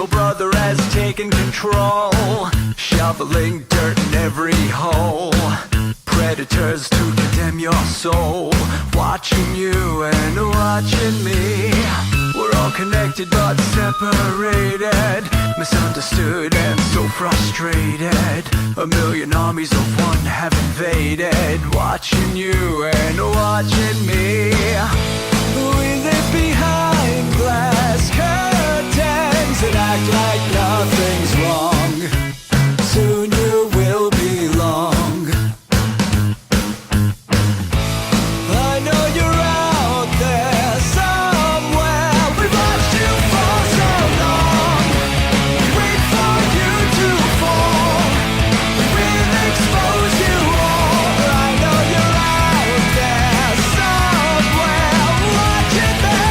little brother has taken control, shoveling dirt in every hole. Predators to condemn your soul, watching you and watching me. We're all connected but separated, misunderstood and so frustrated. A million armies of one have invaded, watching you and watching me. We live behind glass curtains and act like nothing's wrong. Soon you will belong. I know you're out there somewhere. We've watched you for so long. We wait for you to fall. We'll expose you all. I know you're out there somewhere watching me.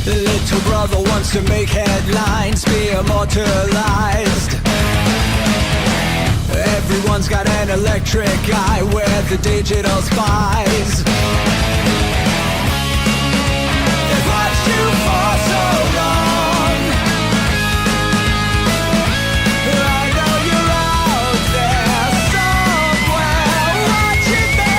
The little brother wants to make headlines, be immortalized. Everyone's got an electric eye, we're the digital spies. They've watched you for so long. I know you're out there somewhere watching me.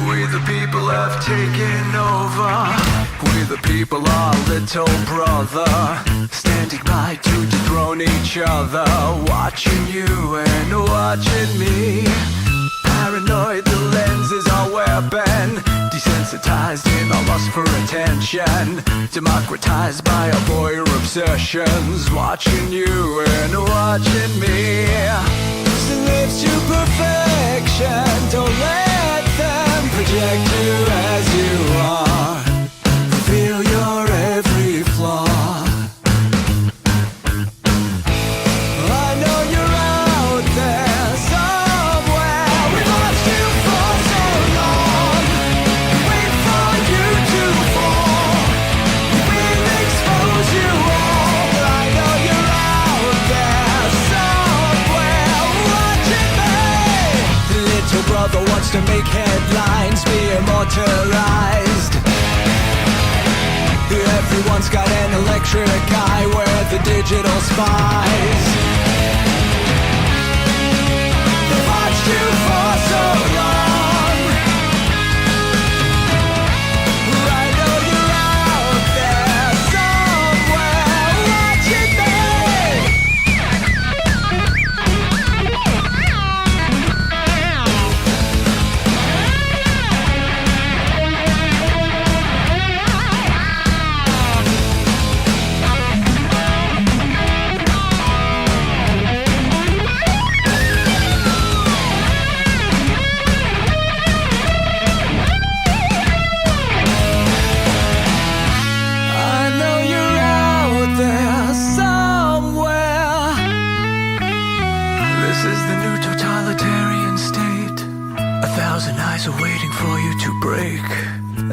We the people have taken over. We the people are little brother, standing by to dethrone each other, watching you and watching me. Paranoid, the lens is our weapon, desensitized in our lust for attention, democratized by our voyeur obsessions, watching you and watching me. So live to perfection, don't let them project you as you are. Reveal your every flaw. I know you're out there somewhere. We've watched you for so long. Wait for you to fall. We'll expose you all. I know you're out there somewhere watching me. The little brother wants to make headlines, be immortalized. Everyone's got an electric eye, we're the digital spies. They've watched you for so long. I know you're out there somewhere watching me.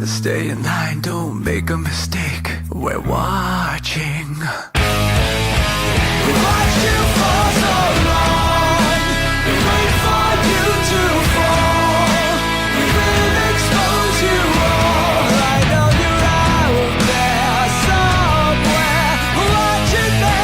Stay in line, don't make a mistake. We're watching. We watched you for so long. We wait for you to fall. We will expose you all. I know you're out there somewhere watching me.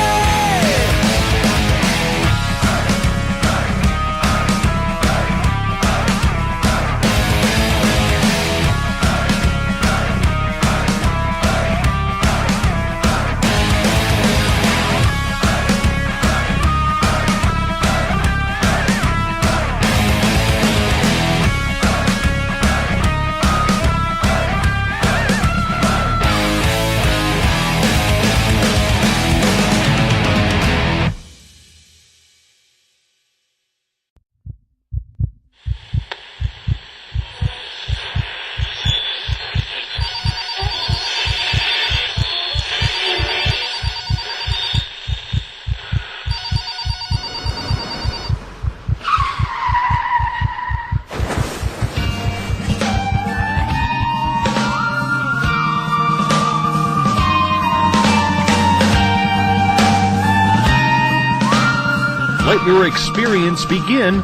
Let your experience begin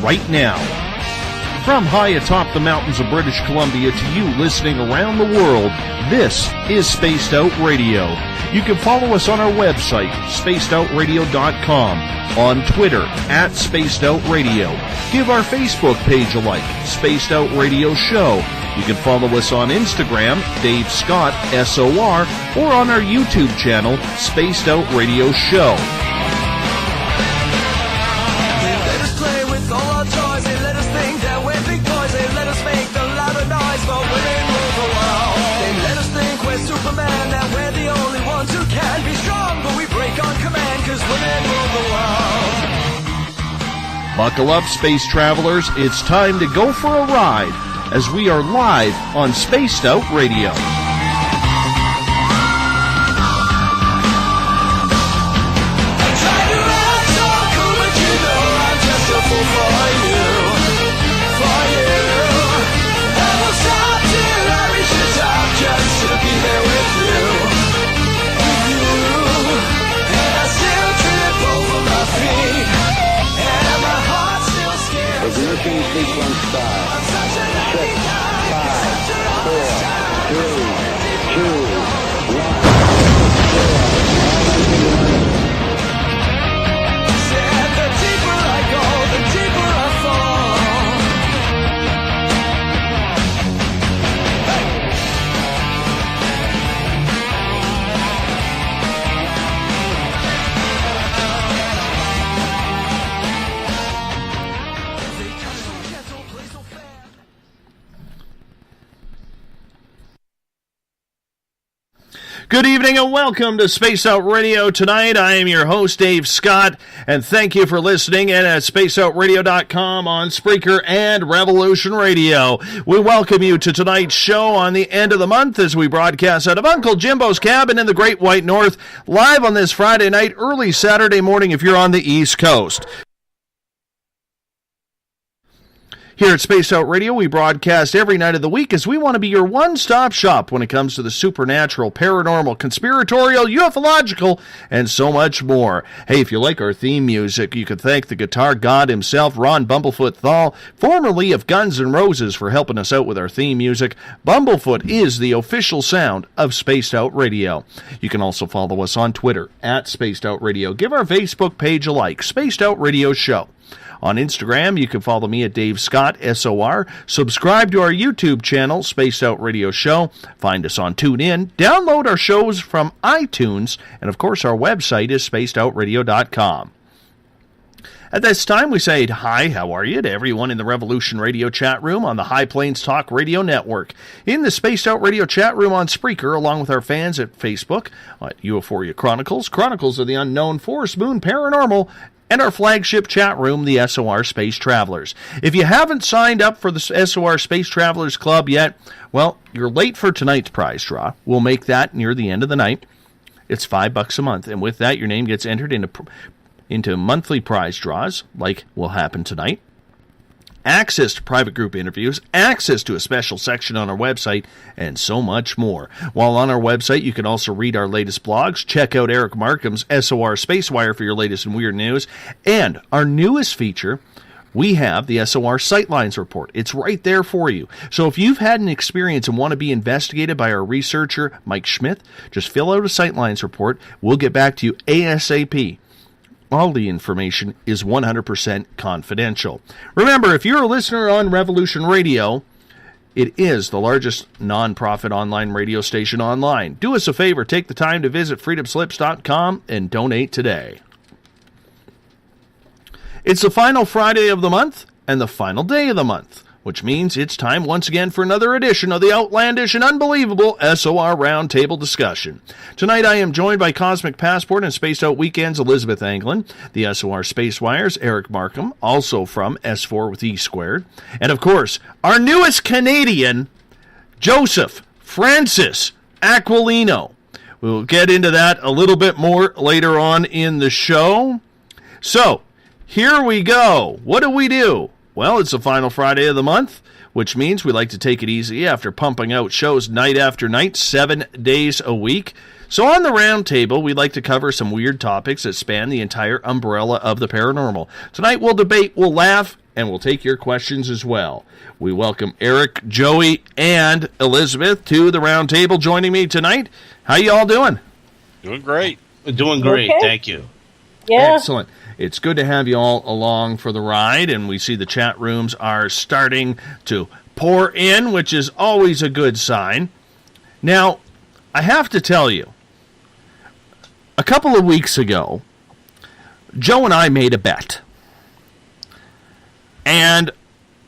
right now. From high atop the mountains of British Columbia to you listening around the world, this is Spaced Out Radio. You can follow us on our website, spacedoutradio.com, on Twitter, @SpacedOutRadio. Give our Facebook page a like, Spaced Out Radio Show. You can follow us on Instagram, Dave Scott, SOR, or on our YouTube channel, Spaced Out Radio Show. They let us play with all our toys. They let us think that we're big boys. They let us make the louder noise, but women rule the world. They let us think we're Superman, that we're the only ones who can be strong, but we break on command, cause women rule the world. Buckle up, space travelers. It's time to go for a ride as we are live on Spaced Out Radio. Ignition sequence start. 6, 5, 4, 3, 2, 1, 0. Said the deeper I go, the deeper I fall. Good evening and welcome to Space Out Radio tonight. I am your host, Dave Scott, and thank you for listening in at spaceoutradio.com on Spreaker and Revolution Radio. We welcome you to tonight's show on the end of the month as we broadcast out of Uncle Jimbo's cabin in the Great White North, live on this Friday night, early Saturday morning if you're on the East Coast. Here at Space Out Radio, we broadcast every night of the week as we want to be your one-stop shop when it comes to the supernatural, paranormal, conspiratorial, ufological, and so much more. Hey, if you like our theme music, you can thank the guitar god himself, Ron Bumblefoot THAL, formerly of Guns N' Roses, for helping us out with our theme music. Bumblefoot is the official sound of Spaced Out Radio. You can also follow us on Twitter, @SpacedOutRadio. Give our Facebook page a like, Spaced Out Radio Show. On Instagram, you can follow me at Dave Scott, SOR. Subscribe to our YouTube channel, Spaced Out Radio Show. Find us on TuneIn. Download our shows from iTunes. And, of course, our website is spacedoutradio.com. At this time, we say hi, how are you, to everyone in the Revolution Radio chat room on the High Plains Talk Radio Network, in the Spaced Out Radio chat room on Spreaker, along with our fans at Facebook, at Euphoria Chronicles, Chronicles of the Unknown, Forest Moon Paranormal, and our flagship chat room, the SOR Space Travelers. If you haven't signed up for the SOR Space Travelers Club yet, well, you're late for tonight's prize draw. We'll make that near the end of the night. It's $5 a month, and with that, your name gets entered into monthly prize draws, like will happen tonight. Access to private group interviews, access to a special section on our website, and so much more. While on our website, you can also read our latest blogs, check out Eric Marcum's SOR Spacewire for your latest and weird news, and our newest feature, we have the SOR Sightlines Report. It's right there for you. So if you've had an experience and want to be investigated by our researcher, Mike Schmidt, just fill out a Sightlines Report. We'll get back to you ASAP. All the information is 100% confidential. Remember, if you're a listener on Revolution Radio, it is the largest non-profit online radio station online. Do us a favor, take the time to visit freedomslips.com and donate today. It's the final Friday of the month and the final day of the month, which means it's time once again for another edition of the outlandish and unbelievable SOR Round Table discussion. Tonight I am joined by Cosmic Passport and Spaced Out Weekends Elizabeth Anglin, the SOR Spacewires Eric Marcum, also from S4 with E Squared, and of course our newest Canadian, Joseph Francis Aquilino. We'll get into that a little bit more later on in the show. So, here we go. What do? Well, it's the final Friday of the month, which means we like to take it easy after pumping out shows night after night, 7 days a week. So on the round table, we like to cover some weird topics that span the entire umbrella of the paranormal. Tonight we'll debate, we'll laugh, and we'll take your questions as well. We welcome Eric, Joey, and Elizabeth to the round table joining me tonight. How you all doing? Doing great. We're doing great, Okay. thank you. Yeah. Excellent. It's good to have you all along for the ride, and we see the chat rooms are starting to pour in, which is always a good sign. Now, I have to tell you, a couple of weeks ago, Joe and I made a bet. And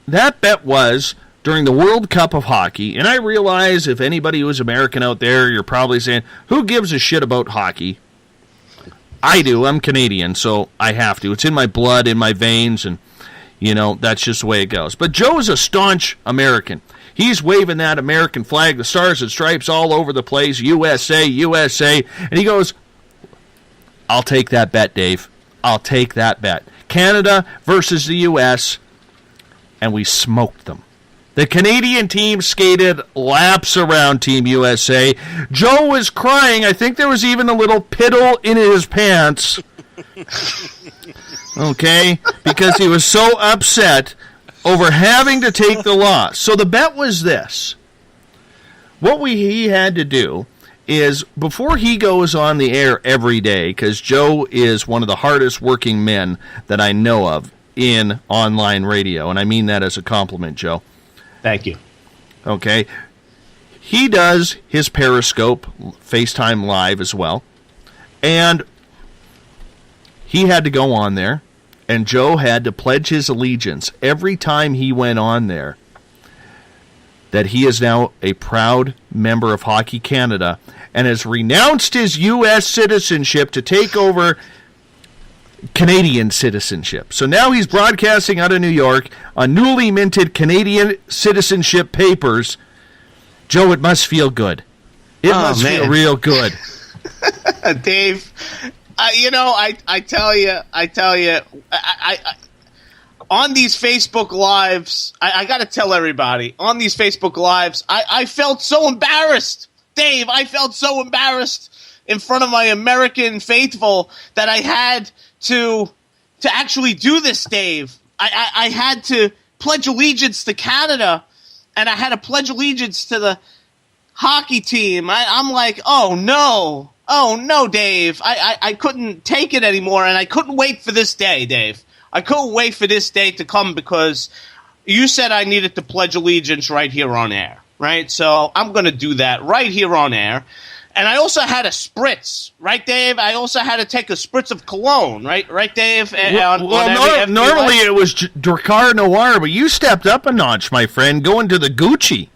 that bet was during the World Cup of Hockey, and I realize if anybody who's American out there, you're probably saying, who gives a shit about hockey? I do. I'm Canadian, so I have to. It's in my blood, in my veins, and, you know, that's just the way it goes. But Joe is a staunch American. He's waving that American flag, the stars and stripes all over the place, USA, USA, and he goes, I'll take that bet, Dave. I'll take that bet. Canada versus the U.S., and we smoked them. The Canadian team skated laps around Team USA. Joe was crying. I think there was even a little piddle in his pants. Okay? Because he was so upset over having to take the loss. So the bet was this. What he had to do is, before he goes on the air every day, because Joe is one of the hardest working men that I know of in online radio, and I mean that as a compliment, Joe. Thank you. Okay. He does his Periscope, FaceTime Live as well. And he had to go on there, and Joe had to pledge his allegiance every time he went on there that he is now a proud member of Hockey Canada and has renounced his U.S. citizenship to take over Canadian citizenship. So now he's broadcasting out of New York on newly minted Canadian citizenship papers. Joe, it must feel good. It must feel real good. Dave, I tell you, on these Facebook Lives, I got to tell everybody, on these Facebook Lives, I felt so embarrassed. Dave, I felt so embarrassed in front of my American faithful that I had to actually do this, Dave. I had to pledge allegiance to Canada, and I had to pledge allegiance to the hockey team. I'm like, oh no, Dave. I couldn't take it anymore, and I couldn't wait for this day, Dave. I couldn't wait for this day to come because you said I needed to pledge allegiance right here on air, right? So I'm going to do that right here on air. And I also had a spritz, right, Dave? I also had to take a spritz of cologne, right, Dave? Normally it was Dracar Noir, but you stepped up a notch, my friend, going to the Gucci.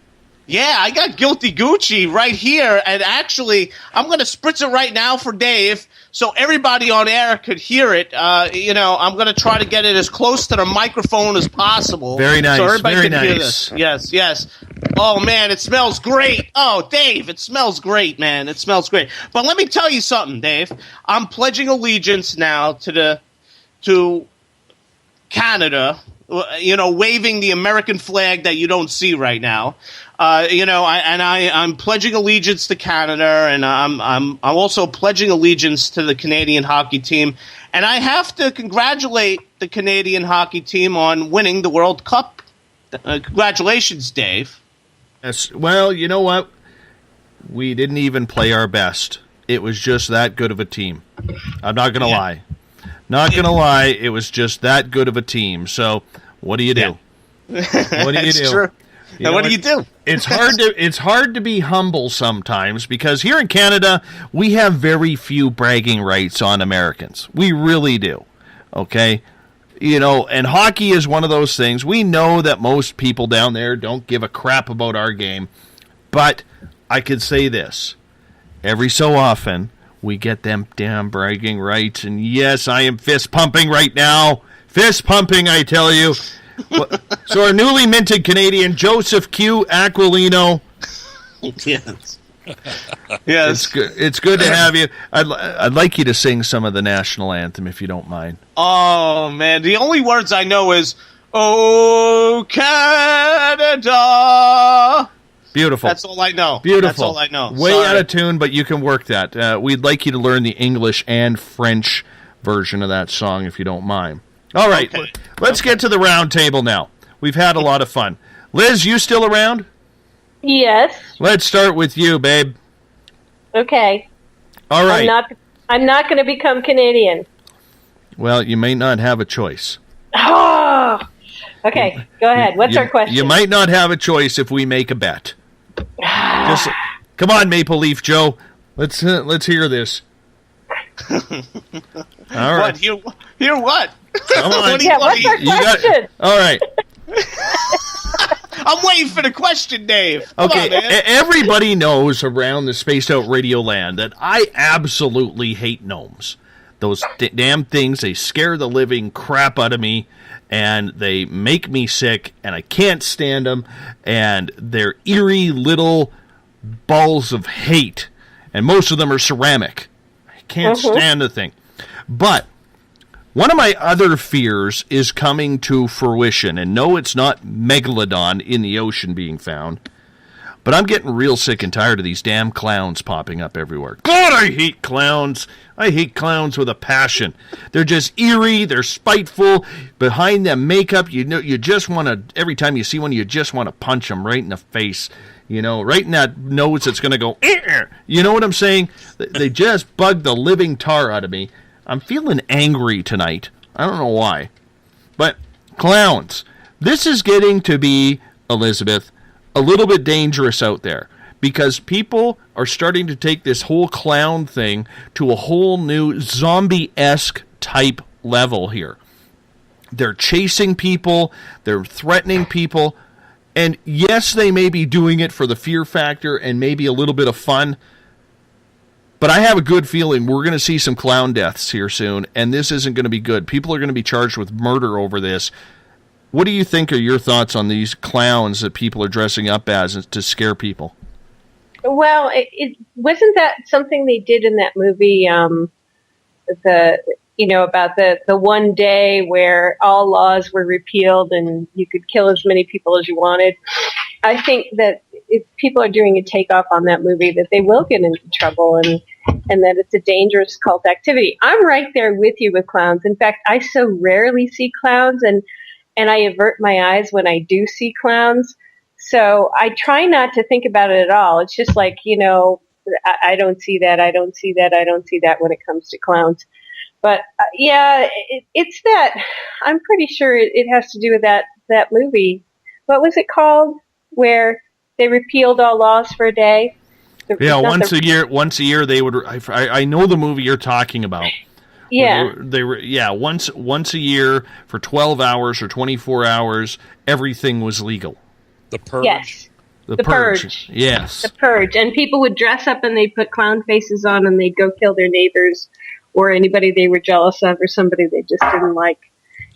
Yeah, I got Guilty Gucci right here, and actually, I'm going to spritz it right now for Dave so everybody on air could hear it. I'm going to try to get it as close to the microphone as possible. Very nice, so everybody very can hear nice. this. Yes. Oh, man, it smells great. Oh, Dave, it smells great, man. It smells great. But let me tell you something, Dave. I'm pledging allegiance now to Canada, waving the American flag that you don't see right now. I'm pledging allegiance to Canada, and I'm also pledging allegiance to the Canadian hockey team. And I have to congratulate the Canadian hockey team on winning the World Cup. Congratulations, Dave. Yes. Well, you know what? We didn't even play our best. It was just that good of a team. I'm not going to lie. Not going to lie, it was just that good of a team. So, what do you do? Yeah. What do you do? True. Now, what do you do? It's hard to be humble sometimes because here in Canada, we have very few bragging rights on Americans. We really do. Okay? And hockey is one of those things. We know that most people down there don't give a crap about our game. But I could say this. Every so often, we get them damn bragging rights. And yes, I am fist pumping right now. Fist pumping, I tell you. So our newly minted Canadian, Joseph Q. Aquilino. Yes. Yes. It's good to have you. I'd like you to sing some of the national anthem, if you don't mind. Oh, man. The only words I know is, "Oh, Canada, Beautiful. That's all I know. Beautiful. That's all I know. Way Sorry. out of tune, but you can work that. We'd like you to learn the English and French version of that song, if you don't mind. All right, Okay. let's get to the round table now. We've had a lot of fun. Liz, you still around? Yes. Let's start with you, babe. Okay. All right. I'm not going to become Canadian. Well, you may not have a choice. Oh. Okay. Go ahead. What's our question? You might not have a choice if we make a bet. Just come on, Maple Leaf Joe. Let's hear this. All right. What? Hear what? Come on. What do you Yeah, want? what's our question? All right. I'm waiting for the question, Dave. Come Okay, on, man. everybody knows around the Spaced Out Radio land that I absolutely hate gnomes. Those damn things, they scare the living crap out of me, and they make me sick, and I can't stand them, and they're eerie little balls of hate, and most of them are ceramic. I can't stand the thing. But one of my other fears is coming to fruition, and no, it's not megalodon in the ocean being found, but I'm getting real sick and tired of these damn clowns popping up everywhere. God, I hate clowns. I hate clowns with a passion. They're just eerie. They're spiteful. Behind them makeup, you know, you just want to, every time you see one, you just want to punch them right in the face. You know, right in that nose that's going to go, you know what I'm saying? They just bug the living tar out of me. I'm feeling angry tonight. I don't know why. But clowns. This is getting to be, Elizabeth, a little bit dangerous out there. Because people are starting to take this whole clown thing to a whole new zombie-esque type level here. They're chasing people. They're threatening people. And yes, they may be doing it for the fear factor and maybe a little bit of fun. But I have a good feeling we're going to see some clown deaths here soon, and this isn't going to be good. People are going to be charged with murder over this. What do you think are your thoughts on these clowns that people are dressing up as to scare people? Well, it wasn't that something they did in that movie, about the one day where all laws were repealed and you could kill as many people as you wanted. I think that if people are doing a takeoff on that movie, that they will get into trouble and that it's a dangerous cult activity. I'm right there with you with clowns. In fact, I so rarely see clowns and I avert my eyes when I do see clowns. So I try not to think about it at all. It's just like, I don't see that. I don't see that. I don't see that when it comes to clowns. But it's that. I'm pretty sure it has to do with that movie. What was it called? Where they repealed all laws for a day? Yeah, once a year they would. I know the movie you're talking about. Yeah, they were. Yeah, once a year for 12 hours or 24 hours, everything was legal. The Purge. Yes. The Purge. Yes. The Purge. And people would dress up and they'd put clown faces on and they'd go kill their neighbors or anybody they were jealous of or somebody they just didn't like.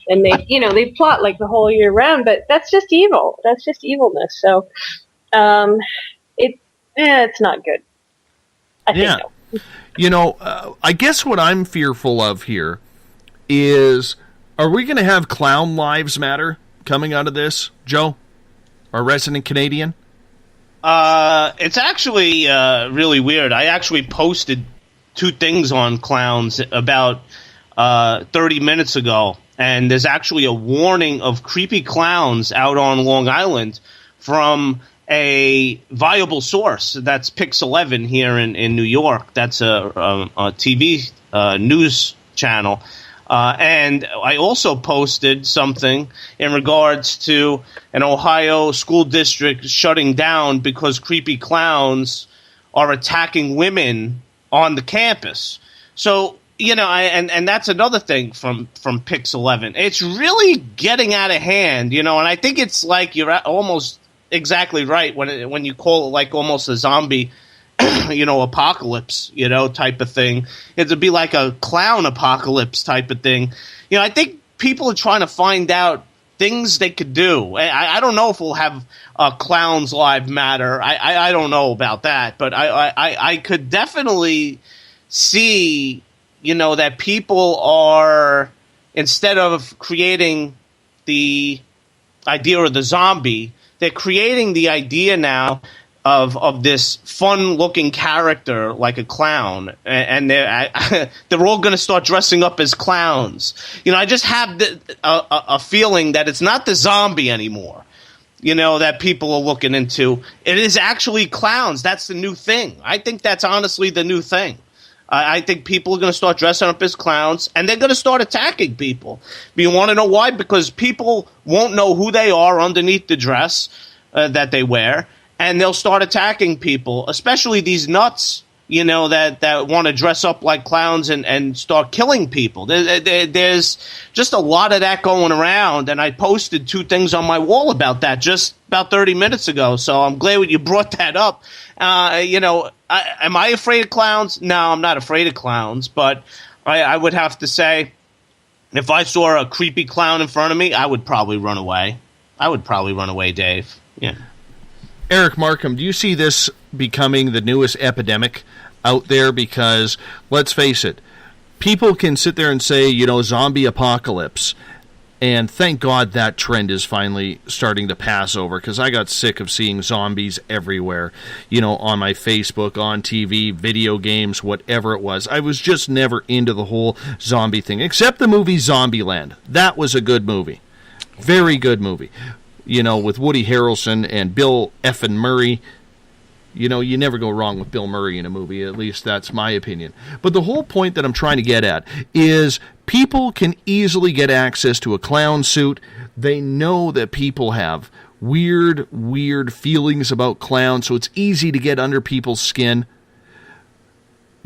And they plot like the whole year round, but that's just evil. That's just evilness. So, it's not good. I think so. I guess what I'm fearful of here is, are we going to have Clown Lives Matter coming out of this, Joe? Our resident Canadian? It's actually really weird. I actually posted 2 things on clowns about 30 minutes ago, and there's actually a warning of creepy clowns out on Long Island from a viable source. That's Pix11 here in New York. That's a TV news channel. And I also posted something in regards to an Ohio school district shutting down because creepy clowns are attacking women on the campus. So, and that's another thing from Pix11. It's really getting out of hand, and I think it's like you're almost exactly right when you call it like almost a zombie apocalypse, type of thing. It'd be like a clown apocalypse type of thing. I think people are trying to find out things they could do. I don't know if we'll have Clowns Live Matter. I don't know about that, but I could definitely see, that people are, instead of creating the idea of the zombie, they're creating the idea now of this fun-looking character like a clown, and they're all going to start dressing up as clowns. I just have a feeling that it's not the zombie anymore, that people are looking into. It is actually clowns. That's the new thing. I think that's honestly the new thing. I think people are going to start dressing up as clowns, and they're going to start attacking people. You want to know why? Because people won't know who they are underneath the dress that they wear, and they'll start attacking people, especially these nuts, that want to dress up like clowns and start killing people. There's just a lot of that going around, and I posted 2 things on my wall about that just about 30 minutes ago, so I'm glad you brought that up. Am I afraid of clowns? No, I'm not afraid of clowns, but I would have to say, if I saw a creepy clown in front of me, I would probably run away. Dave. Yeah. Eric Marcum, do you see this becoming the newest epidemic out there? Because, let's face it, people can sit there and say, zombie apocalypse, and thank God that trend is finally starting to pass over, because I got sick of seeing zombies everywhere, on my Facebook, on TV, video games, whatever it was. I was just never into the whole zombie thing, except the movie Zombieland. That was a good movie. Very good movie. With Woody Harrelson and Bill effing Murray. You never go wrong with Bill Murray in a movie. At least that's my opinion. But the whole point that I'm trying to get at is people can easily get access to a clown suit. They know that people have weird feelings about clowns, so it's easy to get under people's skin.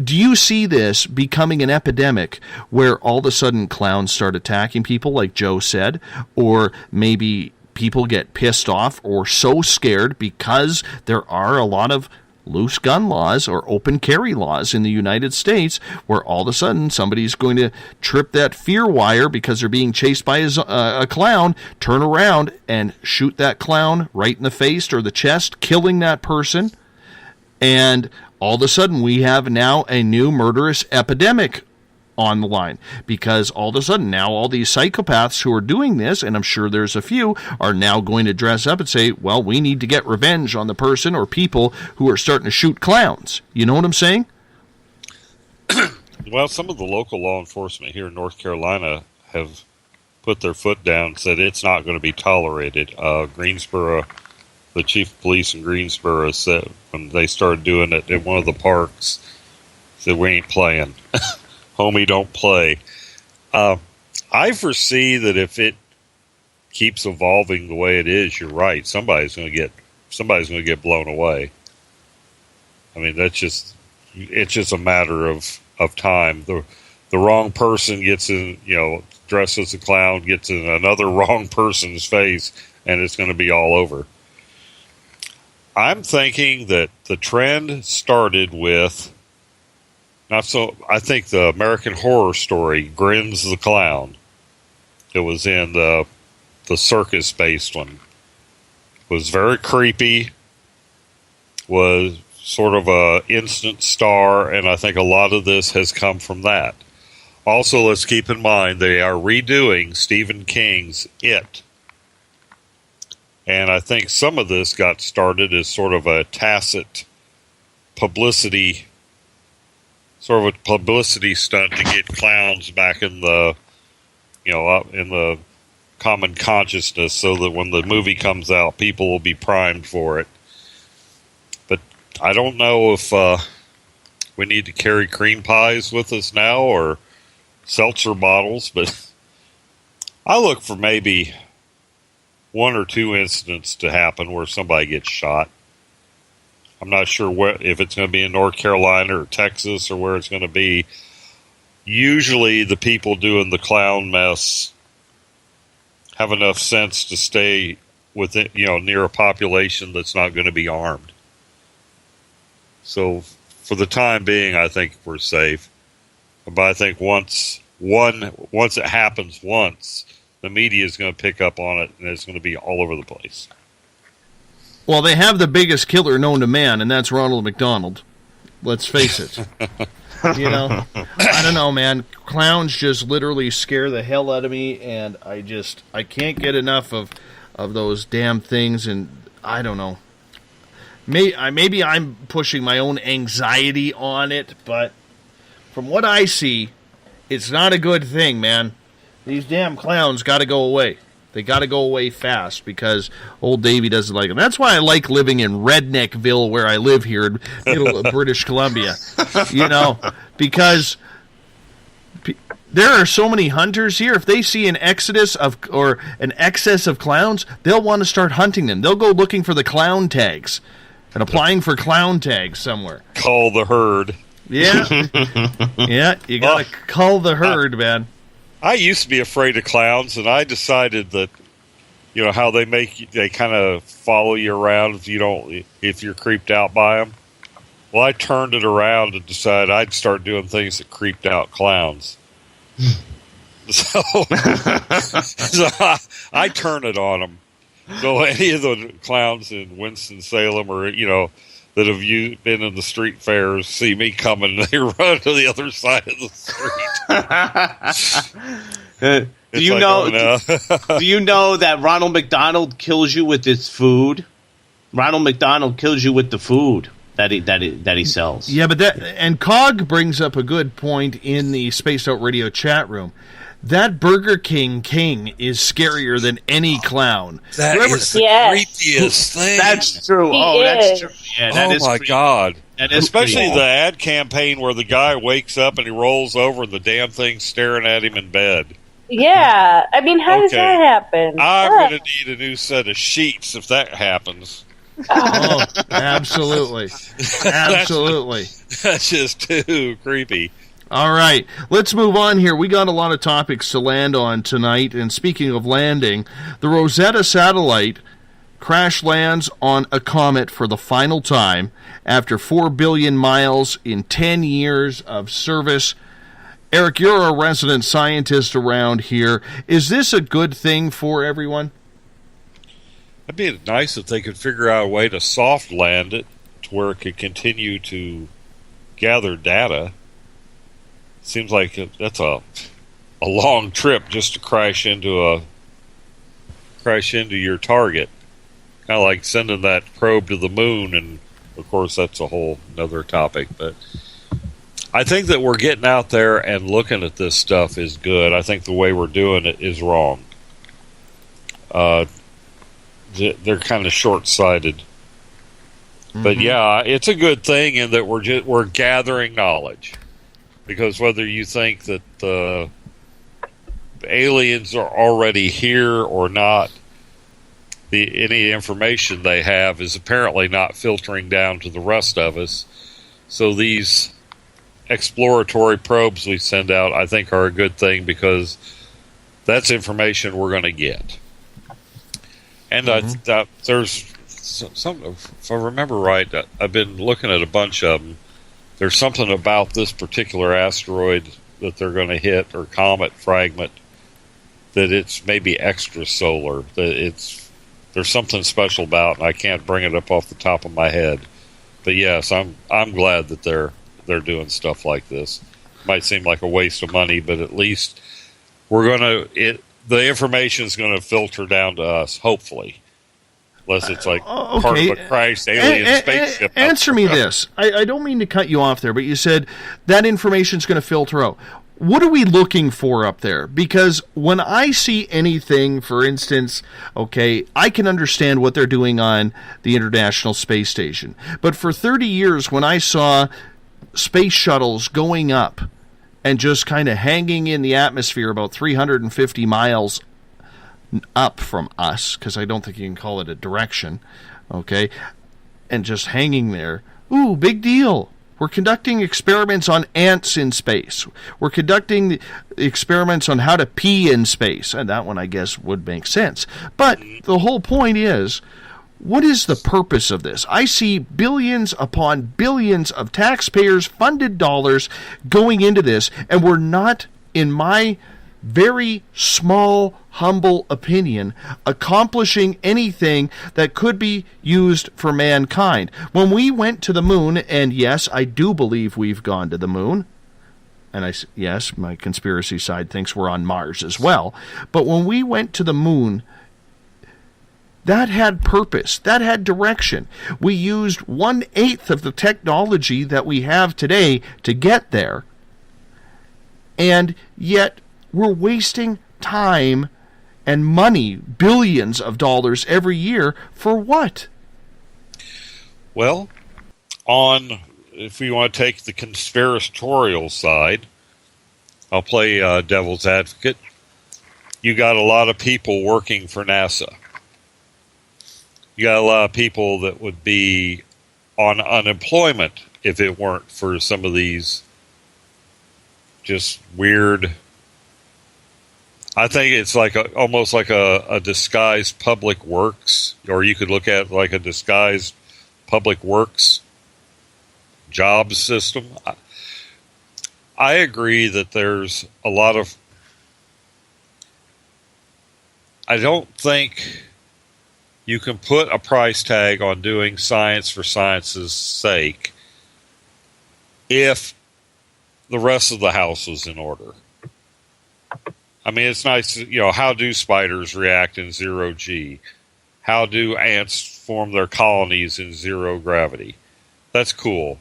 Do you see this becoming an epidemic where all of a sudden clowns start attacking people, like Joe said, or maybe people get pissed off or so scared because there are a lot of loose gun laws or open carry laws in the United States where all of a sudden somebody's going to trip that fear wire because they're being chased by a clown, turn around and shoot that clown right in the face or the chest, killing that person, and all of a sudden we have now a new murderous epidemic on the line, because all of a sudden now all these psychopaths who are doing this, and I'm sure there's a few, are now going to dress up and say, well, we need to get revenge on the person or people who are starting to shoot clowns. You know what I'm saying? Well, some of the local law enforcement here in North Carolina have put their foot down and said it's not going to be tolerated. Greensboro, the chief of police in Greensboro, said when they started doing it in one of the parks, said, we ain't playing. Homie, don't play. I foresee that if it keeps evolving the way it is, you're right. Somebody's going to get blown away. I mean, it's just a matter of time. The wrong person gets in, dressed as a clown, gets in another wrong person's face, and it's going to be all over. I'm thinking that the trend started with. I think the American Horror Story, Grimm's the Clown, it was in the circus-based one, was very creepy, was sort of a instant star, and I think a lot of this has come from that. Also, let's keep in mind they are redoing Stephen King's It. And I think some of this got started as sort of a tacit publicity stunt to get clowns back in the, in the common consciousness, so that when the movie comes out, people will be primed for it. But I don't know if we need to carry cream pies with us now or seltzer bottles, but I look for maybe 1 or 2 incidents to happen where somebody gets shot. I'm not sure if it's going to be in North Carolina or Texas or where it's going to be. Usually the people doing the clown mess have enough sense to stay within, near a population that's not going to be armed. So for the time being, I think we're safe. But I think once it happens the media is going to pick up on it, and it's going to be all over the place. Well, they have the biggest killer known to man, and that's Ronald McDonald. Let's face it. I don't know, man. Clowns just literally scare the hell out of me, and I can't get enough of of those damn things, and I don't know. Maybe I'm pushing my own anxiety on it, but from what I see, it's not a good thing, man. These damn clowns got to go away. They got to go away fast because old Davey doesn't like them. That's why I like living in Redneckville, where I live here in middle of British Columbia. Because there are so many hunters here. If they see an excess of clowns, they'll want to start hunting them. They'll go looking for the clown tags and applying for clown tags somewhere. Call the herd. Yeah. Yeah, you got to cull the herd, man. I used to be afraid of clowns, and I decided that, how they kind of follow you around if you're creeped out by them. Well, I turned it around and decided I'd start doing things that creeped out clowns. So I turn it on them. So any of the clowns in Winston-Salem or, that have been in the street fairs see me coming, they run to the other side of the street. Do you know that Ronald McDonald kills you with his food? Ronald McDonald kills you with the food that he sells. Yeah, but Cog brings up a good point in the Spaced Out Radio chat room. That Burger King is scarier than any clown. That is the creepiest thing. That's true. That's true. Yeah, that is my creepy. God. That is Especially creepy. the ad campaign where the guy wakes up and he rolls over and the damn thing's staring at him in bed. Yeah. I mean, how does that happen? I'm going to need a new set of sheets if that happens. Oh, absolutely. Absolutely. That's just too creepy. All right, let's move on here. We got a lot of topics to land on tonight, and speaking of landing, the Rosetta satellite crash lands on a comet for the final time after 4 billion miles in 10 years of service. Eric, you're a resident scientist around here. Is this a good thing for everyone? It'd be nice if they could figure out a way to soft land it to where it could continue to gather data. Seems like that's a long trip just to crash into your target. Kind of like sending that probe to the moon, and of course that's a whole another topic. But I think that we're getting out there and looking at this stuff is good. I think the way we're doing it is wrong. They're kind of short-sighted. Mm-hmm. But yeah, it's a good thing in that we're gathering knowledge. Because whether you think that the aliens are already here or not, any information they have is apparently not filtering down to the rest of us. So these exploratory probes we send out, I think, are a good thing because that's information we're going to get. And there's some, if I remember right, I've been looking at a bunch of them. There's something about this particular asteroid that they're going to hit, or comet fragment, that it's maybe extrasolar. That there's something special about, and I can't bring it up off the top of my head. But yes, I'm glad that they're doing stuff like this. Might seem like a waste of money, but at least the information is going to filter down to us, hopefully. Unless it's like part of a crashed alien spaceship. Answer me this. I don't mean to cut you off there, but you said that information is going to filter out. What are we looking for up there? Because when I see anything, for instance, I can understand what they're doing on the International Space Station. But for 30 years, when I saw space shuttles going up and just kind of hanging in the atmosphere about 350 miles up from us, because I don't think you can call it a direction, and just hanging there. Ooh, big deal. We're conducting experiments on ants in space. We're conducting the experiments on how to pee in space, and that one, I guess, would make sense. But the whole point is, what is the purpose of this? I see billions upon billions of taxpayers-funded dollars going into this, and we're not, in my very small, humble opinion, accomplishing anything that could be used for mankind. When we went to the moon, and yes, I do believe we've gone to the moon, and yes, my conspiracy side thinks we're on Mars as well, but when we went to the moon, That had purpose. That had direction. We used 1/8 of the technology that we have today to get there. And yet we're wasting time and money, billions of dollars every year, for what? Well, if we want to take the conspiratorial side, I'll play devil's advocate. You got a lot of people working for NASA. You got a lot of people that would be on unemployment if it weren't for some of these just weird. I think it's like almost like a disguised public works, or you could look at it like a disguised public works job system. I agree that there's a lot of. I don't think you can put a price tag on doing science for science's sake if the rest of the house was in order. I mean, it's nice, how do spiders react in 0G? How do ants form their colonies in 0 gravity? That's cool.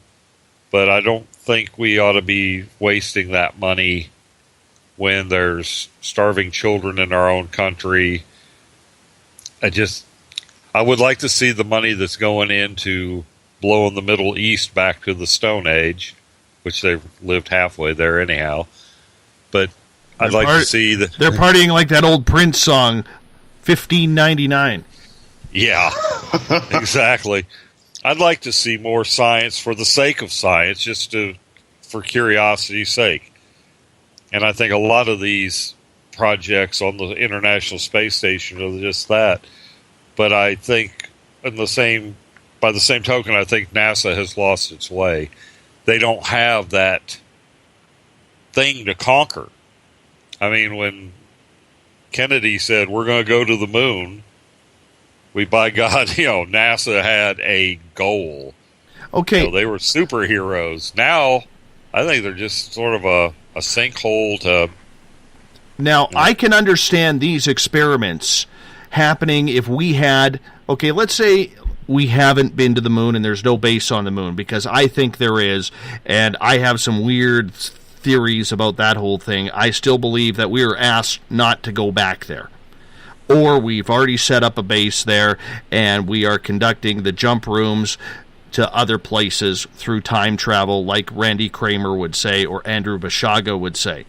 But I don't think we ought to be wasting that money when there's starving children in our own country. I would like to see the money that's going into blowing the Middle East back to the Stone Age, which they've lived halfway there anyhow. But I'd like to see that they're partying like that old Prince song, 1599. Yeah, exactly. I'd like to see more science for the sake of science, for curiosity's sake. And I think a lot of these projects on the International Space Station are just that. But I think by the same token, I think NASA has lost its way. They don't have that thing to conquer. I mean, when Kennedy said, we're going to go to the moon, by God, NASA had a goal. Okay. They were superheroes. Now, I think they're just sort of a sinkhole to... Now, I can understand these experiments happening if we had... Okay, let's say we haven't been to the moon and there's no base on the moon, because I think there is, and I have some weird theories about that whole thing. I still believe that we were asked not to go back there. Or we've already set up a base there, and we are conducting the jump rooms to other places through time travel, like Randy Kramer would say, or Andrew Bashaga would say.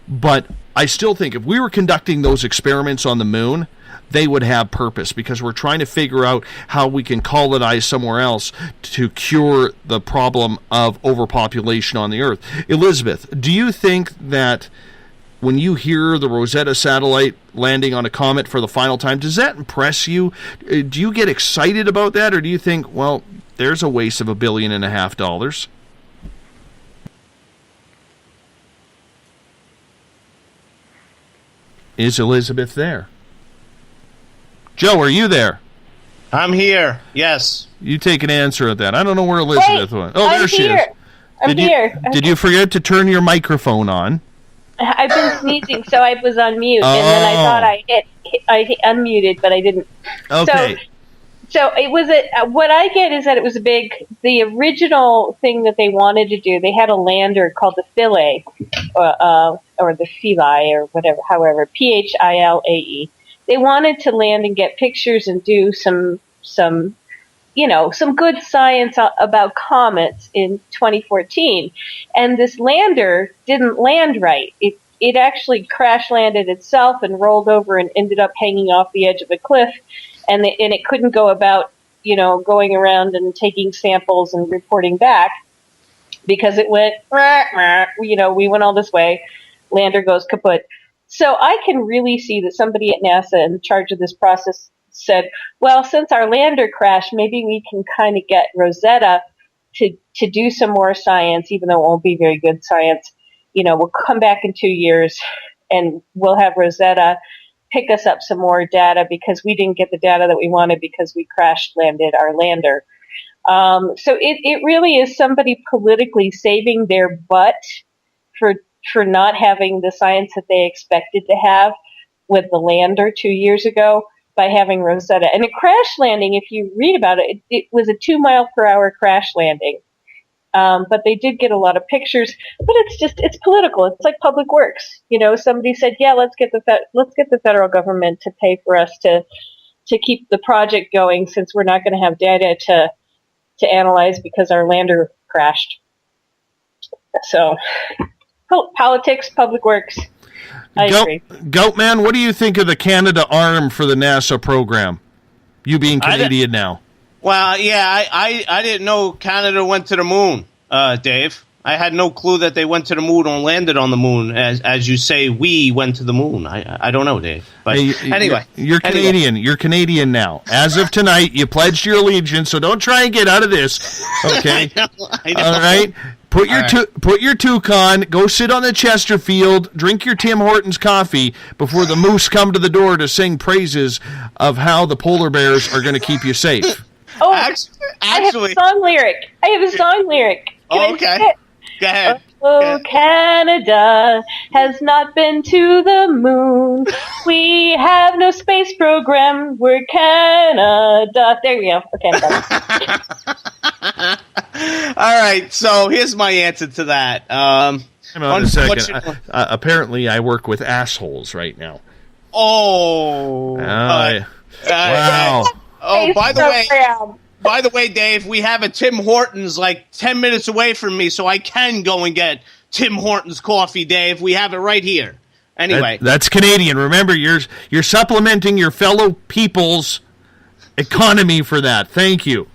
But I still think if we were conducting those experiments on the moon, they would have purpose, because we're trying to figure out how we can colonize somewhere else to cure the problem of overpopulation on the Earth. Elizabeth, do you think that when you hear the Rosetta satellite landing on a comet for the final time, does that impress you? Do you get excited about that, or do you think, well, there's a waste of $1.5 billion? Is Elizabeth there? Joe, are you there? I'm here. Yes. You take an answer at that. I don't know where Elizabeth went. Oh, there she is. I'm here. Did you forget to turn your microphone on? I've been sneezing, so I was on mute, and then I thought I unmuted, but I didn't. Okay. So it was what I get is that it was the original thing that they wanted to do. They had a lander called the Philae, or the Philae, or whatever, however, Philae. They wanted to land and get pictures and do some good science about comets in 2014. And this lander didn't land right. It actually crash landed itself and rolled over and ended up hanging off the edge of a cliff. And it couldn't go about, going around and taking samples and reporting back, because it went, we went all this way, lander goes kaput. So I can really see that somebody at NASA in charge of this process said, well, since our lander crashed, maybe we can kind of get Rosetta to do some more science, even though it won't be very good science. We'll come back in 2 years and we'll have Rosetta pick us up some more data, because we didn't get the data that we wanted because we crash landed our lander. So it really is somebody politically saving their butt for not having the science that they expected to have with the lander 2 years ago. by having Rosetta. And a crash landing, if you read about it, it was a 2-mile-per-hour crash landing. But they did get a lot of pictures. But it's political. It's like public works. Somebody said, yeah, let's get the federal government to pay for us to keep the project going, since we're not going to have data to analyze because our lander crashed. So, politics, public works. I agree. Goatman, what do you think of the Canada arm for the NASA program? You being Canadian now. Well, yeah, I didn't know Canada went to the moon, Dave. I had no clue that they went to the moon or landed on the moon. As you say, we went to the moon. I don't know, Dave. But anyway. You're Canadian. You're Canadian now. As of tonight, you pledged your allegiance, so don't try and get out of this. Okay? I know. All right? Put your toucan, go sit on the Chesterfield, drink your Tim Hortons coffee before the moose come to the door to sing praises of how the polar bears are going to keep you safe. Oh, actually, I have a song lyric. Can okay. I sing it? Go ahead. Oh, Canada has not been to the moon. We have no space program. We're Canada. There we go. Okay, all right, so here's my answer to that. Hang on a second. Apparently, I work with assholes right now. Oh. Wow. Oh, by the way, Dave, we have a Tim Hortons like 10 minutes away from me, so I can go and get Tim Hortons coffee, Dave. We have it right here. Anyway. That's Canadian. Remember, you're supplementing your fellow people's economy for that. Thank you.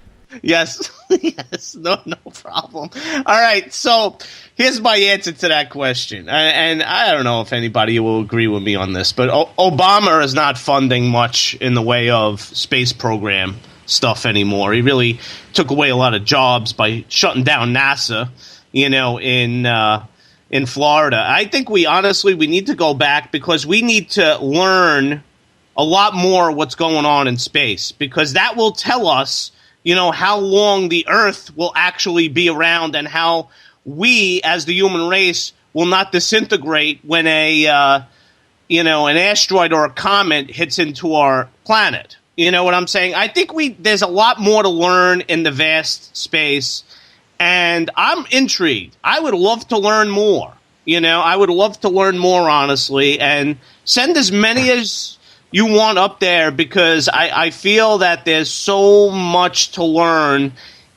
Yes. Yes. No problem. All right. So here's my answer to that question. And I don't know if anybody will agree with me on this, but Obama is not funding much in the way of space program stuff anymore. He really took away a lot of jobs by shutting down NASA, in Florida. I think we need to go back, because we need to learn a lot more what's going on in space, because that will tell us how long the Earth will actually be around, and how we, as the human race, will not disintegrate when an asteroid or a comet hits into our planet. You know what I'm saying? I think there's a lot more to learn in the vast space, and I'm intrigued. I would love to learn more. I would love to learn more, honestly, and send as many as you want up there, because I feel that there's so much to learn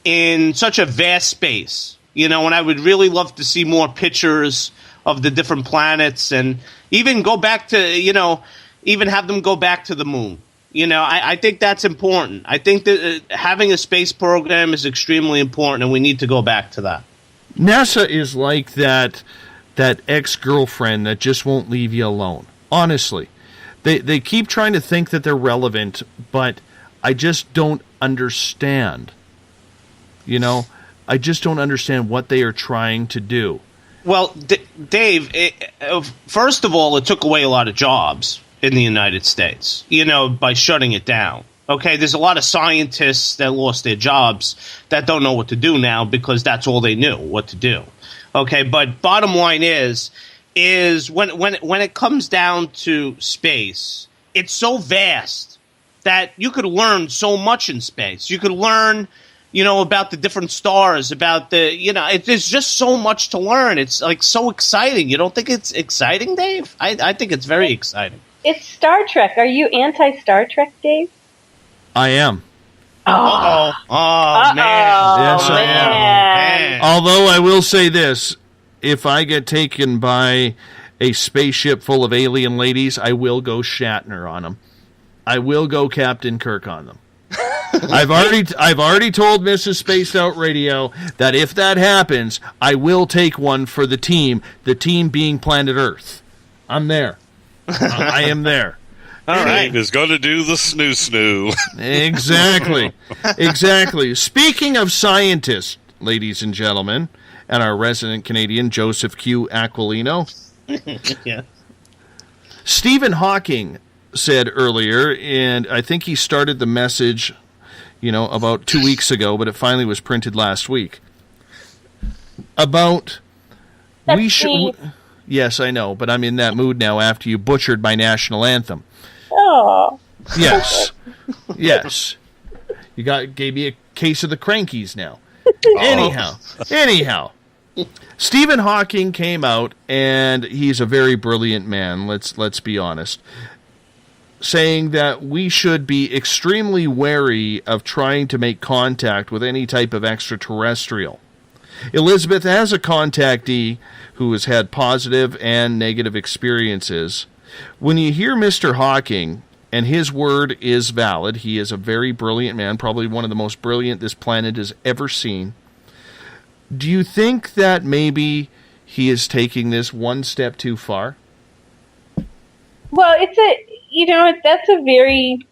in such a vast space, and I would really love to see more pictures of the different planets, and even go back to, even have them go back to the moon. I think that's important. I think that having a space program is extremely important, and we need to go back to that. NASA is like that ex-girlfriend that just won't leave you alone. Honestly. They keep trying to think that they're relevant, but I just don't understand. I just don't understand what they are trying to do. Well, Dave, first of all, it took away a lot of jobs in the United States, by shutting it down. Okay, there's a lot of scientists that lost their jobs that don't know what to do now, because that's all they knew, what to do. Okay, but bottom line is when it comes down to space, it's so vast that you could learn so much in space. You could learn, about the different stars, about there's just so much to learn. It's like so exciting. You don't think it's exciting, Dave? I think it's very exciting. It's Star Trek. Are you anti-Star Trek, Dave? I am. Oh man. Yes, I am. Man. Although I will say this, if I get taken by a spaceship full of alien ladies, I will go Shatner on them. I will go Captain Kirk on them. I've already told Mrs. Spaced Out Radio that if that happens, I will take one for the team being Planet Earth. I'm there. I am there. All right. Dave is going to do the snoo. Exactly. Speaking of scientists, ladies and gentlemen, and our resident Canadian, Joseph Q. Aquilino. Yeah. Stephen Hawking said earlier, and I think he started the message, about 2 weeks ago, but it finally was printed last week, about we should... Yes, I know, but I'm in that mood now after you butchered my national anthem. Oh. Yes. Yes. Gave me a case of the crankies now. Anyhow. Stephen Hawking came out, and he's a very brilliant man, let's be honest, saying that we should be extremely wary of trying to make contact with any type of extraterrestrial. Elizabeth, as a contactee who has had positive and negative experiences, when you hear Mr. Hawking, and his word is valid, he is a very brilliant man, probably one of the most brilliant this planet has ever seen, do you think that maybe he is taking this one step too far? Well, that's a very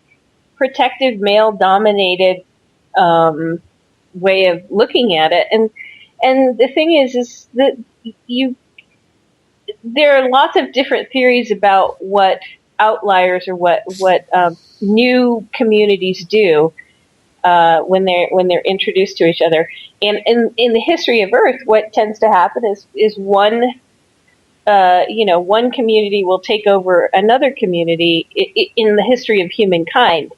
protective, male-dominated way of looking at it, and the thing is that there are lots of different theories about what outliers or what new communities do when they're introduced to each other. And in the history of Earth, what tends to happen is one community will take over another community. In the history of humankind,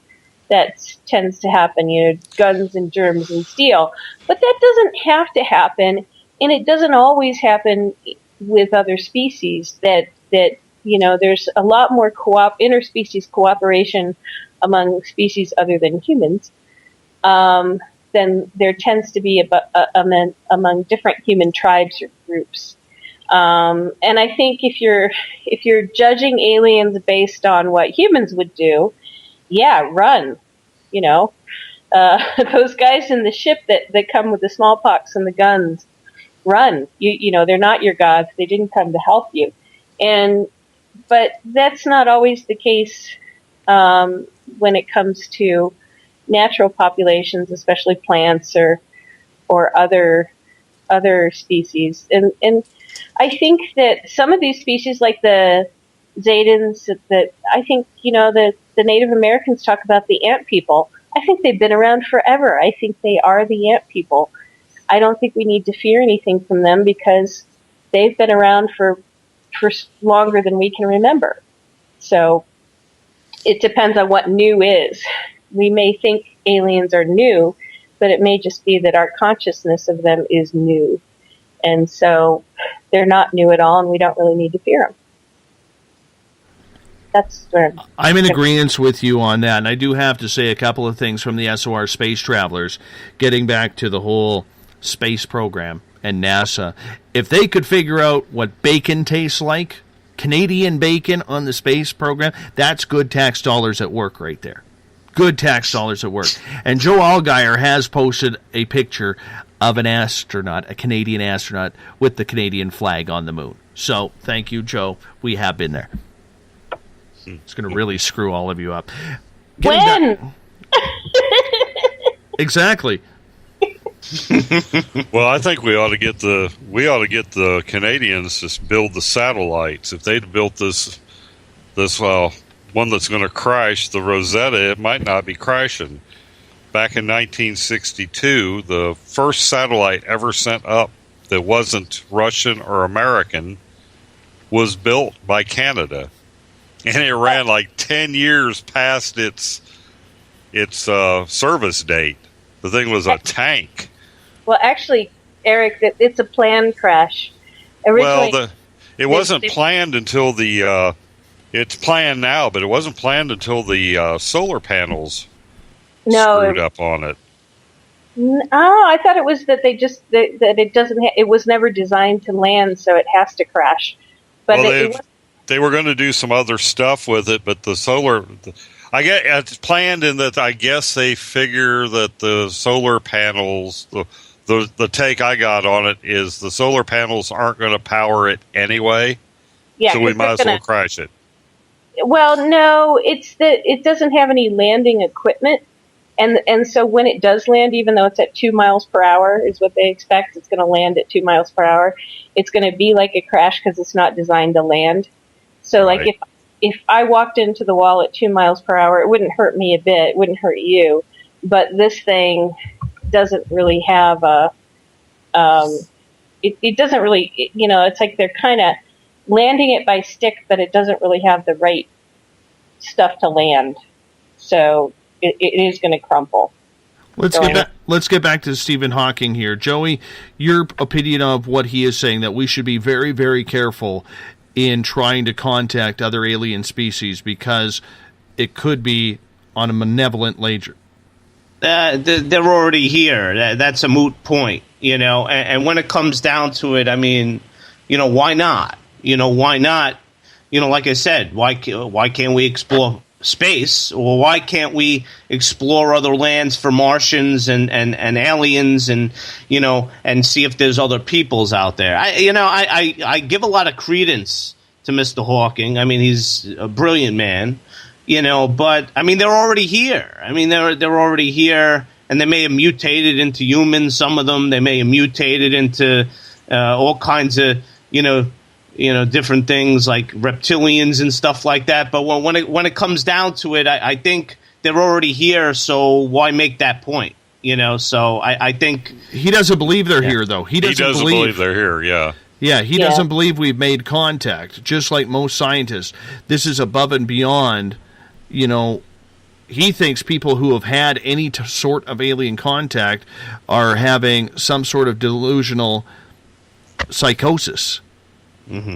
that tends to happen. Guns and germs and steel. But that doesn't have to happen, and it doesn't always happen with other species. That there's a lot more interspecies cooperation among species other than humans than there tends to be among different human tribes or groups. And I think if you're judging aliens based on what humans would do, yeah, run. Those guys in the ship that come with the smallpox and the guns, run. They're not your gods. They didn't come to help you. But that's not always the case when it comes to natural populations, especially plants or other species. And I think that some of these species, like the Zedans, that I think the Native Americans talk about the ant people. I think they've been around forever. I think they are the ant people. I don't think we need to fear anything from them because they've been around for longer than we can remember. So it depends on what new is. We may think aliens are new, but it may just be that our consciousness of them is new. And so they're not new at all, and we don't really need to fear them. That's where I'm in agreement with you on that, and I do have to say a couple of things from the SOR Space Travelers, getting back to the whole space program and NASA. If they could figure out what bacon tastes like, Canadian bacon on the space program, that's good tax dollars at work right there. Good tax dollars at work. And Joe Allgaier has posted a picture of an astronaut, a Canadian astronaut, with the Canadian flag on the moon. So, thank you, Joe. We have been there. It's going to really screw all of you up. When? Exactly. Well, I think we ought to get the Canadians to build the satellites. If they'd built this one that's going to crash, the Rosetta, it might not be crashing. Back in 1962, the first satellite ever sent up that wasn't Russian or American was built by Canada, and it ran like 10 years past its service date. The thing was a tank. Well, actually, Eric, it's a planned crash. Originally, it wasn't planned until the. It's planned now, but it wasn't planned until the solar panels screwed up on it. Oh, I thought it was that they just that it doesn't. It was never designed to land, so it has to crash. But they were going to do some other stuff with it, but the solar. I get it's planned in that. I guess they figure that the solar panels. The take I got on it is the solar panels aren't going to power it anyway. Yeah, so we might as well crash it. Well, no, it's that it doesn't have any landing equipment, and so when it does land, even though it's at 2 miles per hour, is what they expect, it's going to land at 2 miles per hour. It's going to be like a crash because it's not designed to land. So, right. Like if I walked into the wall at 2 miles per hour, it wouldn't hurt me a bit. It wouldn't hurt you, but this thing doesn't really have a. It doesn't really, it's like they're kind of landing it by stick, but it doesn't really have the right stuff to land. So it is going to crumble. Let's get back to Stephen Hawking here. Joey, your opinion of what he is saying, that we should be very, very careful in trying to contact other alien species because it could be on a malevolent nature. They're already here. That's a moot point, And when it comes down to it, I mean, why not? Why not? Like I said, why can't we explore space, or why can't we explore other lands for Martians and aliens, and and see if there's other peoples out there? I give a lot of credence to Mr. Hawking. I mean, he's a brilliant man, but I mean, they're already here. I mean, they're already here, and they may have mutated into humans. Some of them, they may have mutated into all kinds of different things like reptilians and stuff like that. But when it comes down to it, I think they're already here. So why make that point? So I think he doesn't believe they're here, though. He doesn't believe they're here. Yeah. Yeah, he doesn't believe we've made contact. Just like most scientists, this is above and beyond. He thinks people who have had any sort of alien contact are having some sort of delusional psychosis. Mm-hmm.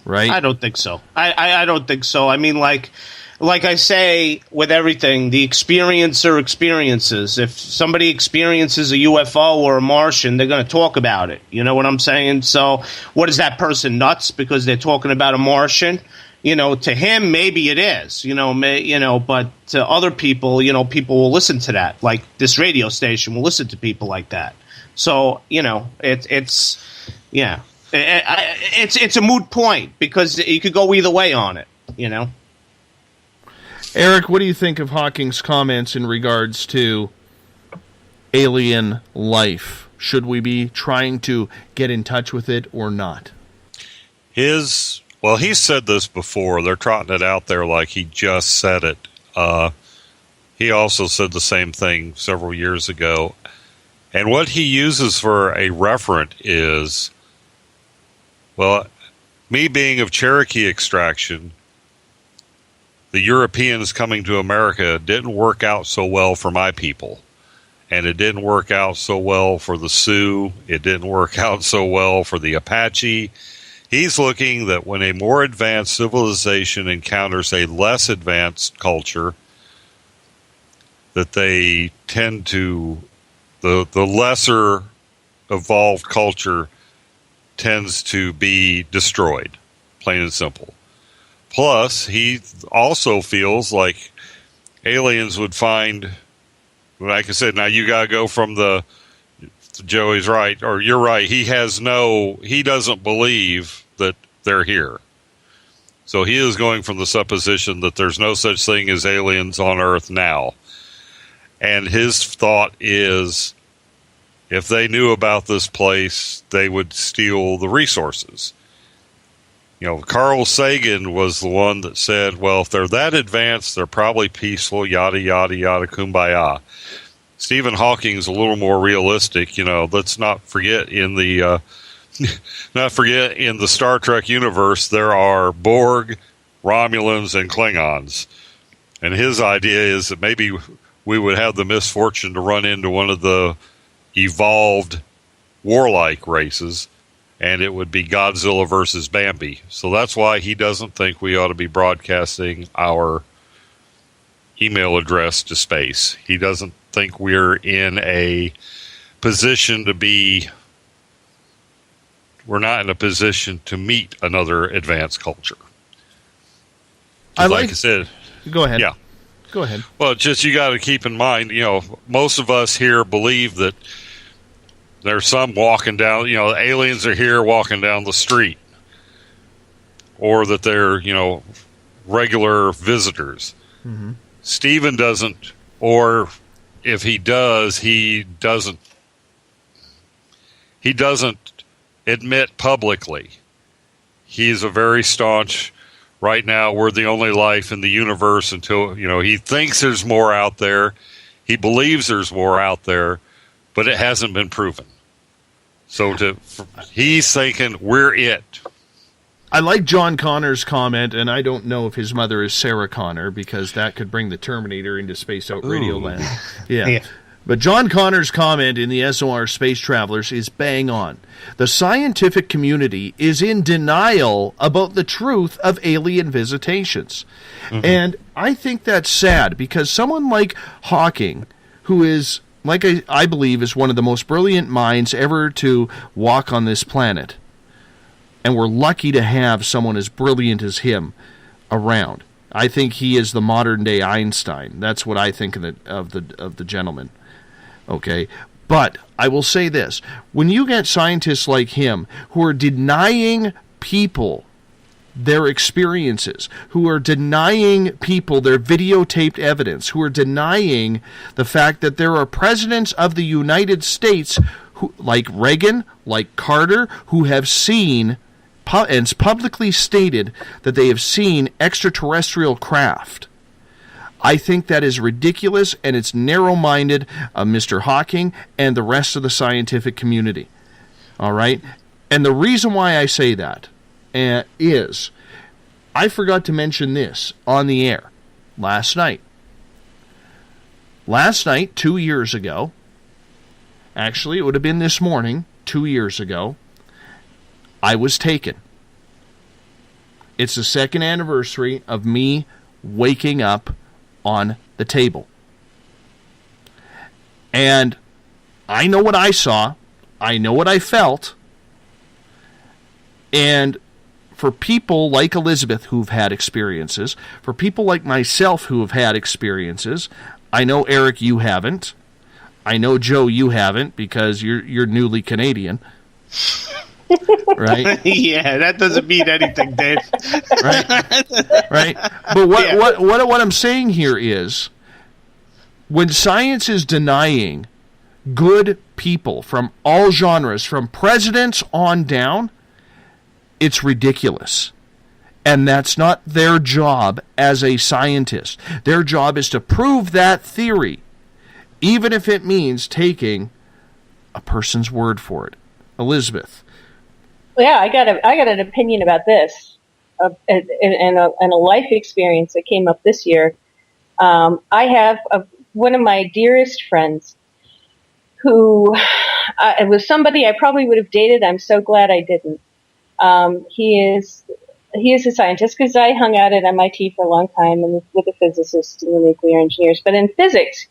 Right? I don't think so. I don't think so. I mean, like I say with everything, the experiencer experiences. If somebody experiences a UFO or a Martian, they're going to talk about it. You know what I'm saying? So what is that person, nuts because they're talking about a Martian? To him, maybe it is, but to other people, people will listen to that. Like this radio station will listen to people like that. So, it's a moot point because you could go either way on it, Eric, what do you think of Hawking's comments in regards to alien life? Should we be trying to get in touch with it or not? Well, he said this before. They're trotting it out there like he just said it. He also said the same thing several years ago. And what he uses for a referent is, well, me being of Cherokee extraction, the Europeans coming to America didn't work out so well for my people. And it didn't work out so well for the Sioux. It didn't work out so well for the Apache. He's looking that when a more advanced civilization encounters a less advanced culture, that they tend to, the lesser evolved culture tends to be destroyed, plain and simple. Plus, he also feels like aliens would find, like I said, now you got to go from Joey's right, or you're right, he doesn't believe that they're here. So he is going from the supposition that there's no such thing as aliens on Earth now. And his thought is, if they knew about this place, they would steal the resources. Carl Sagan was the one that said, well, if they're that advanced, they're probably peaceful, yada, yada, yada, kumbaya. Stephen Hawking's a little more realistic. Let's not forget in the Star Trek universe, there are Borg, Romulans, and Klingons. And his idea is that maybe we would have the misfortune to run into one of the evolved warlike races, and it would be Godzilla versus Bambi. So that's why he doesn't think we ought to be broadcasting our email address to space. He doesn't think we're in a position we're not in a position to meet another advanced culture. Like I said. Go ahead. Yeah. Go ahead. Well, just you got to keep in mind, most of us here believe that there's some walking down, the aliens are here walking down the street. Or that they're, regular visitors. Mm-hmm. Stephen doesn't, or if he does, he doesn't admit publicly. He's a very staunch, right now we're the only life in the universe until, he thinks there's more out there. He believes there's more out there, but it hasn't been proven. So he's thinking we're it. I like John Connor's comment, and I don't know if his mother is Sarah Connor, because that could bring the Terminator into Space Out Radio Land. Yeah. But John Connor's comment in the SOR Space Travelers is bang on. The scientific community is in denial about the truth of alien visitations. Mm-hmm. And I think that's sad, because someone like Hawking, who is, like I believe, is one of the most brilliant minds ever to walk on this planet, and we're lucky to have someone as brilliant as him around. I think he is the modern-day Einstein. That's what I think of the gentleman. Okay, but I will say this. When you get scientists like him who are denying people their experiences, who are denying people their videotaped evidence, who are denying the fact that there are presidents of the United States, who, like Reagan, like Carter, who have seen and publicly stated that they have seen extraterrestrial craft, I think that is ridiculous, and it's narrow-minded of Mr. Hawking and the rest of the scientific community. All right? And the reason why I say that is I forgot to mention this on the air last night. Last night, 2 years ago, actually, it would have been this morning, 2 years ago, I was taken. It's the second anniversary of me waking up on the table. And I know what I saw. I know what I felt. And for people like Elizabeth who've had experiences, for people like myself who have had experiences, I know, Eric, you haven't. I know, Joe, you haven't, because you're newly Canadian. Right? Yeah, that doesn't mean anything, Dave. Right. But what I'm saying here is, when science is denying good people from all genres, from presidents on down, it's ridiculous. And that's not their job as a scientist. Their job is to prove that theory, even if it means taking a person's word for it. Elizabeth. Yeah, I got an opinion about this, and a life experience that came up this year. I have one of my dearest friends who was somebody I probably would have dated. I'm so glad I didn't. He is a scientist, because I hung out at MIT for a long time and with the physicists and the nuclear engineers. But in physics,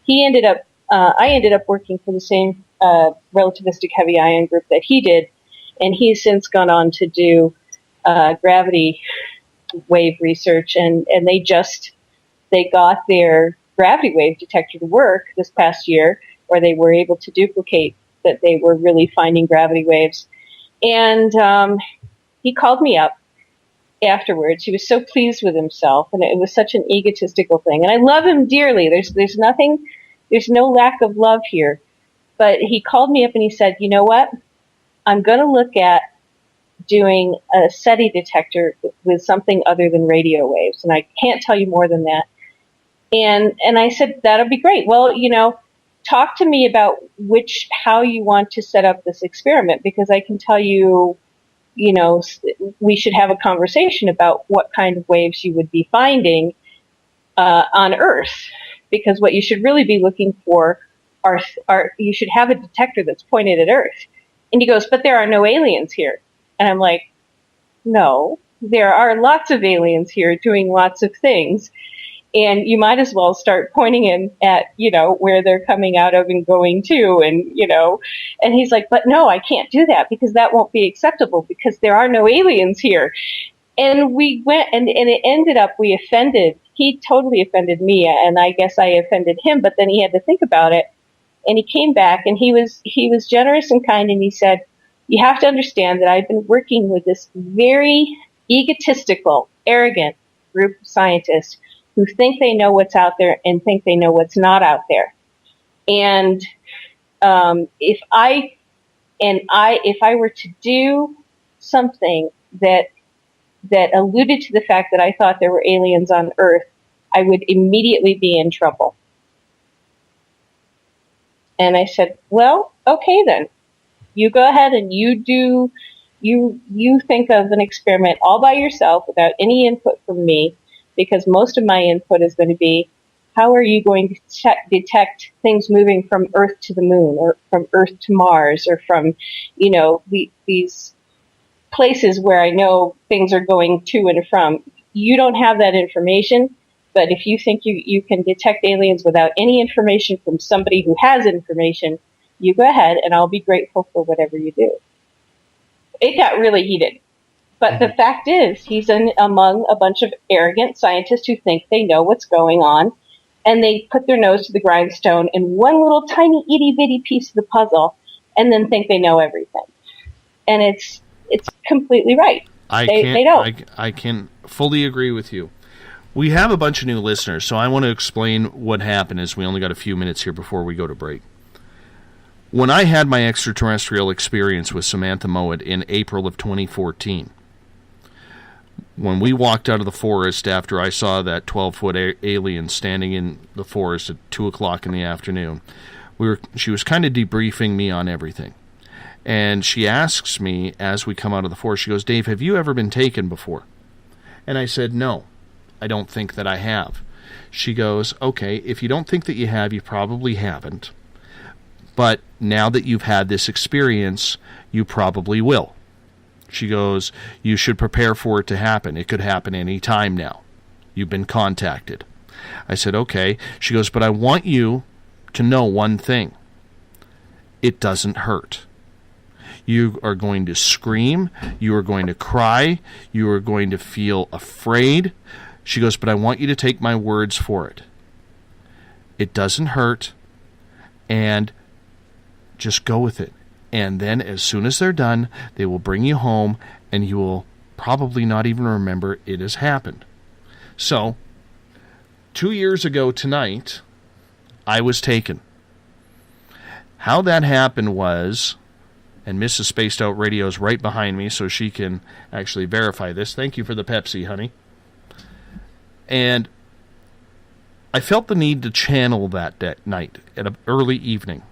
I ended up working for the same relativistic heavy ion group that he did. And he's since gone on to do gravity wave research, and they got their gravity wave detector to work this past year, or they were able to duplicate that they were really finding gravity waves. And he called me up afterwards. He was so pleased with himself, and it was such an egotistical thing. And I love him dearly. There's no lack of love here. But he called me up and he said, "You know what? I'm going to look at doing a SETI detector with something other than radio waves, and I can't tell you more than that." And I said, "That'll be great. Well, talk to me about how you want to set up this experiment, because I can tell you, we should have a conversation about what kind of waves you would be finding on Earth, because what you should really be looking for are you should have a detector that's pointed at Earth." And he goes, "But there are no aliens here." And I'm like, "No, there are lots of aliens here doing lots of things. And you might as well start pointing in at, where they're coming out of and going to." And he's like, "But no, I can't do that, because that won't be acceptable, because there are no aliens here." And we went, and it ended up, he totally offended me, and I guess I offended him, but then he had to think about it. And he came back, and he was generous and kind, and he said, "You have to understand that I've been working with this very egotistical, arrogant group of scientists who think they know what's out there and think they know what's not out there. And if I were to do something that alluded to the fact that I thought there were aliens on Earth, I would immediately be in trouble." And I said, "Well, okay then. You go ahead and you do you think of an experiment all by yourself without any input from me, because most of my input is going to be, how are you going to detect things moving from Earth to the Moon, or from Earth to Mars, or from, these places where I know things are going to and from? You don't have that information, but if you think you can detect aliens without any information from somebody who has information, you go ahead, and I'll be grateful for whatever you do. It got really heated. But the fact is, he's among a bunch of arrogant scientists who think they know what's going on, and they put their nose to the grindstone in one little tiny itty-bitty piece of the puzzle, and then think they know everything. And it's completely right. They don't. I can fully agree with you. We have a bunch of new listeners, so I want to explain what happened, as we only got a few minutes here before we go to break. When I had my extraterrestrial experience with Samantha Mowat in April of 2014, when we walked out of the forest after I saw that 12-foot alien standing in the forest at 2 o'clock in the afternoon, she was kind of debriefing me on everything. And she asks me, as we come out of the forest, she goes, "Dave, have you ever been taken before?" And I said, "No, I don't think that I have." She goes, "Okay, if you don't think that you have, you probably haven't. But now that you've had this experience, you probably will." She goes, "You should prepare for it to happen. It could happen any time now. You've been contacted." I said, "Okay." She goes, "But I want you to know one thing. It doesn't hurt. You are going to scream. You are going to cry. You are going to feel afraid." She goes, "But I want you to take my words for it. It doesn't hurt, and just go with it. And then as soon as they're done, they will bring you home, and you will probably not even remember it has happened." So, 2 years ago tonight, I was taken. How that happened was, and Mrs. Spaced Out Radio is right behind me, so she can actually verify this. Thank you for the Pepsi, honey. And I felt the need to channel that night at an early evening,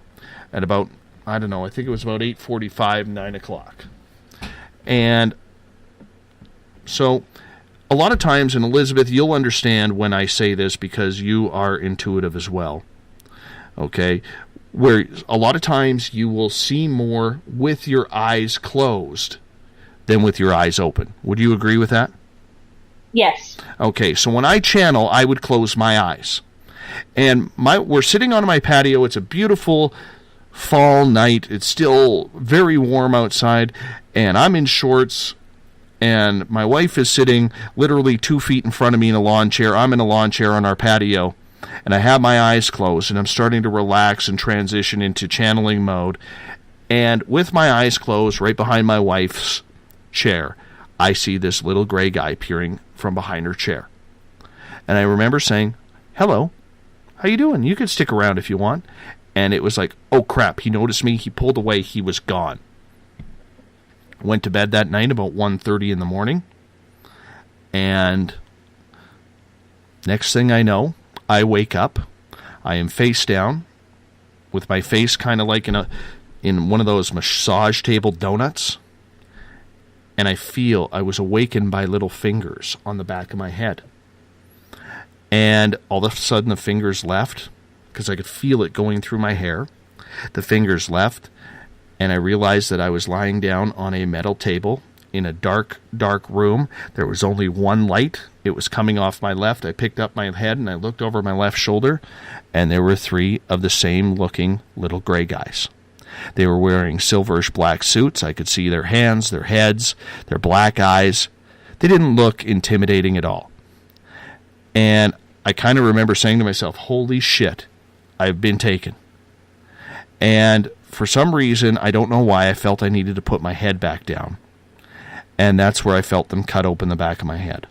at about, I don't know, I think it was about 8:45, 9 o'clock. And so a lot of times, and Elizabeth, you'll understand when I say this because you are intuitive as well, okay, where a lot of times you will see more with your eyes closed than with your eyes open. Would you agree with that? Yes. Okay, so when I channel, I would close my eyes. And we're sitting on my patio. It's a beautiful fall night. It's still very warm outside, and I'm in shorts, and my wife is sitting literally 2 feet in front of me in a lawn chair. I'm in a lawn chair on our patio, and I have my eyes closed, and I'm starting to relax and transition into channeling mode. And with my eyes closed, right behind my wife's chair, I see this little gray guy peering from behind her chair. And I remember saying, "Hello, how you doing? You can stick around if you want." And it was like, oh crap, he noticed me, he pulled away, he was gone. Went to bed that night about 1:30 in the morning. And next thing I know, I wake up. I am face down, with my face kind of like in one of those massage table donuts. And I was awakened by little fingers on the back of my head. And all of a sudden the fingers left, because I could feel it going through my hair. The fingers left, and I realized that I was lying down on a metal table in a dark, dark room. There was only one light. It was coming off my left. I picked up my head, and I looked over my left shoulder, and there were 3 of the same-looking little gray guys. They were wearing silverish black suits. I could see their hands, their heads, their black eyes. They didn't look intimidating at all. And I kind of remember saying to myself, holy shit, I've been taken. And for some reason, I don't know why, I felt I needed to put my head back down. And that's where I felt them cut open the back of my head.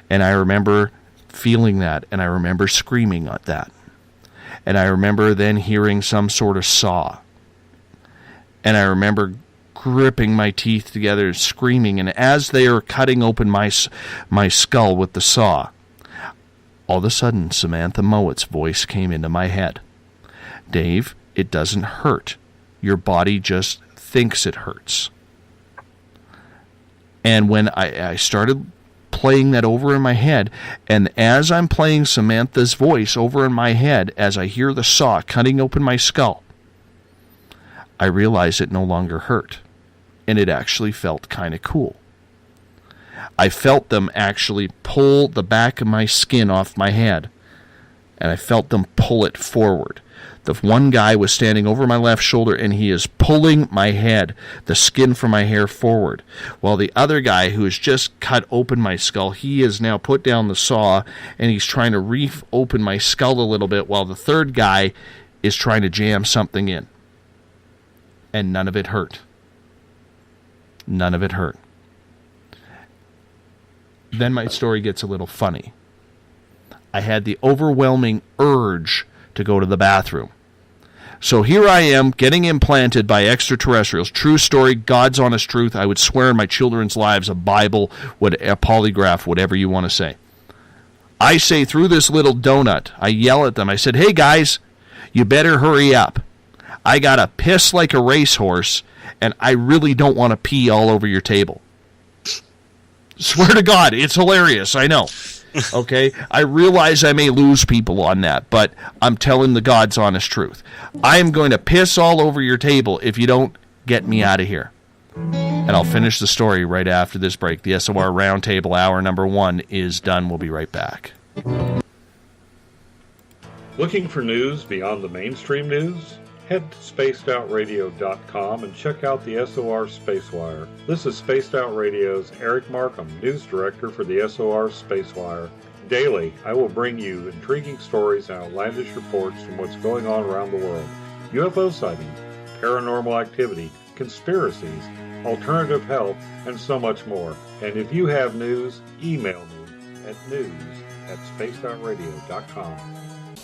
And I remember feeling that, and I remember screaming at that. And I remember then hearing some sort of saw. And I remember gripping my teeth together, screaming. And as they are cutting open my skull with the saw, all of a sudden, Samantha Mowat's voice came into my head. "Dave, it doesn't hurt. Your body just thinks it hurts." And when I started playing that over in my head, and as I'm playing Samantha's voice over in my head, as I hear the saw cutting open my skull, I realized it no longer hurt, and it actually felt kind of cool. I felt them actually pull the back of my skin off my head, and I felt them pull it forward. The one guy was standing over my left shoulder, and he is pulling my head, the skin from my hair, forward. While the other guy, who has just cut open my skull, he has now put down the saw, and he's trying to reef open my skull a little bit, while the third guy is trying to jam something in. And none of it hurt. None of it hurt. Then my story gets a little funny. I had the overwhelming urge to go to the bathroom. So here I am, getting implanted by extraterrestrials. True story, God's honest truth. I would swear in my children's lives, a Bible, a polygraph, whatever you want to say. I say through this little donut, I yell at them. I said, hey guys, you better hurry up. I got to piss like a racehorse, and I really don't want to pee all over your table. Swear to God, it's hilarious, I know. Okay, I realize I may lose people on that, but I'm telling the God's honest truth. I am going to piss all over your table if you don't get me out of here. And I'll finish the story right after this break. The SOR Roundtable hour number 1 is done. We'll be right back. Looking for news beyond the mainstream news? Head to spacedoutradio.com and check out the SOR Spacewire. This is Spaced Out Radio's Eric Marcum, News Director for the SOR Spacewire. Daily, I will bring you intriguing stories and outlandish reports from what's going on around the world. UFO sightings, paranormal activity, conspiracies, alternative health, and so much more. And if you have news, email me at news@spacedoutradio.com.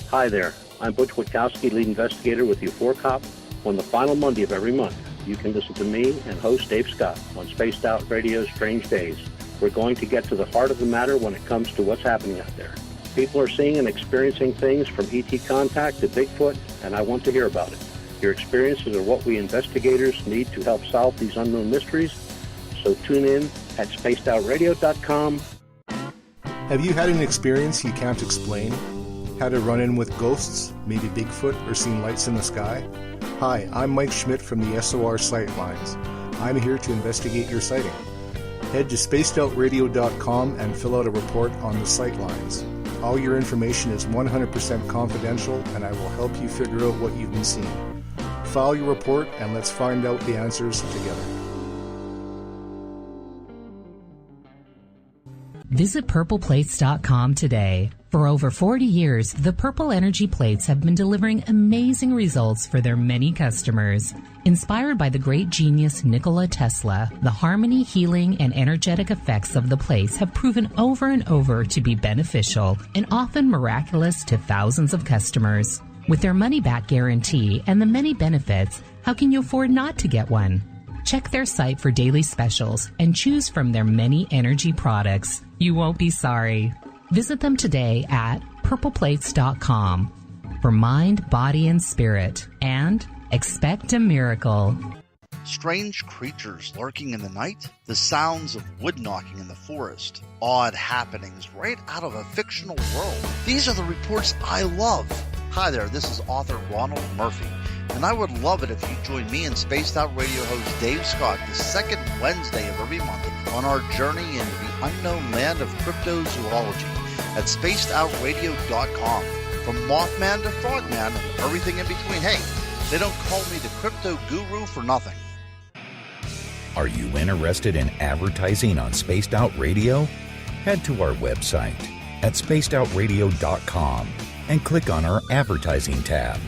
Hi there. I'm Butch Witkowski, lead investigator with U4 Cop. On the final Monday of every month, you can listen to me and host Dave Scott on Spaced Out Radio's Strange Days. We're going to get to the heart of the matter when it comes to what's happening out there. People are seeing and experiencing things from ET contact to Bigfoot, and I want to hear about it. Your experiences are what we investigators need to help solve these unknown mysteries. So tune in at spacedoutradio.com. Have you had an experience you can't explain? Had a run-in with ghosts, maybe Bigfoot, or seen lights in the sky? Hi, I'm Mike Schmidt from the SOR Sightlines. I'm here to investigate your sighting. Head to spacedoutradio.com and fill out a report on the Sightlines. All your information is 100% confidential, and I will help you figure out what you've been seeing. File your report, and let's find out the answers together. Visit purpleplates.com today. For over 40 years, the Purple Energy Plates have been delivering amazing results for their many customers. Inspired by the great genius Nikola Tesla, the harmony, healing, and energetic effects of the plates have proven over and over to be beneficial and often miraculous to thousands of customers. With their money-back guarantee and the many benefits, how can you afford not to get one? Check their site for daily specials and choose from their many energy products. You won't be sorry. Visit them today at purpleplates.com for mind, body, and spirit, and expect a miracle. Strange creatures lurking in the night, the sounds of wood knocking in the forest, odd happenings right out of a fictional world. These are the reports I love. Hi there, this is author Ronald Murphy, and I would love it if you join me and Spaced Out Radio host Dave Scott the second Wednesday of every month on our journey into the unknown land of cryptozoology at spacedoutradio.com. From Mothman to Frogman and everything in between. Hey, they don't call me the crypto guru for nothing. Are you interested in advertising on Spaced Out Radio? Head to our website at spacedoutradio.com and click on our advertising tab.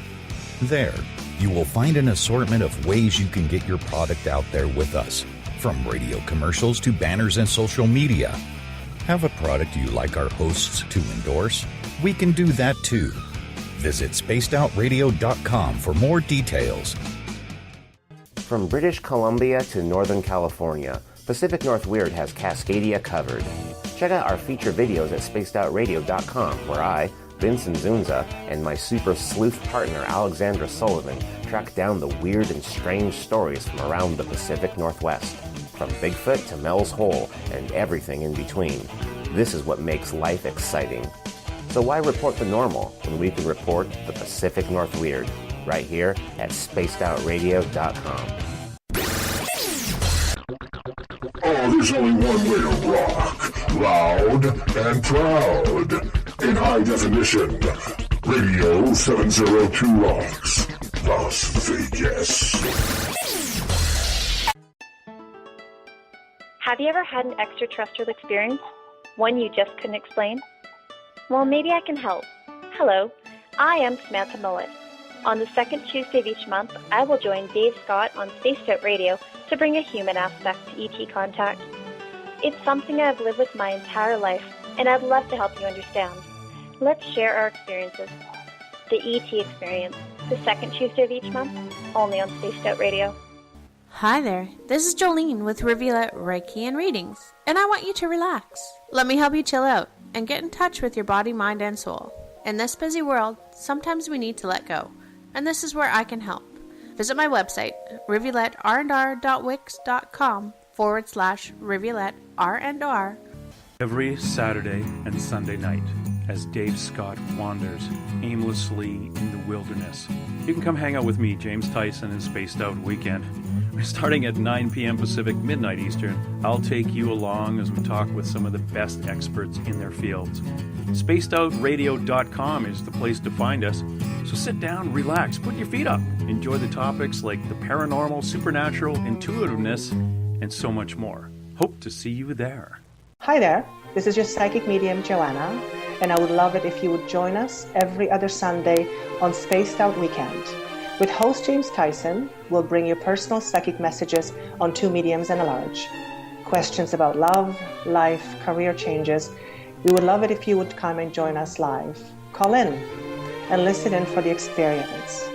There, you will find an assortment of ways you can get your product out there with us, from radio commercials to banners and social media. Have a product you like our hosts to endorse? We can do that too. Visit spacedoutradio.com for more details. From British Columbia to Northern California, Pacific North Weird has Cascadia covered. Check out our feature videos at spacedoutradio.com, where I, Vincent Zunza, and my super sleuth partner Alexandra Sullivan track down the weird and strange stories from around the Pacific Northwest. from Bigfoot to Mel's Hole and everything in between. This is what makes life exciting. So why report the normal when we can report the Pacific North Weird right here at spacedoutradio.com. Oh, there's only one way to rock. Loud and proud. In high definition. Radio 702 rocks. Las Vegas. Have you ever had an extraterrestrial experience? One you just couldn't explain? Well, maybe I can help. Hello, I am Samantha Mullet. On the second Tuesday of each month, I will join Dave Scott on Spaced Out Radio to bring a human aspect to ET contact. It's something I've lived with my entire life, and I'd love to help you understand. Let's share our experiences. The ET Experience, the second Tuesday of each month, only on Spaced Out Radio. Hi there, this is Jolene with Rivulet Reiki and Readings, and I want you to relax. Let me help you chill out and get in touch with your body, mind, and soul. In this busy world, sometimes we need to let go, and this is where I can help. Visit my website, rivuletrndr.wix.com/rivuletrndr. Every Saturday and Sunday night, as Dave Scott wanders aimlessly in the wilderness, you can come hang out with me, James Tyson, in Spaced Out Weekend. Starting at 9 p.m. Pacific, midnight Eastern, I'll take you along as we talk with some of the best experts in their fields. SpacedOutRadio.com is the place to find us. So sit down, relax, put your feet up. Enjoy the topics like the paranormal, supernatural, intuitiveness, and so much more. Hope to see you there. Hi there, this is your psychic medium, Joanna, and I would love it if you would join us every other Sunday on Spaced Out Weekend. With host James Tyson, we'll bring you personal psychic messages on two mediums and a large. Questions about love, life, career changes. We would love it if you would come and join us live. Call in and listen in for the experience.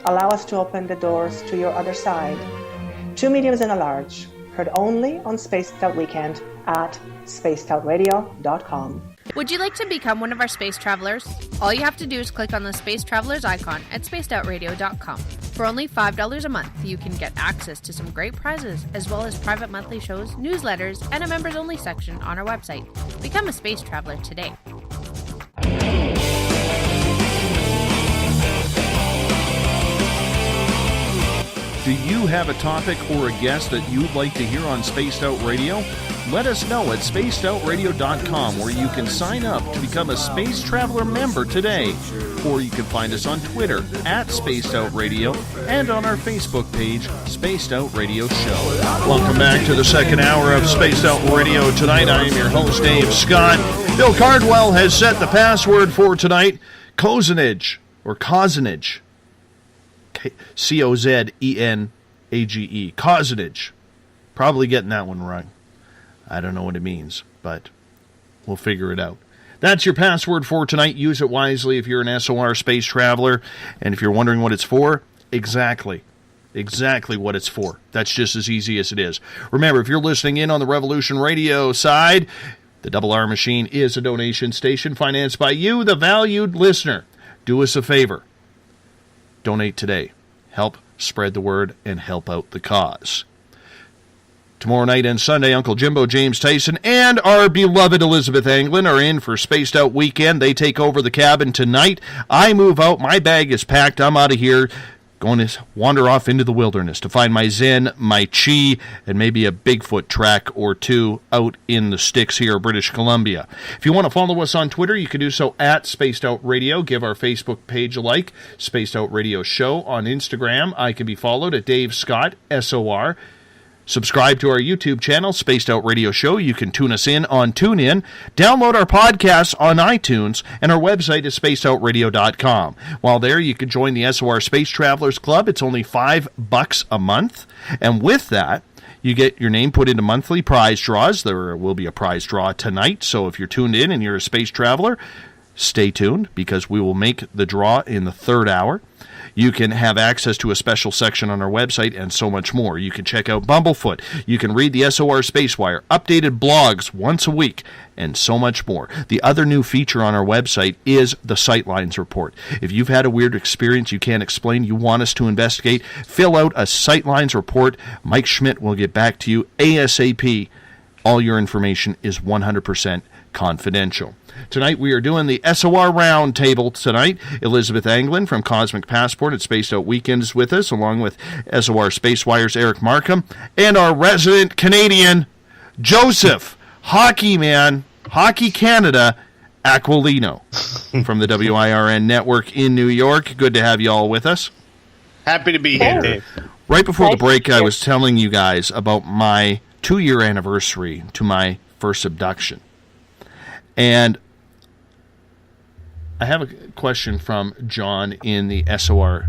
Allow us to open the doors to your other side. Two mediums and a large, heard only on Spaced Out Weekend at spacedoutradio.com. Would you like to become one of our space travelers? All you have to do is click on the Space Travelers icon at spacedoutradio.com. For only $5 a month, you can get access to some great prizes, as well as private monthly shows, newsletters, and a members-only section on our website. Become a space traveler today. Do you have a topic or a guest that you'd like to hear on Spaced Out Radio? Let us know at spacedoutradio.com, where you can sign up to become a Space Traveler member today. Or you can find us on Twitter at Spaced Out Radio and on our Facebook page, Spaced Out Radio Show. Welcome back to the second hour of Spaced Out Radio. Tonight I am your host, Dave Scott. Bill Cardwell has set the password for tonight, Cozenage, or Cozenage. C-O-Z-E-N-A-G-E. Cozenage. Probably getting that one wrong. I don't know what it means, but we'll figure it out. That's your password for tonight. Use it wisely if you're an SOR space traveler. And if you're wondering what it's for, exactly what it's for. That's just as easy as it is. Remember, if you're listening in on the Revolution Radio side, the Double R Machine is a donation station financed by you, the valued listener. Do us a favor. Donate today. Help spread the word and help out the cause. Tomorrow night and Sunday, Uncle Jimbo, James Tyson, and our beloved Elizabeth Anglin are in for Spaced Out Weekend. They take over the cabin tonight. I move out. My bag is packed. I'm out of here. Going to wander off into the wilderness to find my Zen, my Chi, and maybe a Bigfoot track or two out in the sticks here, British Columbia. If you want to follow us on Twitter, you can do so at Spaced Out Radio. Give our Facebook page a like, Spaced Out Radio Show. On Instagram, I can be followed at Dave Scott, SOR. Subscribe to our YouTube channel, Spaced Out Radio Show. You can tune us in on TuneIn. Download our podcasts on iTunes, and our website is spacedoutradio.com. While there, you can join the SOR Space Travelers Club. It's only $5 a month, and with that, you get your name put into monthly prize draws. There will be a prize draw tonight, so if you're tuned in and you're a space traveler, Stay tuned, because we will make the draw in the third hour. You can have access to a special section on our website and so much more. You can check out Bumblefoot. You can read the SOR Spacewire, updated blogs once a week, and so much more. The other new feature on our website is the Sightlines Report. If you've had a weird experience you can't explain, you want us to investigate, fill out a Sightlines Report. Mike Schmidt will get back to you ASAP. All your information is 100% confidential. Tonight we are doing the SOR Round Table tonight. Elizabeth Anglin from Cosmic Passport at Spaced Out Weekend is with us, along with SOR Spacewire's Eric Marcum, and our resident Canadian, Joseph, Hockey Man, Hockey Canada, Aquilino from the WIRN Network in New York. Good to have you all with us. Happy to be here, Dave. Right before the break, I was telling you guys about my 2-year anniversary to my first abduction. And I have a question from John in the SOR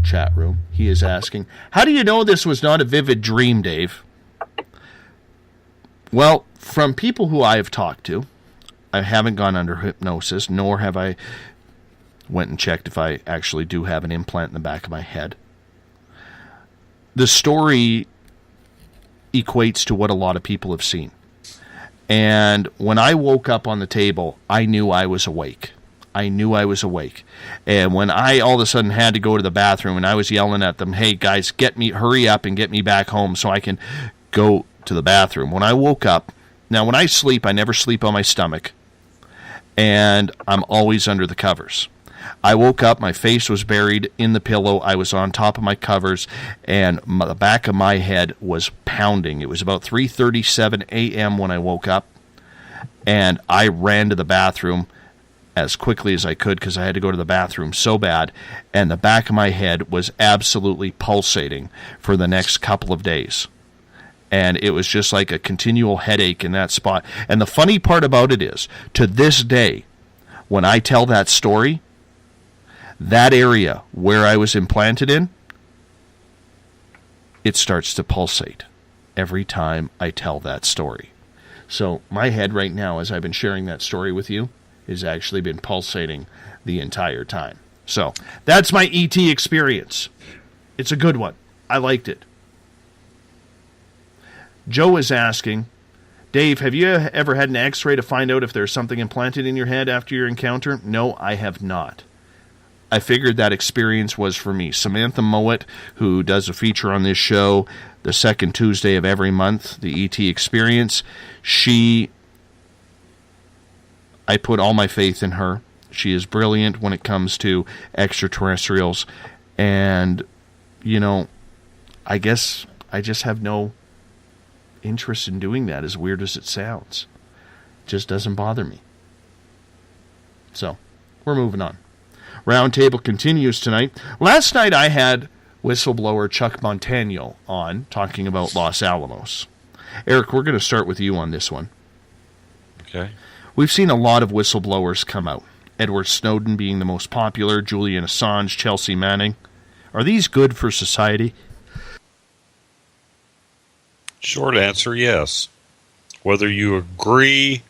chat room. He is asking, how do you know this was not a vivid dream, Dave? Well, from people who I have talked to, I haven't gone under hypnosis, nor have I went and checked if I actually do have an implant in the back of my head. The story equates to what a lot of people have seen. And when I woke up on the table, I knew I was awake. I knew I was awake. And when I all of a sudden had to go to the bathroom and I was yelling at them, hey guys, hurry up and get me back home so I can go to the bathroom. When I woke up, now when I sleep, I never sleep on my stomach. And I'm always under the covers. I woke up, my face was buried in the pillow, I was on top of my covers, and the back of my head was pounding. It was about 3:37 a.m. when I woke up, and I ran to the bathroom as quickly as I could because I had to go to the bathroom so bad, and the back of my head was absolutely pulsating for the next couple of days. And it was just like a continual headache in that spot. And the funny part about it is, to this day, when I tell that story, that area where I was implanted in, it starts to pulsate every time I tell that story. So my head right now, as I've been sharing that story with you, has actually been pulsating the entire time. So that's my ET experience. It's a good one. I liked it. Joe is asking, Dave, have you ever had an x-ray to find out if there's something implanted in your head after your encounter? No, I have not. I figured that experience was for me. Samantha Mowat, who does a feature on this show the second Tuesday of every month, the ET Experience, I put all my faith in her. She is brilliant when it comes to extraterrestrials. And, I guess I just have no interest in doing that, as weird as it sounds. It just doesn't bother me. So, we're moving on. Roundtable continues tonight. Last night I had whistleblower Chuck Montano on talking about Los Alamos. Eric, we're going to start with you on this one. Okay. We've seen a lot of whistleblowers come out. Edward Snowden being the most popular, Julian Assange, Chelsea Manning. Are these good for society? Short answer, yes. Whether you agree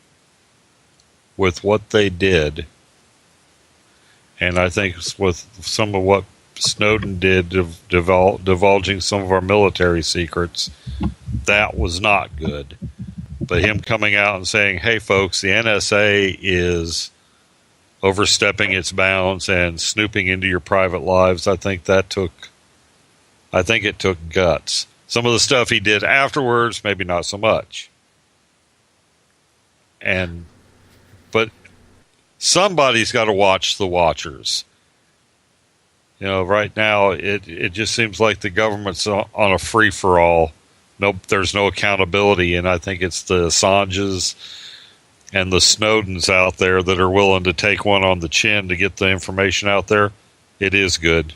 with what they did, and I think with some of what Snowden did, divulging some of our military secrets, that was not good. But him coming out and saying, hey folks, the NSA is overstepping its bounds and snooping into your private lives, I think it took guts. Some of the stuff he did afterwards, maybe not so much. But somebody's got to watch the watchers. Right now it just seems like the government's on a free-for-all. There's no accountability, and I think it's the Assanges and the Snowdens out there that are willing to take one on the chin to get the information out there. It is good.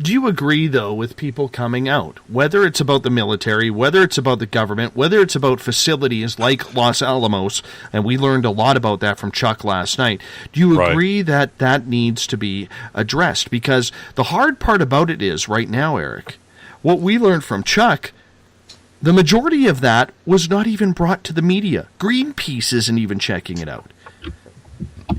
Do you agree, though, with people coming out, whether it's about the military, whether it's about the government, whether it's about facilities like Los Alamos, and we learned a lot about that from Chuck last night, do you agree that that needs to be addressed? Because the hard part about it is, right now, Eric, what we learned from Chuck, the majority of that was not even brought to the media. Greenpeace isn't even checking it out.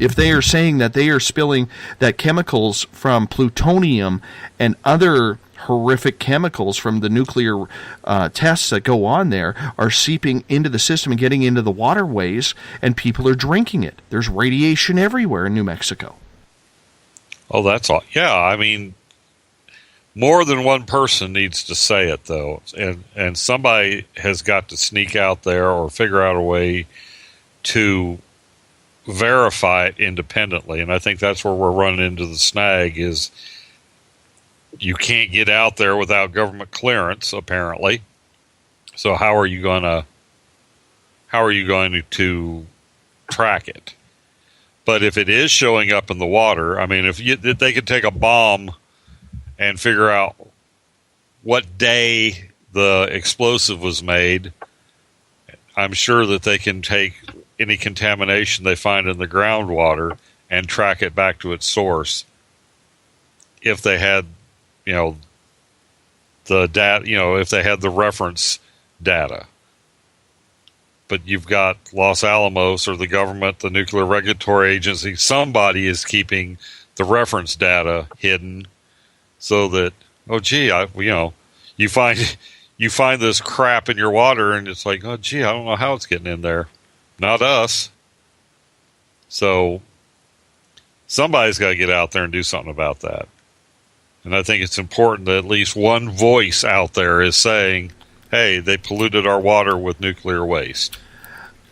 if they are saying that they are spilling that chemicals from plutonium and other horrific chemicals from the nuclear tests that go on there are seeping into the system and getting into the waterways, and people are drinking it. There's radiation everywhere in New Mexico. Oh, that's all. Yeah, I mean, more than one person needs to say it, though, and somebody has got to sneak out there or figure out a way to verify it independently. And I think that's where we're running into the snag is you can't get out there without government clearance, apparently. So how are you going to track it? But if it is showing up in the water, I mean, if they could take a bomb and figure out what day the explosive was made, I'm sure that they can take any contamination they find in the groundwater and track it back to its source. If they had, the data, if they had the reference data. But you've got Los Alamos or the government, the Nuclear Regulatory Agency, somebody is keeping the reference data hidden so that, you find this crap in your water and it's like, oh, gee, I don't know how it's getting in there. Not us. So somebody's got to get out there and do something about that. And I think it's important that at least one voice out there is saying, hey, they polluted our water with nuclear waste.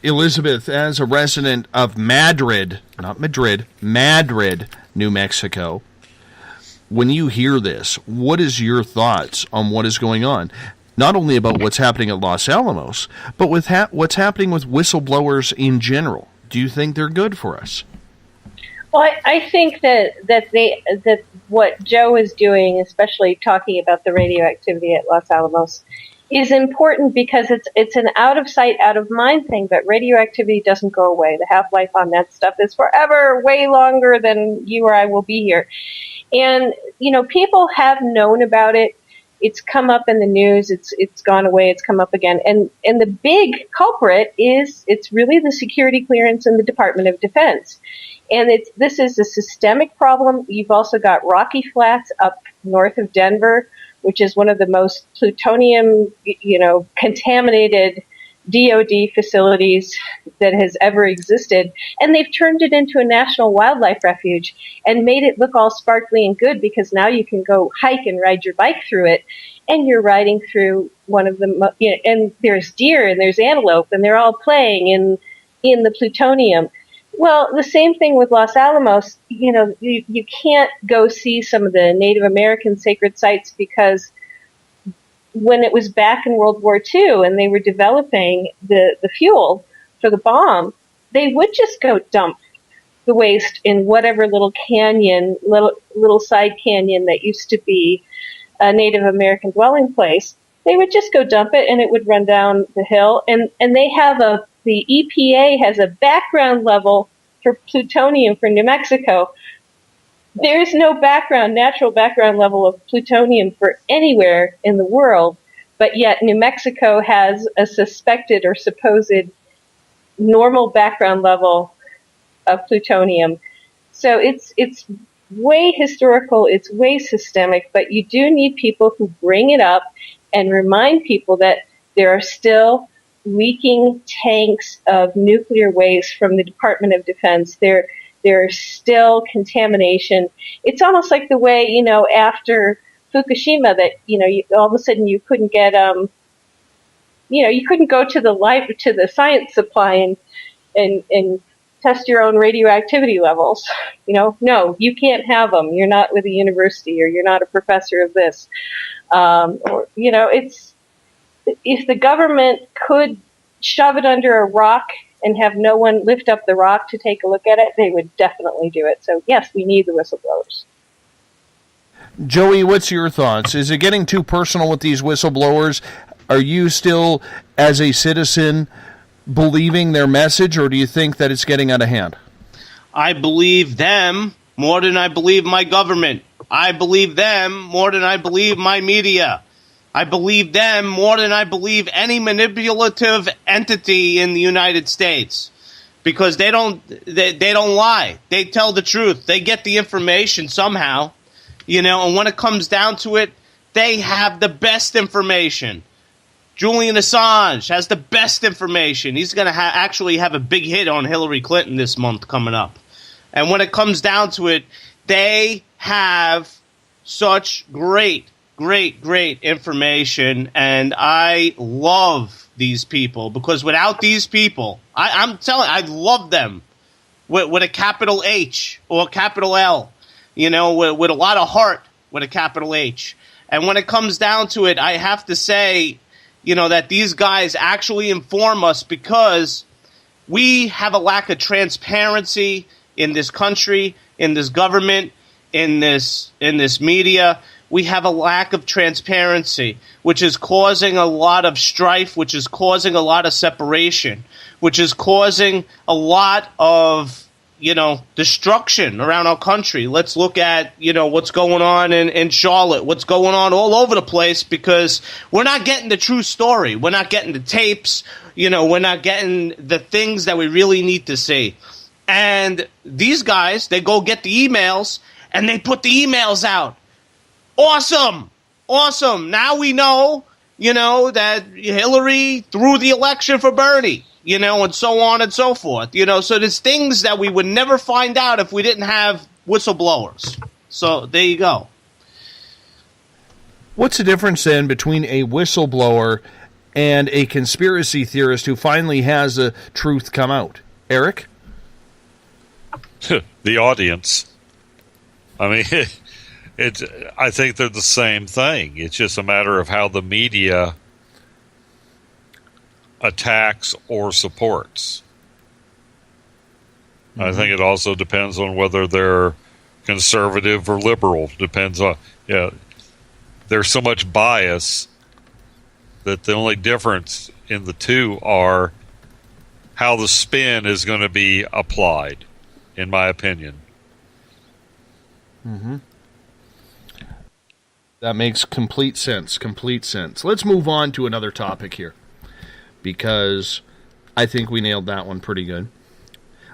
Elizabeth, as a resident of Madrid, not Madrid, Madrid, New Mexico, when you hear this, what is your thoughts on what is going on? Not only about what's happening at Los Alamos, but with what's happening with whistleblowers in general. Do you think they're good for us? Well, I think that what Joe is doing, especially talking about the radioactivity at Los Alamos, is important because it's an out of sight, out of mind thing. But radioactivity doesn't go away. The half-life on that stuff is forever, way longer than you or I will be here. And people have known about it. It's come up in the news. It's gone away. It's come up again. And the big culprit it's really the security clearance in the Department of Defense. And this is a systemic problem. You've also got Rocky Flats up north of Denver, which is one of the most plutonium, contaminated DOD facilities that has ever existed. And they've turned it into a national wildlife refuge and made it look all sparkly and good because now you can go hike and ride your bike through it. And you're riding through one of the, and there's deer and there's antelope and they're all playing in the plutonium. Well, the same thing with Los Alamos. You can't go see some of the Native American sacred sites because when it was back in World War II and they were developing the fuel for the bomb, they would just go dump the waste in whatever little canyon, little side canyon that used to be a Native American dwelling place. They would just go dump it and it would run down the hill. And they have the EPA has a background level for plutonium for New Mexico. There is no natural background level of plutonium for anywhere in the world, but yet New Mexico has a suspected or supposed normal background level of plutonium. So it's way historical, it's way systemic, but you do need people who bring it up and remind people that there are still leaking tanks of nuclear waste from the Department of Defense. There's still contamination. It's almost like the way, after Fukushima that, all of a sudden you couldn't get, you couldn't go to the science supply and test your own radioactivity levels. No, you can't have them. You're not with a university or you're not a professor of this. If the government could shove it under a rock and have no one lift up the rock to take a look at it, they would definitely do it. So, yes, we need the whistleblowers. Joey, what's your thoughts? Is it getting too personal with these whistleblowers? Are you still, as a citizen, believing their message, or do you think that it's getting out of hand? I believe them more than I believe my government. I believe them more than I believe my media. I believe them more than I believe any manipulative entity in the United States. because they don't lie. They tell the truth. They get the information somehow, and when it comes down to it, they have the best information. Julian Assange has the best information. He's going to actually have a big hit on Hillary Clinton this month coming up. And when it comes down to it, they have such great information, and I love these people, because without these people, I'm telling you, I love them with a capital H or a capital L, with a lot of heart with a capital H. And when it comes down to it, I have to say, that these guys actually inform us, because we have a lack of transparency in this country, in this government, in this media. We have a lack of transparency, which is causing a lot of strife, which is causing a lot of separation, which is causing a lot of, destruction around our country. Let's look at, what's going on in Charlotte, what's going on all over the place, because we're not getting the true story. We're not getting the tapes. We're not getting the things that we really need to see. And these guys, they go get the emails, and they put the emails out. Awesome. Now we know, that Hillary threw the election for Bernie, and so on and so forth. So there's things that we would never find out if we didn't have whistleblowers. So there you go. What's the difference then between a whistleblower and a conspiracy theorist who finally has the truth come out? Eric? The audience. I mean, I think they're the same thing. It's just a matter of how the media attacks or supports. Mm-hmm. I think it also depends on whether they're conservative or liberal. Depends on, there's so much bias that the only difference in the two are how the spin is going to be applied, in my opinion. Mm-hmm. That makes complete sense. Let's move on to another topic here, because I think we nailed that one pretty good.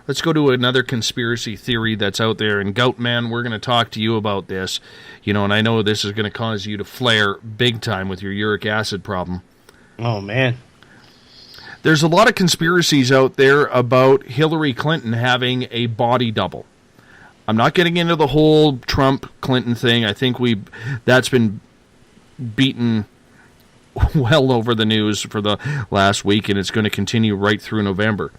Let's go to another conspiracy theory that's out there. And Goatman, we're going to talk to you about this. And I know this is going to cause you to flare big time with your uric acid problem. Oh, man. There's a lot of conspiracies out there about Hillary Clinton having a body double. I'm not getting into the whole Trump-Clinton thing. I think that's been beaten well over the news for the last week, and it's going to continue right through November.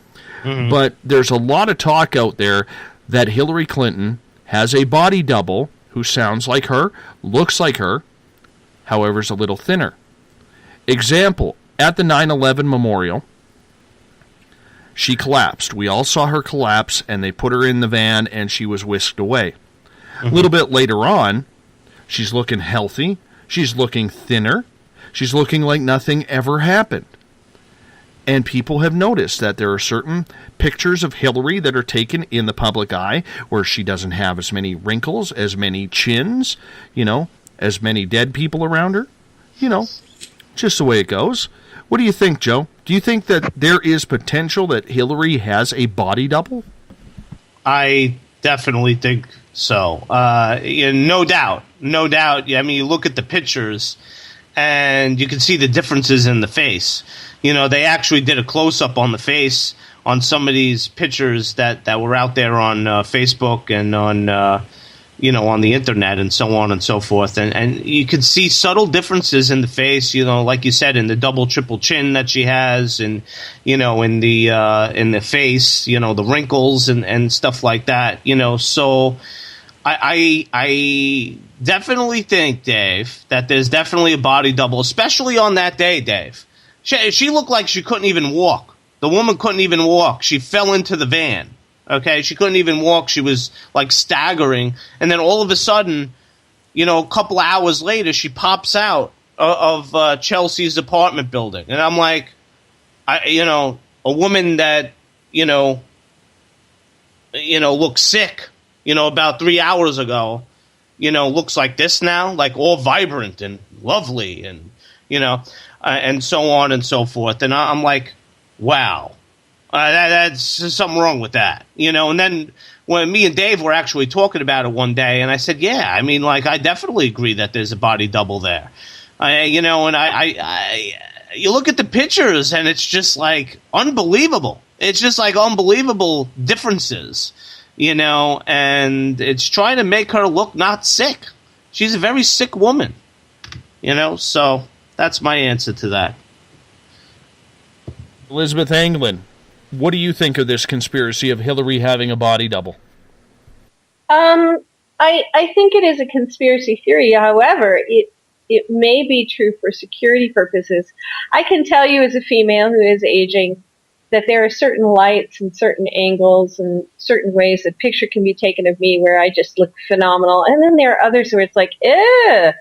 Mm-hmm. But there's a lot of talk out there that Hillary Clinton has a body double who sounds like her, looks like her, however is a little thinner. Example, at the 9/11 memorial, she collapsed. We all saw her collapse, and they put her in the van, and she was whisked away. Mm-hmm. A little bit later on, she's looking healthy. She's looking thinner. She's looking like nothing ever happened. And people have noticed that there are certain pictures of Hillary that are taken in the public eye where she doesn't have as many wrinkles, as many chins, as many dead people around her. Just the way it goes. What do you think, Joe? Do you think that there is potential that Hillary has a body double? I definitely think so. No doubt. I mean, you look at the pictures, and you can see the differences in the face. They actually did a close-up on the face on some of these pictures that were out there on Facebook and on on the internet and so on and so forth. And you can see subtle differences in the face, like you said, in the double, triple chin that she has, and, in the face, the wrinkles and stuff like that, So I definitely think, Dave, that there's definitely a body double, especially on that day, Dave. She looked like she couldn't even walk. The woman couldn't even walk. She fell into the van. Okay, she couldn't even walk. She was like staggering, and then all of a sudden, a couple of hours later, she pops out of Chelsea's apartment building, and I'm like, a woman that looked sick, about 3 hours ago, looks like this now, like all vibrant and lovely, and and so on and so forth, and I'm like, wow. That's something wrong with that, you know. And then when me and Dave were actually talking about it one day, and I said, yeah, I mean, like, I definitely agree that there's a body double there. You know, and you look at the pictures, and it's just like unbelievable. It's just like unbelievable differences, you know, and it's trying to make her look not sick. She's a very sick woman, you know, so that's my answer to that. Elizabeth Anglin, what do you think of this conspiracy of Hillary having a body double? I think it is a conspiracy theory. However, it may be true for security purposes. I can tell you as a female who is aging that there are certain lights and certain angles and certain ways a picture can be taken of me where I just look phenomenal. And then there are others where it's like, ew.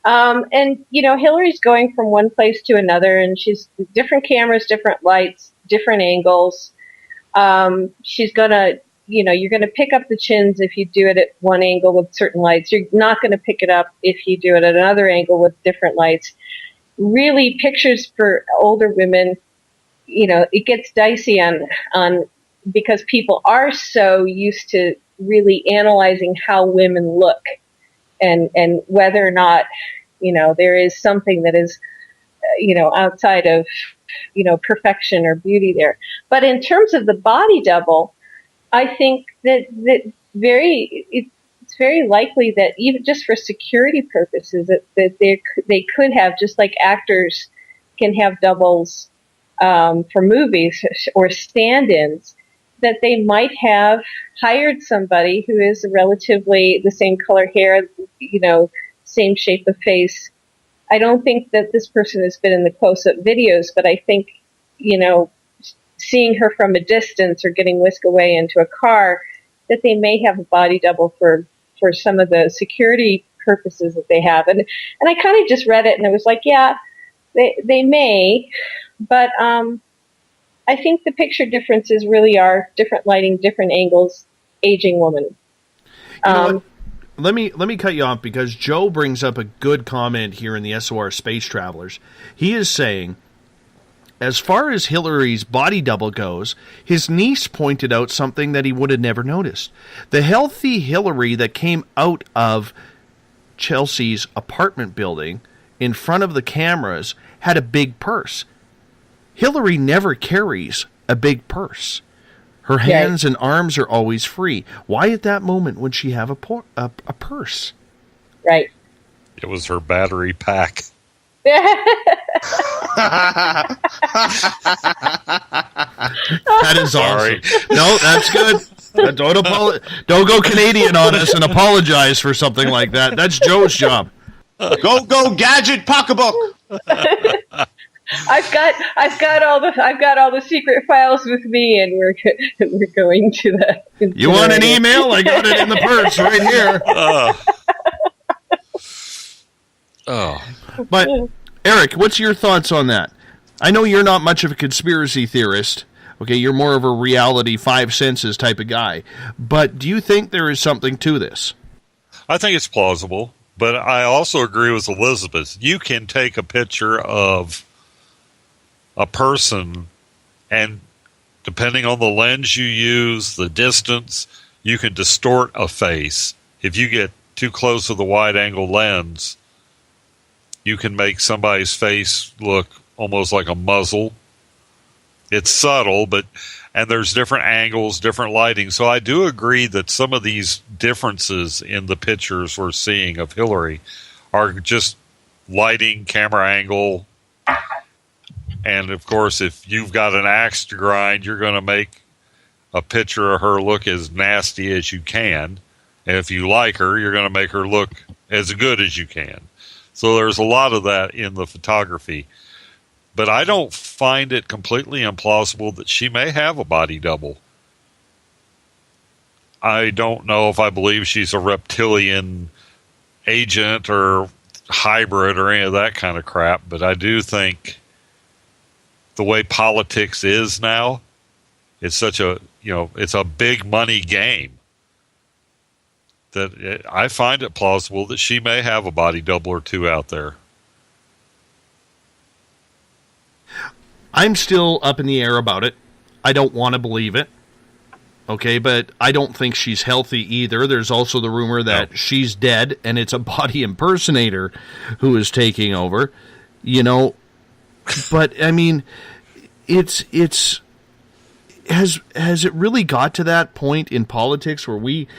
And, you know, Hillary's going from one place to another, and she's different cameras, different lights, different angles. She's going to, you know, you're going to pick up the chins if you do it at one angle with certain lights. You're not going to pick it up if you do it at another angle with different lights. Really, pictures for older women, you know, it gets dicey on because people are so used to really analyzing how women look and whether or not, you know, there is something that is, you know, outside of, you know, perfection or beauty there. But in terms of the body double, I think that it's very likely that even just for security purposes that they could have, just like actors can have doubles for movies or stand-ins, that they might have hired somebody who is relatively the same color hair, you know, same shape of face. I don't think that this person has been in the close-up videos, but I think, you know, seeing her from a distance or getting whisked away into a car, that they may have a body double for some of the security purposes that they have. And I kind of just read it and I was like, yeah, they may, but I think the picture differences really are different lighting, different angles, aging woman. You know what? Let me cut you off because Joe brings up a good comment here in the SOR Space Travelers. He is saying, as far as Hillary's body double goes, his niece pointed out something that he would have never noticed. The healthy Hillary that came out of Chelsea's apartment building in front of the cameras had a big purse. Hillary never carries a big purse. Her hands and arms are always free. Why at that moment would she have a purse? Right. It was her battery pack. That is awesome. No, that's good. Don't go Canadian on us and apologize for something like that. That's Joe's job. Go gadget pocketbook. I've got all the secret files with me, and we're going to that. You want an email? I got it in the purse right here. But Eric, what's your thoughts on that? I know you're not much of a conspiracy theorist. Okay, you're more of a reality, five senses type of guy. But do you think there is something to this? I think it's plausible, but I also agree with Elizabeth. You can take a picture of a person, and depending on the lens you use, the distance, you can distort a face. If you get too close to the wide-angle lens, you can make somebody's face look almost like a muzzle. It's subtle, and there's different angles, different lighting. So I do agree that some of these differences in the pictures we're seeing of Hillary are just lighting, camera angle. And, of course, if you've got an axe to grind, you're going to make a picture of her look as nasty as you can. And if you like her, you're going to make her look as good as you can. So there's a lot of that in the photography. But I don't find it completely implausible that she may have a body double. I don't know if I believe she's a reptilian agent or hybrid or any of that kind of crap, but I do think the way politics is now, it's such a, it's a big money game that I find it plausible that she may have a body double or two out there. I'm still up in the air about it. I don't want to believe it. Okay, but I don't think she's healthy either. There's also the rumor that she's dead and it's a body impersonator who is taking over, you know. But I mean, has it really got to that point in politics where we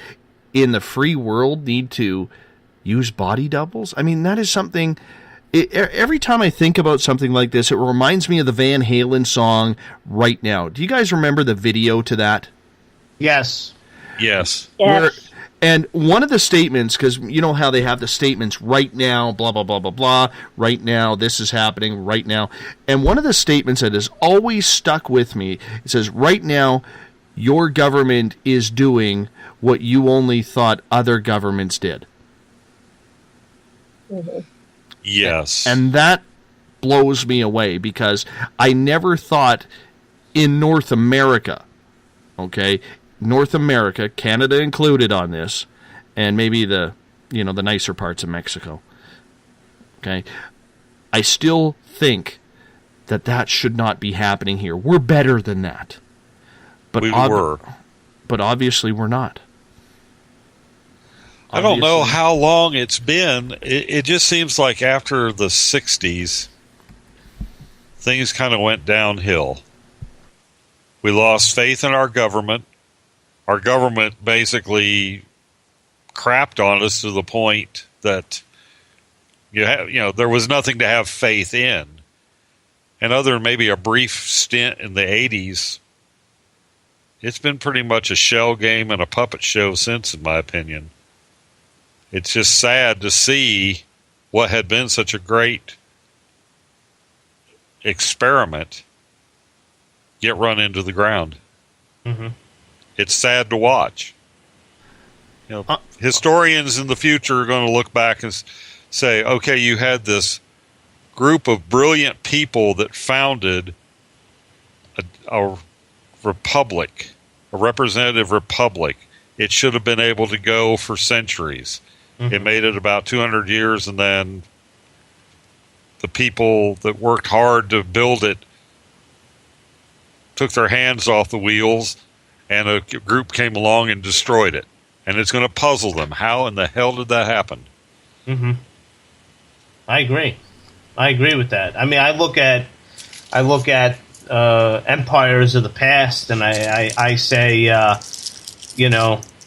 in the free world need to use body doubles? I mean, that is something. Every time I think about something like this, it reminds me of the Van Halen song Right Now. Do you guys remember the video to that? Yes. Yes. And one of the statements, because you know how they have the statements, right now, blah, blah, blah, blah, blah, right now, this is happening, right now. And one of the statements that has always stuck with me, it says, right now, your government is doing what you only thought other governments did. Mm-hmm. Yes. And that blows me away because I never thought in North America, okay, North America, Canada included on this, and maybe the nicer parts of Mexico. Okay, I still think that should not be happening here. We're better than that, but we were, but obviously we're not. I don't know how long it's been. It just seems like after the 60s, things kind of went downhill. We lost faith in our government. Our government basically crapped on us to the point that there was nothing to have faith in. And other than maybe a brief stint in the 80s, it's been pretty much a shell game and a puppet show since, in my opinion. It's just sad to see what had been such a great experiment get run into the ground. Mm-hmm. It's sad to watch. Historians in the future are going to look back and say, okay, you had this group of brilliant people that founded a republic, a representative republic. It should have been able to go for centuries. Mm-hmm. It made it about 200 years, and then the people that worked hard to build it took their hands off the wheels, and a group came along and destroyed it. And it's going to puzzle them. How in the hell did that happen? Mm-hmm. I agree with that. I mean, I look at empires of the past, and I say,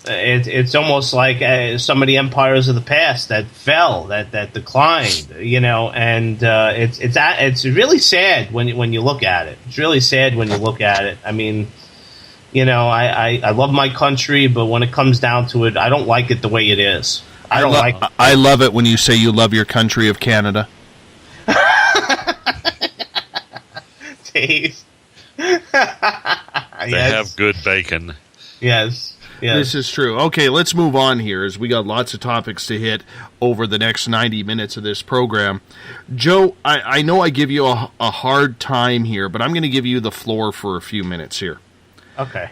it's almost like some of the empires of the past that fell, that declined, and it's really sad when you look at it. It's really sad when you look at it. I mean, I love my country, but when it comes down to it, I don't like it the way it is. I love it when you say you love your country of Canada. Dave. They have good bacon. Yes. This is true. Okay, let's move on here as we got lots of topics to hit over the next 90 minutes of this program. Joe, I know I give you a hard time here, but I'm going to give you the floor for a few minutes here. Okay.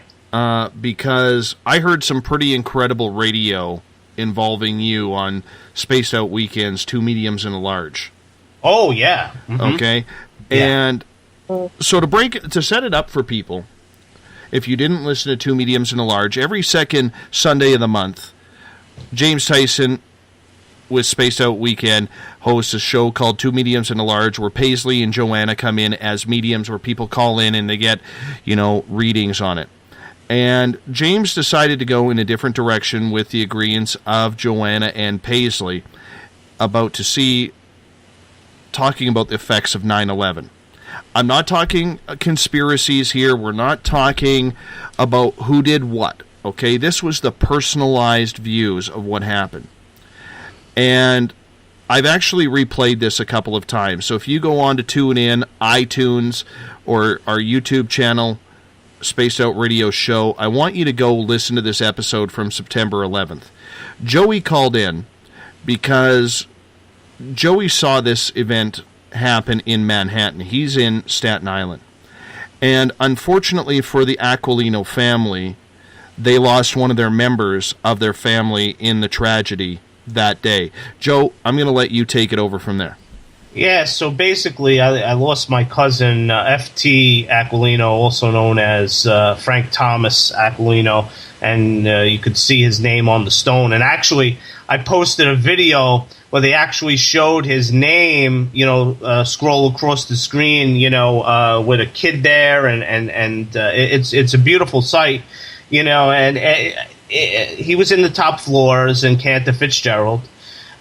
Because I heard some pretty incredible radio involving you on Spaced Out Weekends, 2 Mediums and a Large. Oh, yeah. Mm-hmm. Okay. Yeah. And so to set it up for people, if you didn't listen to 2 Mediums and a Large, every second Sunday of the month, James Tyson with Spaced Out Weekend hosts a show called 2 Mediums and a Large, where Paisley and Joanna come in as mediums, where people call in and they get, readings on it. And James decided to go in a different direction with the agreeance of Joanna and Paisley talking about the effects of 9/11. I'm not talking conspiracies here. We're not talking about who did what. Okay, this was the personalized views of what happened. And I've actually replayed this a couple of times. So if you go on to TuneIn, iTunes, or our YouTube channel, Spaced Out Radio Show, I want you to go listen to this episode from September 11th. Joey called in because Joey saw this event happen in Manhattan. He's in Staten Island. And unfortunately for the Aquilino family, they lost one of their members of their family in the tragedy that day. Joe, I'm going to let you take it over from there. Yeah, so basically I lost my cousin, F.T. Aquilino, also known as Frank Thomas Aquilino, and you could see his name on the stone. And actually, I posted a video where they actually showed his name, scroll across the screen, with a kid there, and it's a beautiful sight, and he was in the top floors in Cantor Fitzgerald.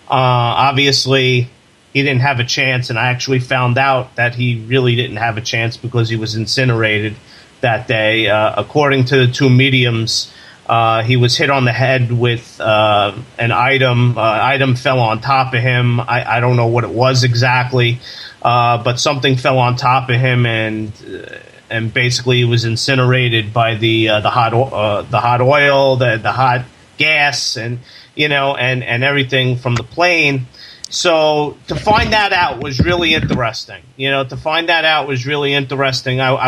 Obviously, he didn't have a chance, and I actually found out that he really didn't have a chance because he was incinerated that day. According to the two mediums, he was hit on the head with an item. Item fell on top of him. I don't know what it was exactly, but something fell on top of him, and basically he was incinerated by the hot oil, the hot gas, and and everything from the plane. So to find that out was really interesting. I